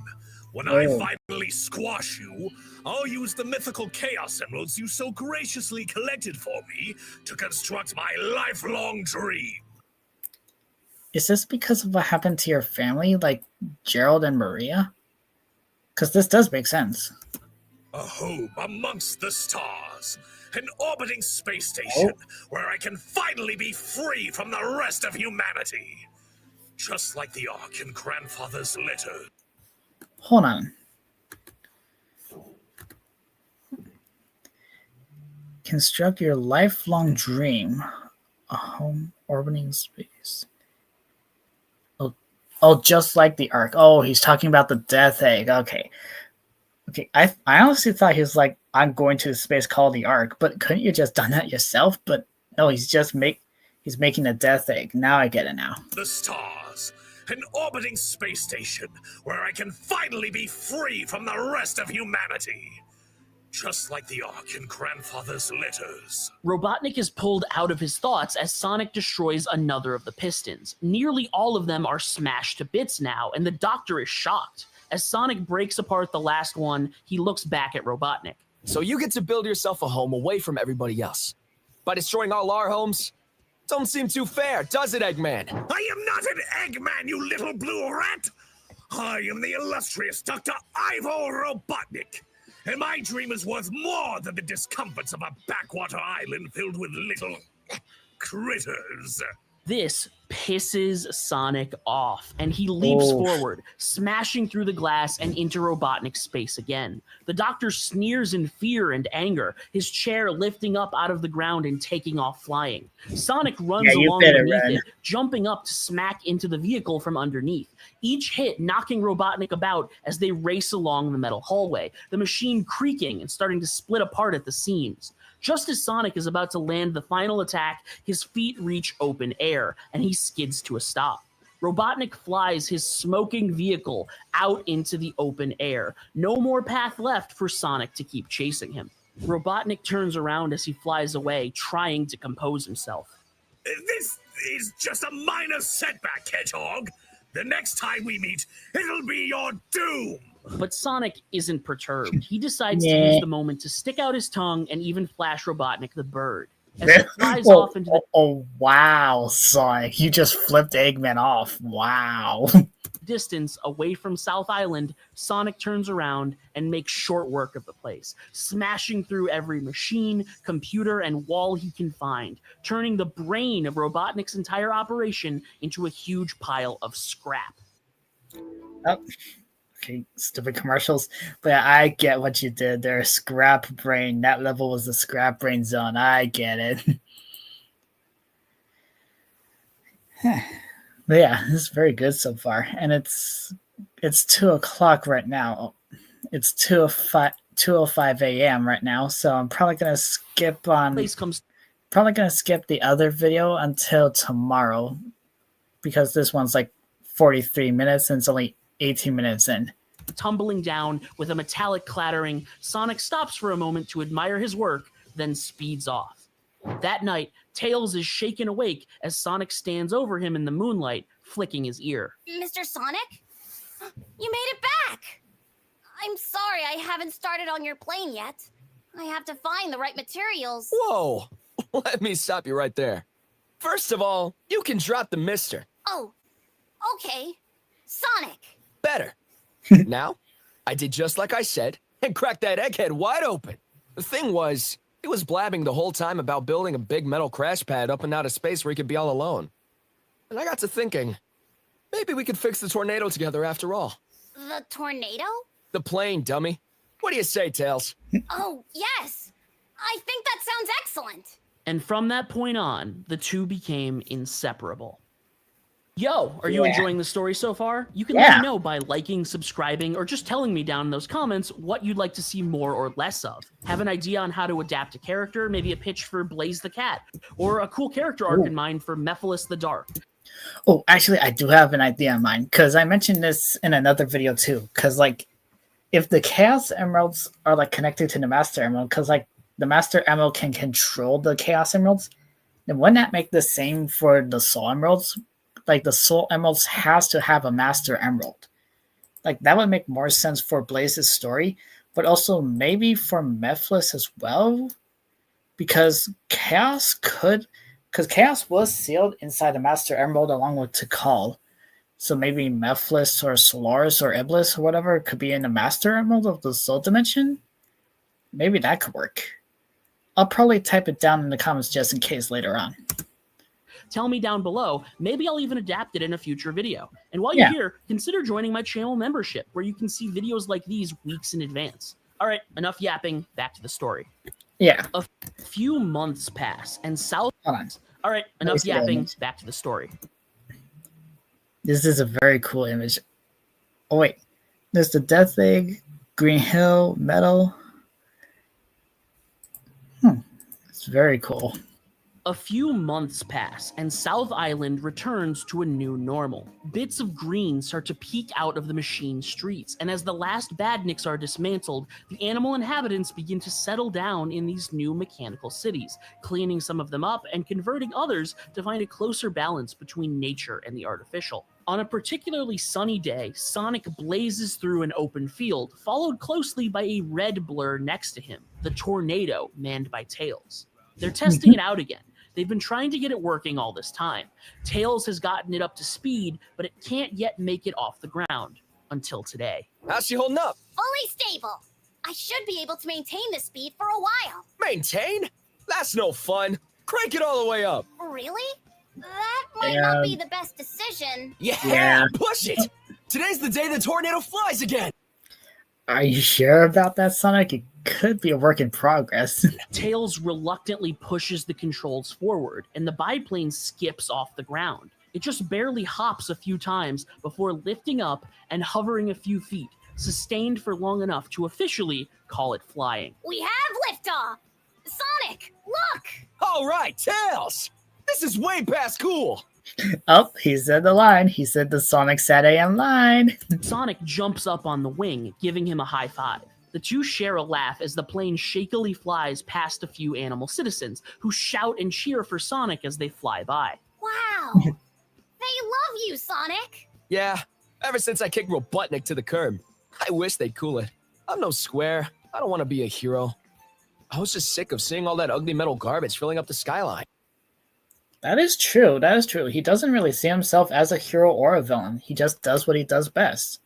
H: When I finally squash you, I'll use the mythical Chaos Emeralds you so graciously collected for me to construct my lifelong dream.
A: Is this because of what happened to your family, like Gerald and Maria? Because this does make sense.
H: A home amongst the stars. An orbiting space station where I can finally be free from the rest of humanity. Just like the Ark in Grandfather's letter.
A: Hold on. Construct your lifelong dream. A home orbiting space. Oh, just like the Ark. Oh, he's talking about the Death Egg. Okay. I honestly thought he was like, I'm going to a space called the Ark, but couldn't you just done that yourself? But no, he's making a Death Egg. Now I get it now.
H: The stars, an orbiting space station where I can finally be free from the rest of humanity. Just like the Ark in Grandfather's letters.
S: Robotnik is pulled out of his thoughts as Sonic destroys another of the pistons. Nearly all of them are smashed to bits now, and the Doctor is shocked. As Sonic breaks apart the last one, he looks back at Robotnik.
T: So you get to build yourself a home away from everybody else. By destroying all our homes? Don't seem too fair, does it, Eggman?
H: I am not an Eggman, you little blue rat! I am the illustrious Dr. Ivo Robotnik. And my dream is worth more than the discomforts of a backwater island filled with little critters.
S: This pisses Sonic off, and he leaps forward, smashing through the glass and into Robotnik's space again. The Doctor sneers in fear and anger, his chair lifting up out of the ground and taking off flying. Sonic runs along underneath it, jumping up to smack into the vehicle from underneath. Each hit knocking Robotnik about as they race along the metal hallway, the machine creaking and starting to split apart at the seams. Just as Sonic is about to land the final attack, his feet reach open air, and he skids to a stop. Robotnik flies his smoking vehicle out into the open air. No more path left for Sonic to keep chasing him. Robotnik turns around as he flies away, trying to compose himself.
H: This is just a minor setback, Hedgehog. The next time we meet, it'll be your doom.
S: But Sonic isn't perturbed. He decides to use the moment to stick out his tongue and even flash Robotnik the bird. As he flies off into the
A: wow, Sonic. You just flipped Eggman off. Wow.
S: distance away from South Island, Sonic turns around and makes short work of the place, smashing through every machine, computer, and wall he can find, turning the brain of Robotnik's entire operation into a huge pile of scrap.
A: Oh. Okay, stupid commercials. But I get what you did there. Scrap brain. That level was the scrap brain zone. I get it. But yeah, this is very good so far. And it's 2:00 right now. It's 2:05 a.m. right now. So I'm probably gonna skip the other video until tomorrow, because this one's like 43 minutes and it's only 18 minutes in.
S: Tumbling down with a metallic clattering, Sonic stops for a moment to admire his work, then speeds off. That night, Tails is shaken awake as Sonic stands over him in the moonlight, flicking his ear.
G: Mr. Sonic? You made it back! I'm sorry I haven't started on your plane yet. I have to find the right materials.
T: Whoa! Let me stop you right there. First of all, you can drop the mister.
G: Oh, okay. Sonic.
T: Better. Now, I did just like I said and cracked that egghead wide open. The thing was, he was blabbing the whole time about building a big metal crash pad up and out of space where he could be all alone. And I got to thinking, maybe we could fix the tornado together after all.
G: The tornado?
T: The plane, dummy. What do you say, Tails?
G: Oh, yes. I think that sounds excellent.
S: And from that point on, the two became inseparable. Yo, are you enjoying the story so far? You can let me know by liking, subscribing, or just telling me down in those comments what you'd like to see more or less of. Have an idea on how to adapt a character, maybe a pitch for Blaze the Cat, or a cool character arc in mind for Mephiles the Dark.
A: Oh, actually, I do have an idea in mind, because I mentioned this in another video too, because like, if the Chaos Emeralds are like connected to the Master Emerald, because like the Master Emerald can control the Chaos Emeralds, then wouldn't that make the same for the Soul Emeralds? Like the Soul Emeralds has to have a Master Emerald. Like that would make more sense for Blaze's story, but also maybe for Mephiles as well, because Chaos was sealed inside the Master Emerald along with Tikal. So maybe Mephiles or Solaris or Iblis or whatever could be in the Master Emerald of the Soul Dimension. Maybe that could work. I'll probably type it down in the comments just in case later on.
S: Tell me down below. Maybe I'll even adapt it in a future video. And while you're here, consider joining my channel membership, where you can see videos like these weeks in advance. All right, enough yapping. Back to the story.
A: Yeah.
S: A few months pass, and South...
A: Hold on.
S: All right, enough yapping. Back to the story.
A: This is a very cool image. Oh, wait. There's the Death Egg, Green Hill, Metal. It's very cool.
S: A few months pass, and South Island returns to a new normal. Bits of green start to peek out of the machine streets, and as the last badniks are dismantled, the animal inhabitants begin to settle down in these new mechanical cities, cleaning some of them up and converting others to find a closer balance between nature and the artificial. On a particularly sunny day, Sonic blazes through an open field, followed closely by a red blur next to him, the Tornado, manned by Tails. They're testing it out again. They've been trying to get it working all this time. Tails has gotten it up to speed, but it can't yet make it off the ground. Until today.
T: How's she holding up?
G: Fully stable. I should be able to maintain this speed for a while.
T: Maintain? That's no fun. Crank it all the way up.
G: Really? That might not be the best decision.
T: Yeah, push it. Today's the day the tornado flies again.
A: Are you sure about that, Sonic? It could be a work in progress.
S: Tails reluctantly pushes the controls forward, and the biplane skips off the ground. It just barely hops a few times before lifting up and hovering a few feet, sustained for long enough to officially call it flying.
G: We have liftoff! Sonic, look!
T: All right, Tails! This is way past cool!
A: Oh, he said the line. He said the Sonic Sat AM line.
S: Sonic jumps up on the wing, giving him a high five. The two share a laugh as the plane shakily flies past a few animal citizens, who shout and cheer for Sonic as they fly by.
G: Wow! They love you, Sonic!
T: Yeah, ever since I kicked Robotnik to the curb. I wish they'd cool it. I'm no square. I don't want to be a hero. I was just sick of seeing all that ugly metal garbage filling up the skyline.
A: That is true. That is true. He doesn't really see himself as a hero or a villain. He just does what he does best.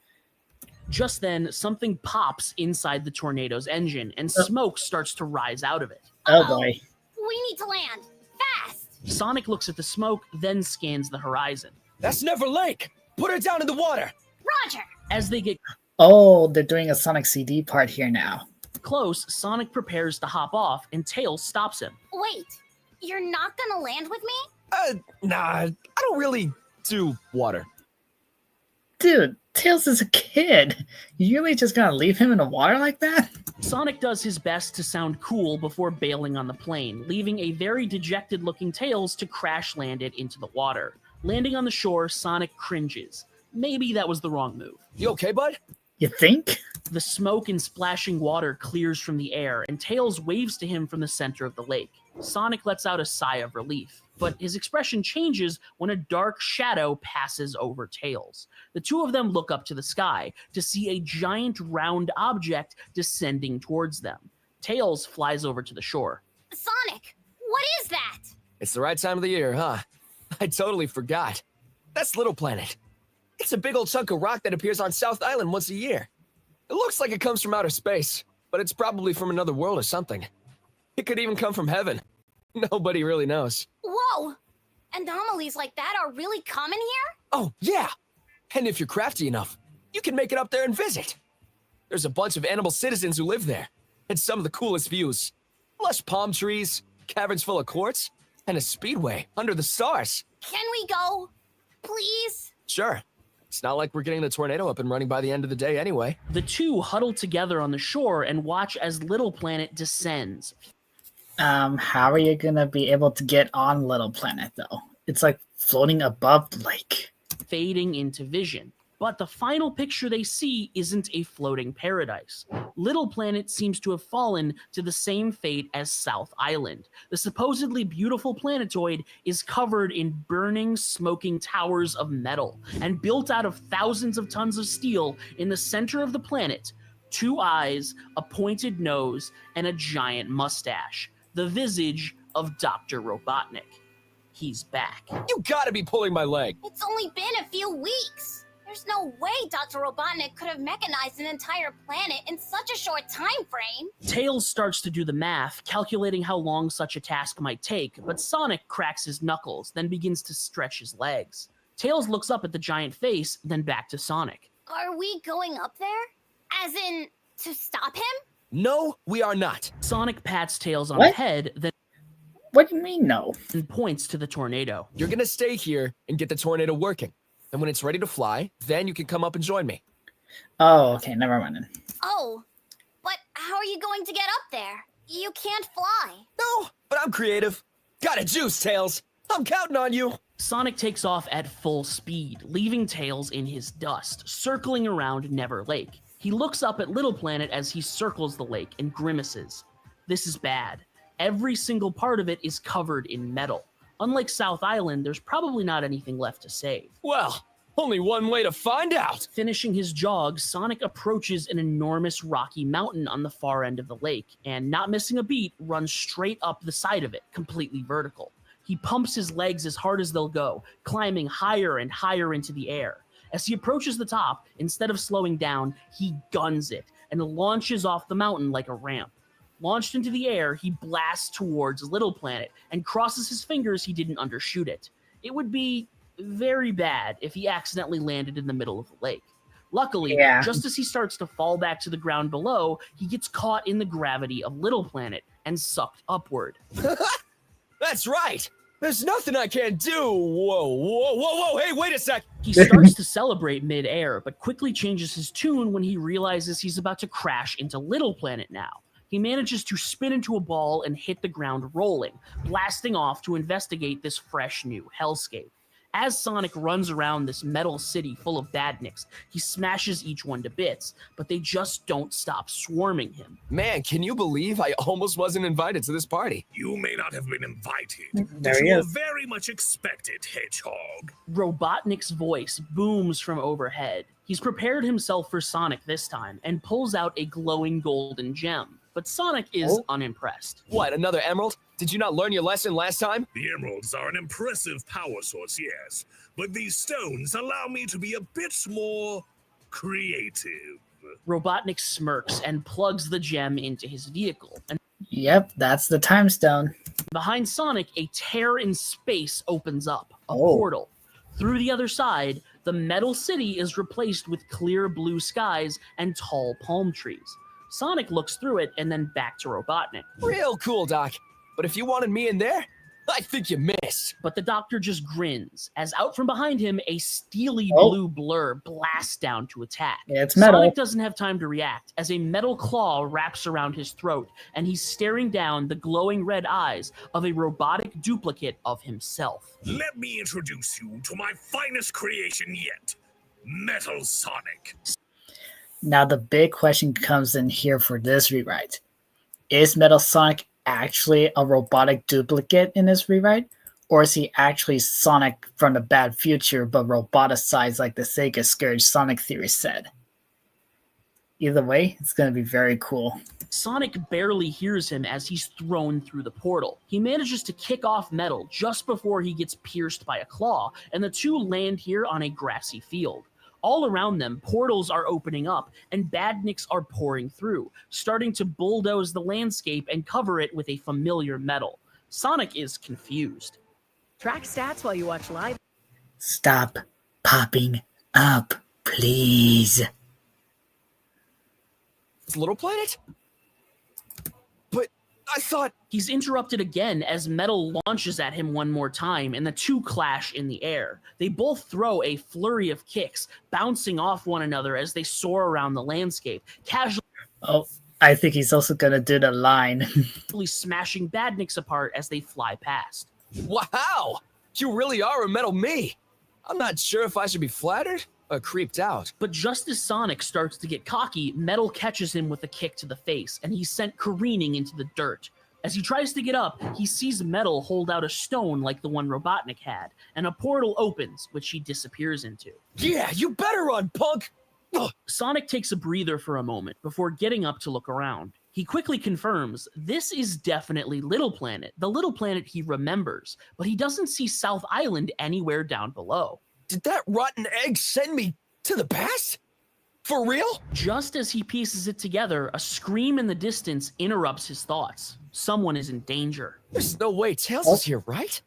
S: Just then, something pops inside the tornado's engine, and smoke starts to rise out of it.
A: Oh boy.
G: We need to land. Fast!
S: Sonic looks at the smoke, then scans the horizon.
T: That's Never Lake! Put her down in the water!
G: Roger!
S: As they get
A: Oh, they're doing a Sonic CD part here now.
S: close, Sonic prepares to hop off, and Tails stops him.
G: Wait, you're not gonna land with me?
T: Nah, I don't really do water.
A: Dude, Tails is a kid. You really just gonna leave him in the water like that?
S: Sonic does his best to sound cool before bailing on the plane, leaving a very dejected-looking Tails to crash land it into the water. Landing on the shore, Sonic cringes. Maybe that was the wrong move.
T: You okay, bud?
A: You think?
S: The smoke and splashing water clears from the air, and Tails waves to him from the center of the lake. Sonic lets out a sigh of relief, but his expression changes when a dark shadow passes over Tails. The two of them look up to the sky to see a giant round object descending towards them. Tails flies over to the shore.
G: Sonic, what is that?
T: It's the right time of the year, huh? I totally forgot. That's Little Planet. It's a big old chunk of rock that appears on South Island once a year. It looks like it comes from outer space, but it's probably from another world or something. It could even come from heaven. Nobody really knows.
G: Whoa! Anomalies like that are really common here?
T: Oh, yeah! And if you're crafty enough, you can make it up there and visit. There's a bunch of animal citizens who live there, and some of the coolest views. Lush palm trees, caverns full of quartz, and a speedway under the stars.
G: Can we go? Please?
T: Sure. It's not like we're getting the tornado up and running by the end of the day anyway.
S: The two huddle together on the shore and watch as Little Planet descends.
A: How are you gonna be able to get on Little Planet, though? It's like floating above the lake.
S: Fading into vision. But the final picture they see isn't a floating paradise. Little Planet seems to have fallen to the same fate as South Island. The supposedly beautiful planetoid is covered in burning, smoking towers of metal, and built out of thousands of tons of steel. In the center of the planet, 2 eyes, a pointed nose, and a giant mustache. The visage of Dr. Robotnik. He's back.
T: You gotta be pulling my leg.
G: It's only been a few weeks. There's no way Dr. Robotnik could have mechanized an entire planet in such a short time frame.
S: Tails starts to do the math, calculating how long such a task might take, but Sonic cracks his knuckles, then begins to stretch his legs. Tails looks up at the giant face, then back to Sonic.
G: Are we going up there? As in, to stop him?
T: No, we are not.
S: Sonic pats Tails on the head, then
A: What do you mean, no?
S: And points to the tornado.
T: You're gonna stay here and get the tornado working. And when it's ready to fly, then you can come up and join me.
A: Oh, okay, never mind then.
G: Oh, but how are you going to get up there? You can't fly.
T: No, but I'm creative. Got a juice, Tails. I'm counting on you.
S: Sonic takes off at full speed, leaving Tails in his dust, circling around Never Lake. He looks up at Little Planet as he circles the lake and grimaces. This is bad. Every single part of it is covered in metal. Unlike South Island, there's probably not anything left to save.
T: Well, only one way to find out.
S: Finishing his jog, Sonic approaches an enormous rocky mountain on the far end of the lake, and not missing a beat, runs straight up the side of it, completely vertical. He pumps his legs as hard as they'll go, climbing higher and higher into the air. As he approaches the top, instead of slowing down, he guns it and launches off the mountain like a ramp. Launched into the air, he blasts towards Little Planet and crosses his fingers he didn't undershoot it. It would be very bad if he accidentally landed in the middle of the lake. Luckily, just as he starts to fall back to the ground below, he gets caught in the gravity of Little Planet and sucked upward.
T: That's right. There's nothing I can't do. Whoa. Hey, wait a sec.
S: He starts to celebrate mid-air, but quickly changes his tune when he realizes he's about to crash into Little Planet now. He manages to spin into a ball and hit the ground rolling, blasting off to investigate this fresh new hellscape. As Sonic runs around this metal city full of badniks, he smashes each one to bits, but they just don't stop swarming him.
T: Man, can you believe I almost wasn't invited to this party?
H: You may not have been invited,
A: There
H: but
A: he
H: you were
A: is.
H: very much expected, Hedgehog.
S: Robotnik's voice booms from overhead. He's prepared himself for Sonic this time and pulls out a glowing golden gem, but Sonic is unimpressed.
T: What, another emerald? Did you not learn your lesson last time?
H: The emeralds are an impressive power source, yes, but these stones allow me to be a bit more creative.
S: Robotnik smirks and plugs the gem into his vehicle. And
A: Yep, that's the time stone.
S: behind Sonic, a tear in space opens up, a portal. Through the other side, the metal city is replaced with clear blue skies and tall palm trees. Sonic looks through it and then back to Robotnik.
T: Real cool, Doc. But if you wanted me in there, I think you missed.
S: But the doctor just grins, as out from behind him, a steely blue blur blasts down to attack.
A: Yeah, it's metal.
S: Sonic doesn't have time to react, as a metal claw wraps around his throat, and he's staring down the glowing red eyes of a robotic duplicate of himself.
H: Let me introduce you to my finest creation yet, Metal Sonic.
A: Now the big question comes in here for this rewrite. Is Metal Sonic actually a robotic duplicate in this rewrite? Or is he actually Sonic from the bad future but roboticized like the Sega Scourge Sonic theory said? Either way, it's going to be very cool.
S: Sonic barely hears him as he's thrown through the portal. He manages to kick off Metal just before he gets pierced by a claw, and the two land here on a grassy field. All around them, portals are opening up, and badniks are pouring through, starting to bulldoze the landscape and cover it with a familiar metal. Sonic is confused.
F: Track stats while you watch live.
A: Stop popping up, please.
T: It's Little Planet? But I thought...
S: He's interrupted again as Metal launches at him one more time, and the two clash in the air. They both throw a flurry of kicks, bouncing off one another as they soar around the landscape, casually
A: I think he's also going to do the line.
S: smashing badniks apart as they fly past.
T: Wow! You really are a metal me! I'm not sure if I should be flattered or creeped out.
S: But just as Sonic starts to get cocky, Metal catches him with a kick to the face, and he's sent careening into the dirt. As he tries to get up, he sees Metal hold out a stone like the one Robotnik had, and a portal opens, which he disappears into.
T: Yeah, you better run, punk! Ugh.
S: Sonic takes a breather for a moment before getting up to look around. He quickly confirms this is definitely Little Planet, the Little Planet he remembers, but he doesn't see South Island anywhere down below.
T: Did that rotten egg send me to the past? For real?
S: Just as he pieces it together, a scream in the distance interrupts his thoughts. Someone is in danger.
T: There's no way Tails is here, right?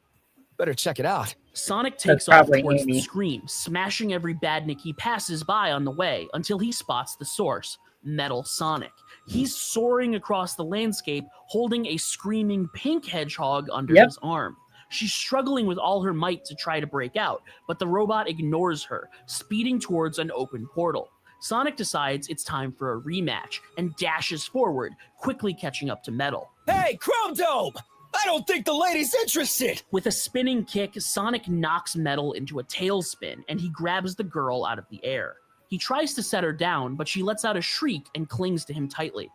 T: Better check it out.
S: Sonic takes off towards the scream, smashing every badnik he passes by on the way until he spots the source. Metal Sonic. He's soaring across the landscape, holding a screaming pink hedgehog under his arm. She's struggling with all her might to try to break out, but the robot ignores her, speeding towards an open portal. Sonic decides it's time for a rematch and dashes forward, quickly catching up to Metal.
T: Hey, Chrome Dome! I don't think the lady's interested!
S: With a spinning kick, Sonic knocks Metal into a tailspin, and he grabs the girl out of the air. He tries to set her down, but she lets out a shriek and clings to him tightly.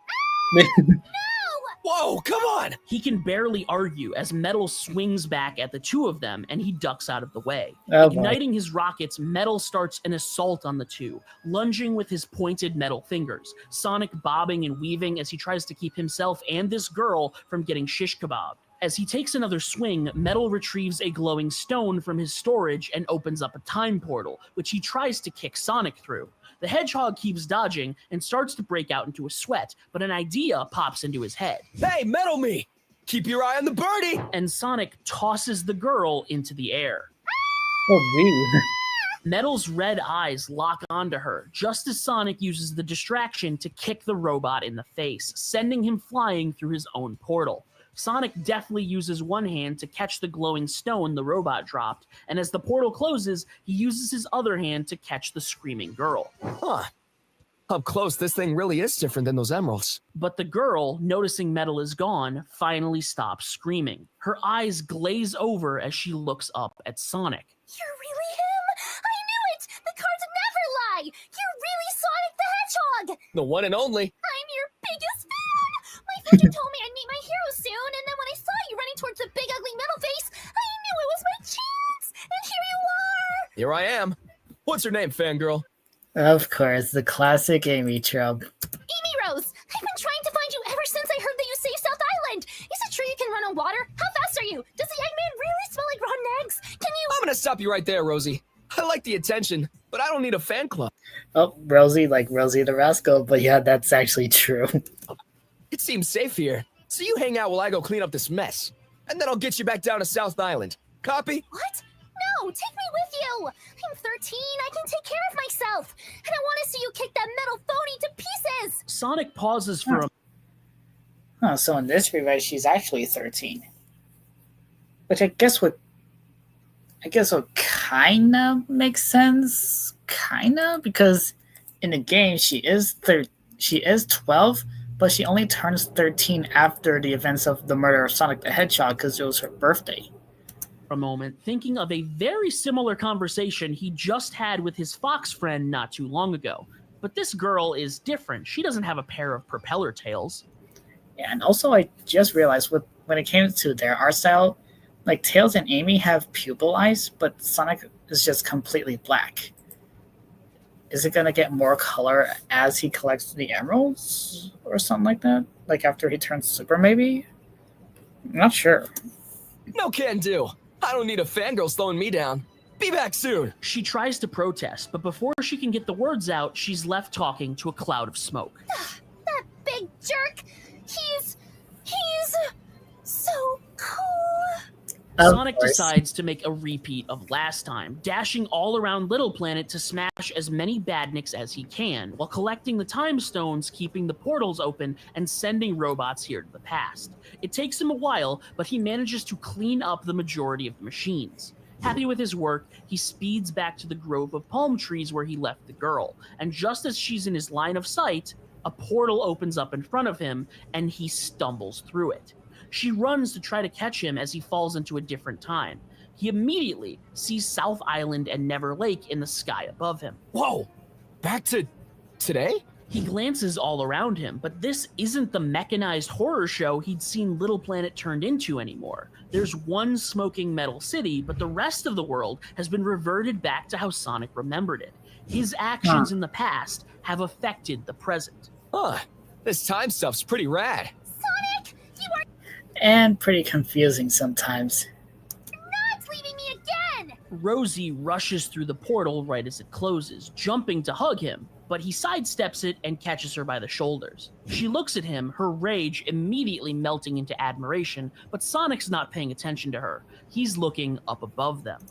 T: Whoa, come on!
S: He can barely argue as Metal swings back at the two of them, and he ducks out of the way.
A: Oh,
S: Igniting his rockets, Metal starts an assault on the two, lunging with his pointed metal fingers, Sonic bobbing and weaving as he tries to keep himself and this girl from getting shish kebabbed. As he takes another swing, Metal retrieves a glowing stone from his storage and opens up a time portal, which he tries to kick Sonic through. The hedgehog keeps dodging and starts to break out into a sweat, but an idea pops into his head.
T: Hey, Metal Me! Keep your eye on the birdie!
S: And Sonic tosses the girl into the air.
A: Oh, weird.
S: Metal's red eyes lock onto her, just as Sonic uses the distraction to kick the robot in the face, sending him flying through his own portal. Sonic deftly uses one hand to catch the glowing stone the robot dropped, and as the portal closes, he uses his other hand to catch the screaming girl.
T: Huh. Up close, this thing really is different than those emeralds.
S: But the girl, noticing Metal is gone, finally stops screaming. Her eyes glaze over as she looks up at Sonic.
G: You're really him? I knew it! The cards never lie! You're really Sonic the Hedgehog!
T: The one and only.
G: I'm your biggest fan! My future told me I'd meet my hero soon, and then when I saw you running towards the big ugly metal face, I knew it was my chance! And here you are!
T: Here I am. What's her name, fangirl?
A: Of course, the classic Amy trope.
G: Amy Rose! I've been trying to find you ever since I heard that you saved South Island! Is it true you can run on water? How fast are you? Does the Eggman really smell like rotten eggs? Can you—
T: I'm gonna stop you right there, Rosie. I like the attention, but I don't need a fan club.
A: Oh, Rosie, like Rosie the Rascal, but yeah, that's actually true.
T: It seems safe here, so you hang out while I go clean up this mess. And then I'll get you back down to South Island. Copy?
G: What? No, take me with you! I'm 13, I can take care of myself! And I want to see you kick that metal phony to pieces!
S: Sonic pauses for a...
A: Oh, so in this rewrite, she's actually 13. Which I guess would kinda make sense. Kinda? Because in the game, she is 12, but she only turns 13 after the events of the murder of Sonic the Hedgehog because it was her birthday.
S: A moment, thinking of a very similar conversation he just had with his fox friend not too long ago. But this girl is different. She doesn't have a pair of propeller tails.
A: Yeah, and also I just realized when it came to their art style, like Tails and Amy have pupil eyes, but Sonic is just completely black. Is it gonna get more color as he collects the emeralds or something like that? Like after he turns super, maybe? I'm not sure.
T: No can do. I don't need a fangirl slowing me down. Be back soon.
S: She tries to protest, but before she can get the words out, she's left talking to a cloud of smoke.
G: That big jerk! He's so cool!
S: Sonic decides to make a repeat of last time, dashing all around Little Planet to smash as many badniks as he can, while collecting the time stones, keeping the portals open, and sending robots here to the past. It takes him a while, but he manages to clean up the majority of the machines. Happy with his work, he speeds back to the grove of palm trees where he left the girl, and just as she's in his line of sight, a portal opens up in front of him, and he stumbles through it. She runs to try to catch him as he falls into a different time. He immediately sees South Island and Never Lake in the sky above him.
T: Whoa! Back to today?
S: He glances all around him, but this isn't the mechanized horror show he'd seen Little Planet turned into anymore. There's one smoking metal city, but the rest of the world has been reverted back to how Sonic remembered it. His actions in the past have affected the present.
T: Huh. This time stuff's pretty rad.
G: Sonic! You are
A: And pretty confusing sometimes.
G: not leaving me again!
S: Rosie rushes through the portal right as it closes, jumping to hug him, but he sidesteps it and catches her by the shoulders. She looks at him, her rage immediately melting into admiration, but Sonic's not paying attention to her. He's looking up above them.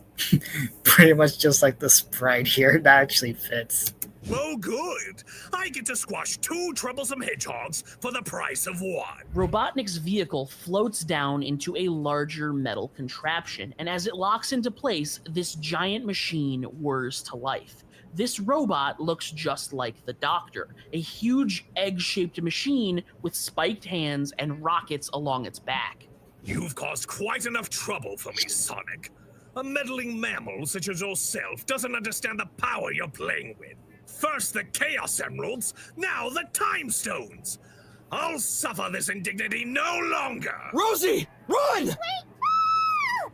A: Pretty much just like the sprite here. That actually fits.
H: Oh, good. I get to squash 2 troublesome hedgehogs for the price of 1.
S: Robotnik's vehicle floats down into a larger metal contraption, and as it locks into place, this giant machine whirs to life. This robot looks just like the Doctor, a huge egg-shaped machine with spiked hands and rockets along its back.
H: You've caused quite enough trouble for me, Sonic. A meddling mammal such as yourself doesn't understand the power you're playing with. First the Chaos Emeralds, now the Time Stones. I'll suffer this indignity no longer.
T: Rosie, run!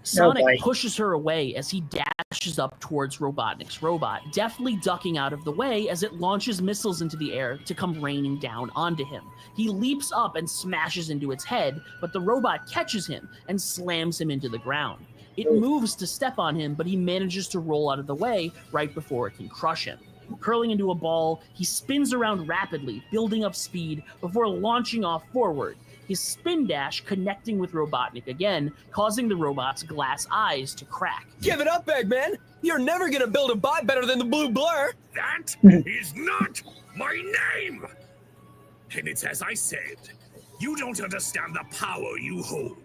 S: Sonic pushes her away as he dashes up towards Robotnik's robot, deftly ducking out of the way as it launches missiles into the air to come raining down onto him. He leaps up and smashes into its head, but the robot catches him and slams him into the ground. It moves to step on him, but he manages to roll out of the way right before it can crush him. Curling into a ball, he spins around rapidly, building up speed before launching off forward, his spin dash connecting with Robotnik again, causing the robot's glass eyes to crack.
T: Give it up, Eggman! You're never gonna build a bot better than the Blue Blur!
H: That is not my name! And it's as I said, you don't understand the power you hold.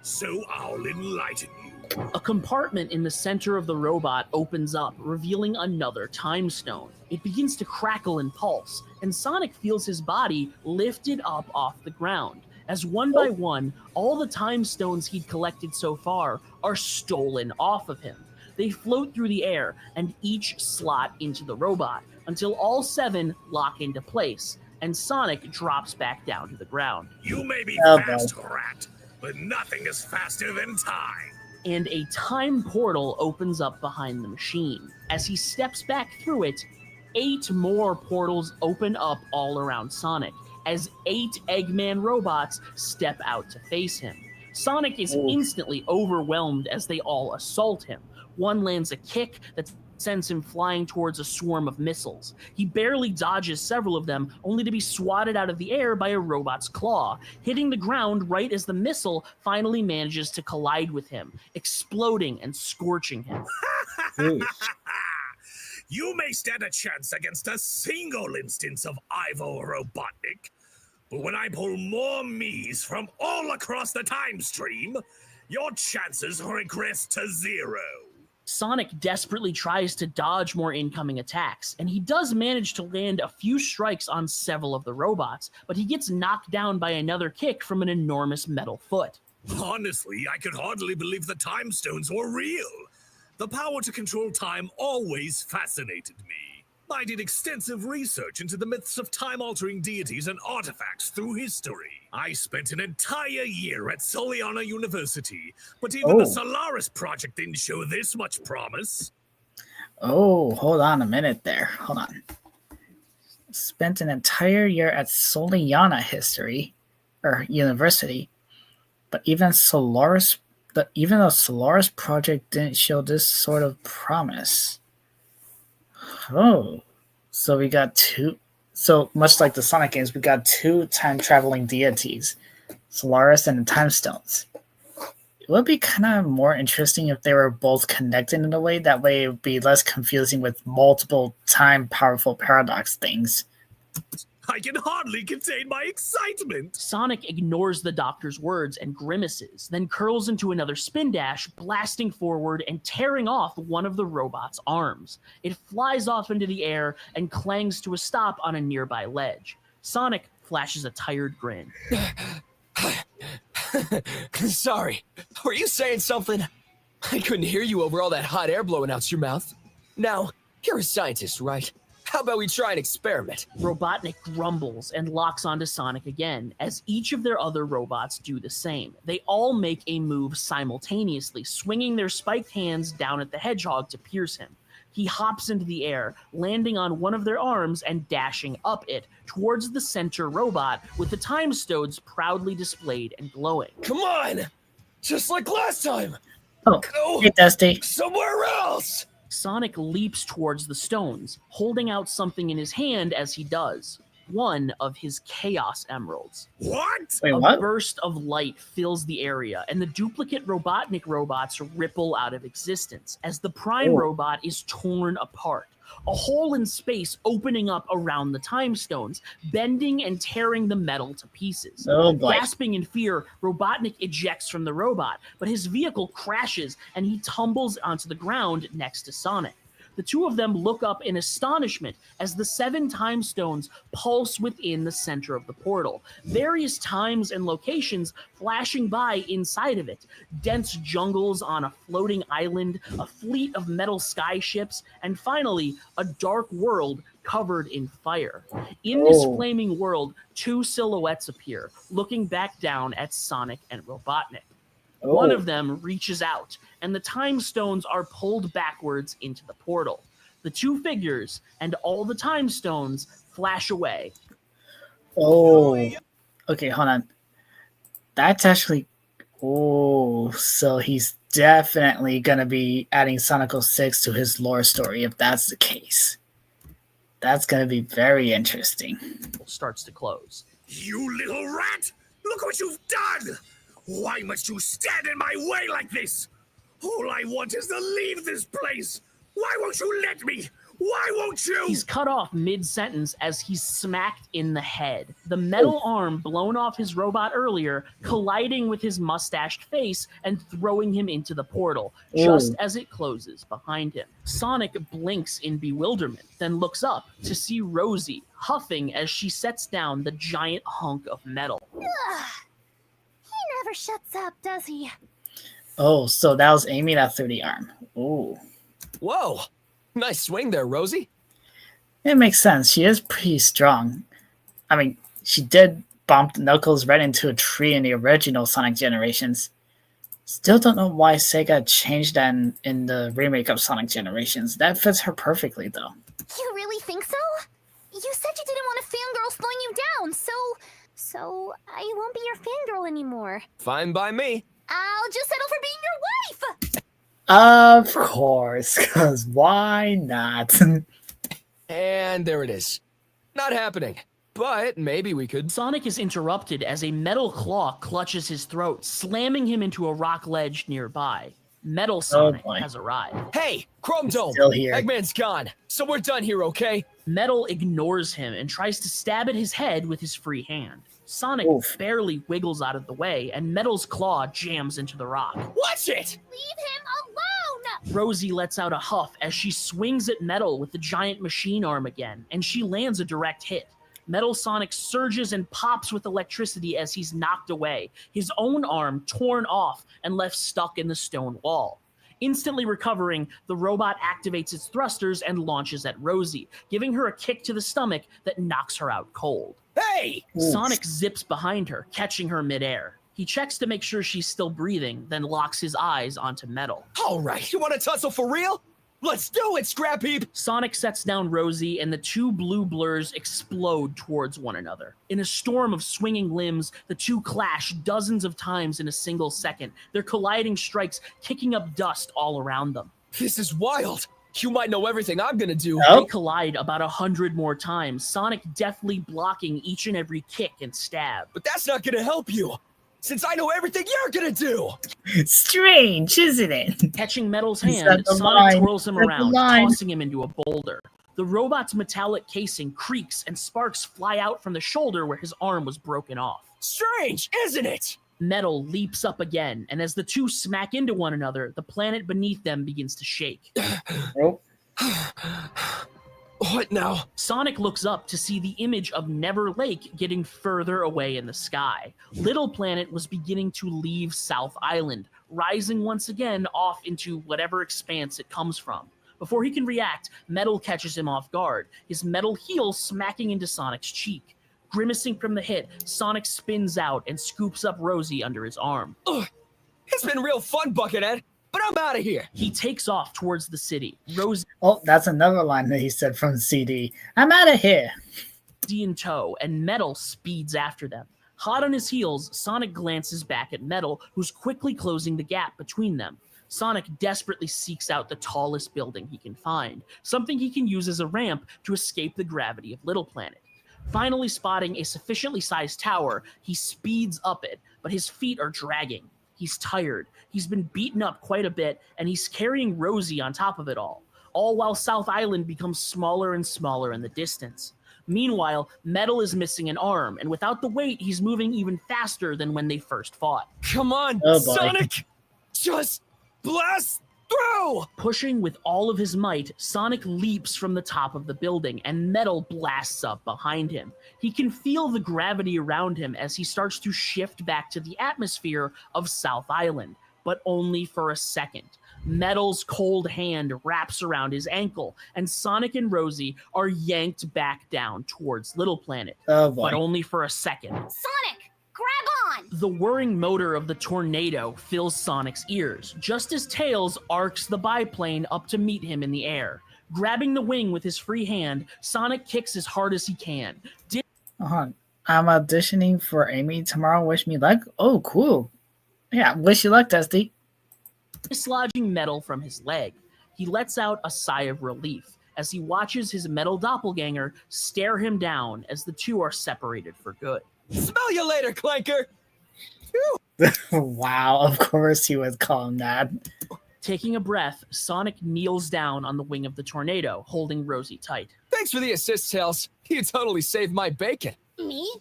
H: So I'll enlighten you.
S: A compartment in the center of the robot opens up, revealing another time stone. It begins to crackle and pulse, and Sonic feels his body lifted up off the ground, as one by one, all the time stones he'd collected so far are stolen off of him. They float through the air and each slot into the robot, until all 7 lock into place, and Sonic drops back down to the ground.
H: You may be fast, rat, but nothing is faster than time.
S: And a time portal opens up behind the machine. As he steps back through it, 8 more portals open up all around Sonic, as 8 Eggman robots step out to face him. Sonic is instantly overwhelmed as they all assault him. One lands a kick that sends him flying towards a swarm of missiles. He barely dodges several of them, only to be swatted out of the air by a robot's claw, hitting the ground right as the missile finally manages to collide with him, exploding and scorching him.
H: You may stand a chance against a single instance of Ivo Robotnik, but when I pull more me's from all across the time stream, your chances regress to 0.
S: Sonic desperately tries to dodge more incoming attacks, and he does manage to land a few strikes on several of the robots, but he gets knocked down by another kick from an enormous metal foot.
H: Honestly, I could hardly believe the time stones were real. The power to control time always fascinated me. I did extensive research into the myths of time-altering deities and artifacts through history. I spent an entire year at Soliana University, but even the Solaris project didn't show this much promise.
A: Oh, hold on a minute there. Hold on. Spent an entire year at Soliana University, but even the Solaris project didn't show this sort of promise. Oh, so we got 2. So much like the Sonic games, we got 2 time-traveling deities, Solaris and the Time Stones. It would be kind of more interesting if they were both connected in a way. That way it would be less confusing with multiple time-powerful paradox things.
H: I can hardly contain my excitement.
S: Sonic ignores the Doctor's words and grimaces, then curls into another spin dash, blasting forward and tearing off one of the robot's arms. It flies off into the air and clangs to a stop on a nearby ledge. Sonic flashes a tired grin.
T: Sorry, were you saying something? I couldn't hear you over all that hot air blowing out your mouth. Now, you're a scientist, right? How about we try an experiment?
S: Robotnik grumbles and locks onto Sonic again, as each of their other robots do the same. They all make a move simultaneously, swinging their spiked hands down at the hedgehog to pierce him. He hops into the air, landing on one of their arms and dashing up it, towards the center robot, with the time stones proudly displayed and glowing.
T: Come on! Just like last time!
A: Oh, hey, Dusty.
T: Somewhere else!
S: Sonic leaps towards the stones, holding out something in his hand as he does. one of his Chaos Emeralds.
Q: What?
A: Wait,
S: A
A: what?
S: burst of light fills the area, and the duplicate Robotnik robots ripple out of existence as the Prime
A: Oh.
S: robot is torn apart. A hole in space opening up around the Time Stones, bending and tearing the metal to pieces.
A: Oh boy.
S: Gasping in fear, Robotnik ejects from the robot, but his vehicle crashes and he tumbles onto the ground next to Sonic. The two of them look up in astonishment as the 7 time stones pulse within the center of the portal, various times and locations flashing by inside of it. Dense jungles on a floating island, a fleet of metal skyships, and finally, a dark world covered in fire. In this flaming world, 2 silhouettes appear, looking back down at Sonic and Robotnik. One of them reaches out, and the time stones are pulled backwards into the portal. The 2 figures and all the time stones flash away.
A: Oh. Okay, hold on. That's actually... Oh, so he's definitely going to be adding Sonic 06 to his lore story if that's the case. That's going to be very interesting.
S: Starts to close.
Q: You little rat! Look what you've done! Why must you stand in my way like this? All I want is to leave this place. Why won't you let me? Why won't you?
S: He's cut off mid-sentence as he's smacked in the head. The metal arm blown off his robot earlier, colliding with his mustached face and throwing him into the portal, just as it closes behind him. Sonic blinks in bewilderment, then looks up to see Rosie huffing as she sets down the giant hunk of metal.
G: He never shuts up, does he?
A: Oh, so that was aiming at 30 arm. Ooh.
T: Whoa! Nice swing there, Rosie.
A: It makes sense. She is pretty strong. I mean, she did bump Knuckles right into a tree in the original Sonic Generations. Still don't know why Sega changed that in the remake of Sonic Generations. That fits her perfectly, though.
G: You really think so? You said you didn't want a fangirl slowing you down, so I won't be your fangirl anymore.
T: Fine by me.
G: I'll just settle for being your wife!
A: Of course, because why not?
T: And there it is. Not happening. But maybe we could.
S: Sonic is interrupted as a metal claw clutches his throat, slamming him into a rock ledge nearby. Metal Sonic has arrived.
T: Hey, Chrome Dome!
A: Still here.
T: Eggman's gone, so we're done here, okay?
S: Metal ignores him and tries to stab at his head with his free hand. Sonic barely wiggles out of the way, and Metal's claw jams into the rock.
T: Watch it!
G: Leave him alone!
S: Rosie lets out a huff as she swings at Metal with the giant machine arm again, and she lands a direct hit. Metal Sonic surges and pops with electricity as he's knocked away, his own arm torn off and left stuck in the stone wall. Instantly recovering, the robot activates its thrusters and launches at Rosie, giving her a kick to the stomach that knocks her out cold.
T: Hey!
S: Sonic zips behind her, catching her midair. He checks to make sure she's still breathing, then locks his eyes onto Metal.
T: All right, you want to tussle for real? Let's do it, Scrap Heap!
S: Sonic sets down Rosie, and the 2 blue blurs explode towards one another. In a storm of swinging limbs, the 2 clash dozens of times in a single second, their colliding strikes kicking up dust all around them.
T: This is wild! You might know everything I'm gonna do.
S: They collide about 100 more times, Sonic deftly blocking each and every kick and stab.
T: But that's not gonna help you, since I know everything you're gonna do!
A: Strange, isn't it?
S: Catching Metal's
A: He's
S: hand,
A: at the
S: Sonic
A: line.
S: twirls him
A: He's at the
S: around,
A: line.
S: tossing him into a boulder. The robot's metallic casing creaks and sparks fly out from the shoulder where his arm was broken off.
T: Strange, isn't it?
S: Metal leaps up again, and as the 2 smack into one another, the planet beneath them begins to shake.
T: What now?
S: Sonic looks up to see the image of Never Lake getting further away in the sky. Little Planet was beginning to leave South Island, rising once again off into whatever expanse it comes from. Before he can react, Metal catches him off guard, his metal heel smacking into Sonic's cheek. Grimacing from the hit, Sonic spins out and scoops up Rosie under his arm.
T: Ugh. It's been real fun, Buckethead, but I'm out of here.
S: He takes off towards the city. Rosie
A: that's another line that he said from CD. I'm out of here.
S: in tow, and Metal speeds after them. Hot on his heels, Sonic glances back at Metal, who's quickly closing the gap between them. Sonic desperately seeks out the tallest building he can find, something he can use as a ramp to escape the gravity of Little Planet. Finally spotting a sufficiently sized tower, he speeds up it, but his feet are dragging. He's tired, he's been beaten up quite a bit, and he's carrying Rosie on top of it all while South Island becomes smaller and smaller in the distance. Meanwhile, Metal is missing an arm, and without the weight, he's moving even faster than when they first fought.
T: Come on, Sonic! Just blast through!
S: Pushing with all of his might, Sonic leaps from the top of the building, and Metal blasts up behind him. He can feel the gravity around him as he starts to shift back to the atmosphere of South Island, but only for a second. Metal's cold hand wraps around his ankle, and Sonic and Rosie are yanked back down towards Little Planet, but only for a second.
G: Sonic, grab on!
S: The whirring motor of the tornado fills Sonic's ears, just as Tails arcs the biplane up to meet him in the air. Grabbing the wing with his free hand, Sonic kicks as hard as he can.
A: I'm auditioning for Amy tomorrow. Wish me luck. Oh, cool. Yeah, wish you luck, Dusty.
S: Dislodging Metal from his leg. He lets out a sigh of relief as he watches his Metal doppelganger stare him down as the two are separated for good.
T: Smell you later, Clanker!
A: Wow, of course he would call him that.
S: Taking a breath, Sonic kneels down on the wing of the tornado, holding Rosie tight.
T: Thanks for the assist, Tails. You totally saved my bacon.
G: Me?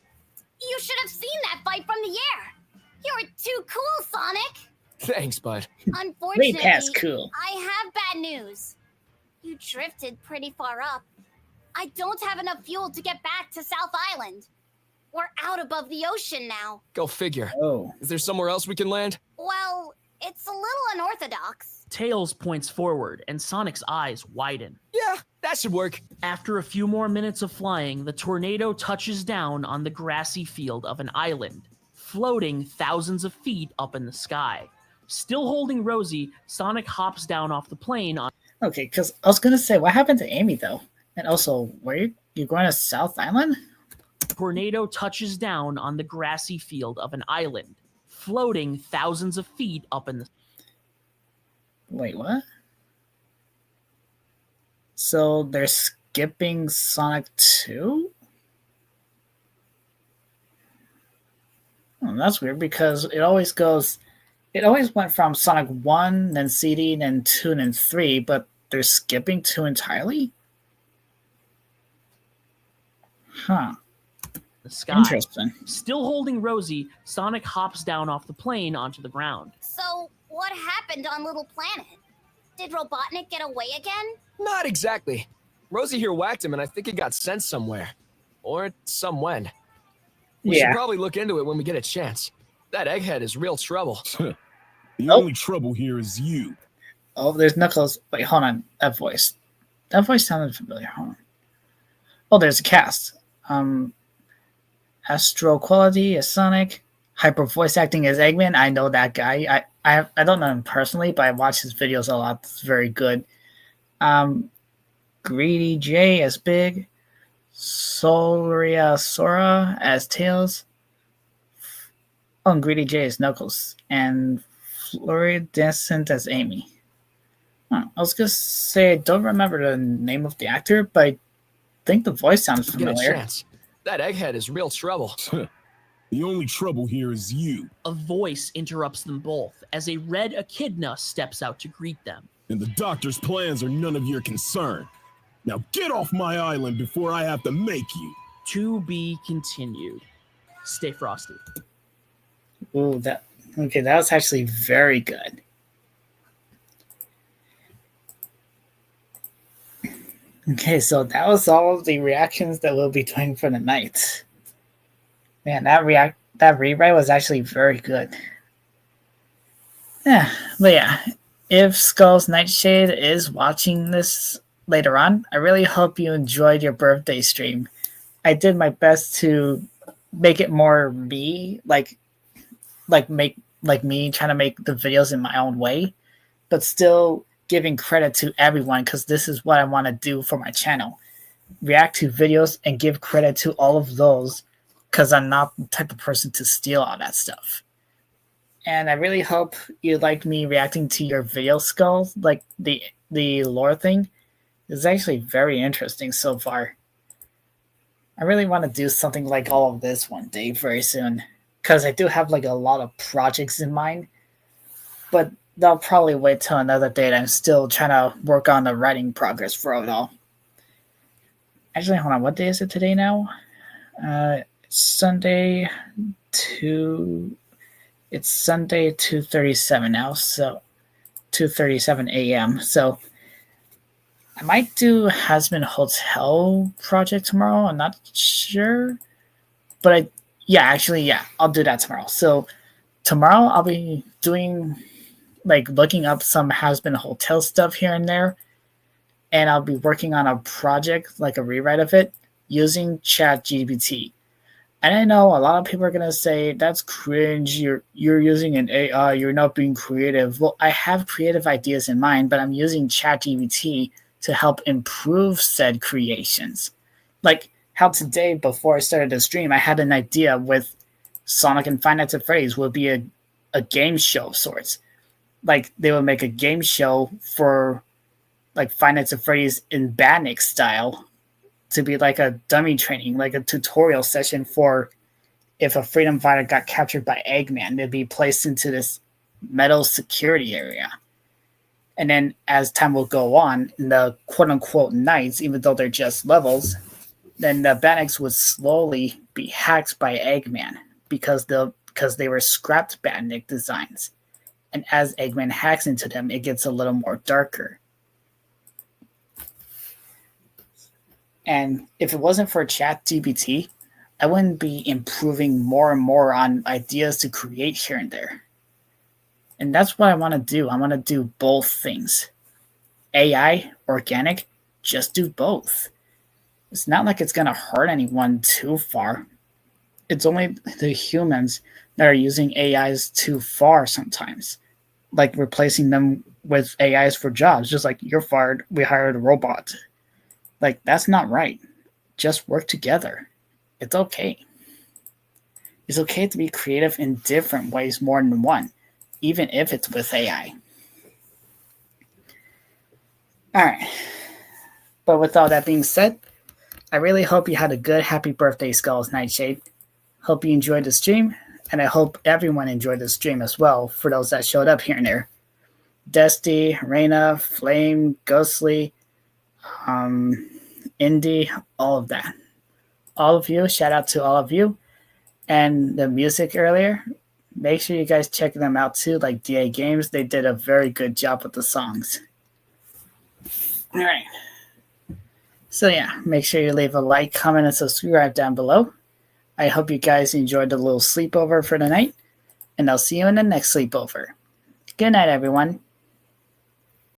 G: You should have seen that fight from the air. You're too cool, Sonic.
T: Thanks, bud.
G: Unfortunately,
A: Way past cool.
G: I have bad news. You drifted pretty far up. I don't have enough fuel to get back to South Island. We're out above the ocean now.
T: Go figure.
A: Oh.
T: Is there somewhere else we can land?
G: Well, it's a little unorthodox.
S: Tails points forward, and Sonic's eyes widen.
T: Yeah, that should work.
S: After a few more minutes of flying, the tornado touches down on the grassy field of an island, floating thousands of feet up in the sky. Still holding Rosie, Sonic hops down off the plane on...
A: Okay, because I was going to say, what happened to Amy, though? And also, where you going to South Island?
S: Tornado touches down on the grassy field of an island, floating thousands of feet up in the...
A: Wait, what? So they're skipping Sonic 2? Oh, that's weird, because it always went from Sonic 1, then CD, then 2, then 3, but they're skipping 2 entirely? Huh.
S: The sky.
A: Interesting.
S: Still holding Rosie, Sonic hops down off the plane onto the ground.
G: So, what happened on Little Planet? Did Robotnik get away again?
T: Not exactly. Rosie here whacked him, and I think he got sent somewhere. Or somewhen. We should probably look into it when we get a chance. That egghead is real trouble.
U: The only trouble here is you.
A: Oh, there's Knuckles. Wait, hold on. That voice sounded familiar. Hold on. Oh, there's a cast. Astro Quality is Sonic. Hyper voice acting is Eggman. I know that guy. I don't know him personally, but I watch his videos a lot. It's very good. Greedy J as Big. Soria Sora as Tails. Oh, and Greedy J as Knuckles. And Floridescent as Amy. I was going to say I don't remember the name of the actor, but I think the voice sounds familiar.
T: Get a chance. That egghead is real trouble.
U: The only trouble here is you.
S: A voice interrupts them both as a red echidna steps out to greet them.
U: And the doctor's plans are none of your concern. Now get off my island before I have to make you.
S: To be continued. Stay frosty.
A: Ooh, that was actually very good. Okay, so that was all of the reactions that we'll be doing for the night. Man, that rewrite was actually very good. Yeah, but yeah, if Skull's Nightshade is watching this later on, I really hope you enjoyed your birthday stream. I did my best to make it more me, like me trying to make the videos in my own way, but still giving credit to everyone, because this is what I want to do for my channel. React to videos and give credit to all of those, because I'm not the type of person to steal all that stuff. And I really hope you like me reacting to your video, Skulls. Like the lore thing is actually very interesting so far. I really want to do something like all of this one day very soon, because I do have like a lot of projects in mind, but they'll probably wait till another date. I'm still trying to work on the writing progress for it all. Actually, hold on. What day is it today now? Sunday 2. It's Sunday 2:37 now, so 2:37 a.m. So I might do Hasman Hotel project tomorrow. I'm not sure, but I'll do that tomorrow. So tomorrow I'll be doing like looking up some Hasman Hotel stuff here and there, and I'll be working on a project like a rewrite of it using ChatGPT. And I know a lot of people are gonna say that's cringe. You're using an AI. You're not being creative. Well, I have creative ideas in mind, but I'm using ChatGPT to help improve said creations. Like how today, before I started the stream, I had an idea with Sonic and Five Nights at Freddy's would be a game show of sorts. Like they would make a game show for like Five Nights at Freddy's in Badnik style to be like a dummy training, like a tutorial session for if a freedom fighter got captured by Eggman, they'd be placed into this metal security area. And then as time will go on, in the quote-unquote nights, even though they're just levels, then the Badniks would slowly be hacked by Eggman because they were scrapped Badnik designs. And as Eggman hacks into them, it gets a little more darker. And if it wasn't for ChatGPT, I wouldn't be improving more and more on ideas to create here and there. And that's what I want to do. I want to do both things. AI, organic, just do both. It's not like it's going to hurt anyone too far. It's only the humans that are using AIs too far sometimes. Like replacing them with AIs for jobs. Just like you're fired, we hired a robot. Like, that's not right. Just work together. It's okay. It's okay to be creative in different ways more than one, even if it's with AI. Alright. But with all that being said, I really hope you had a good happy birthday, Skulls Nightshade. Hope you enjoyed the stream, and I hope everyone enjoyed the stream as well, for those that showed up here and there. Dusty, Reina, Flame, Ghostly, Indie, all of that. All of you, shout out to all of you. And the music earlier, make sure you guys check them out too, like DA Games. They did a very good job with the songs. All right. So yeah, make sure you leave a like, comment, and subscribe down below. I hope you guys enjoyed the little sleepover for tonight, and I'll see you in the next sleepover. Good night, everyone.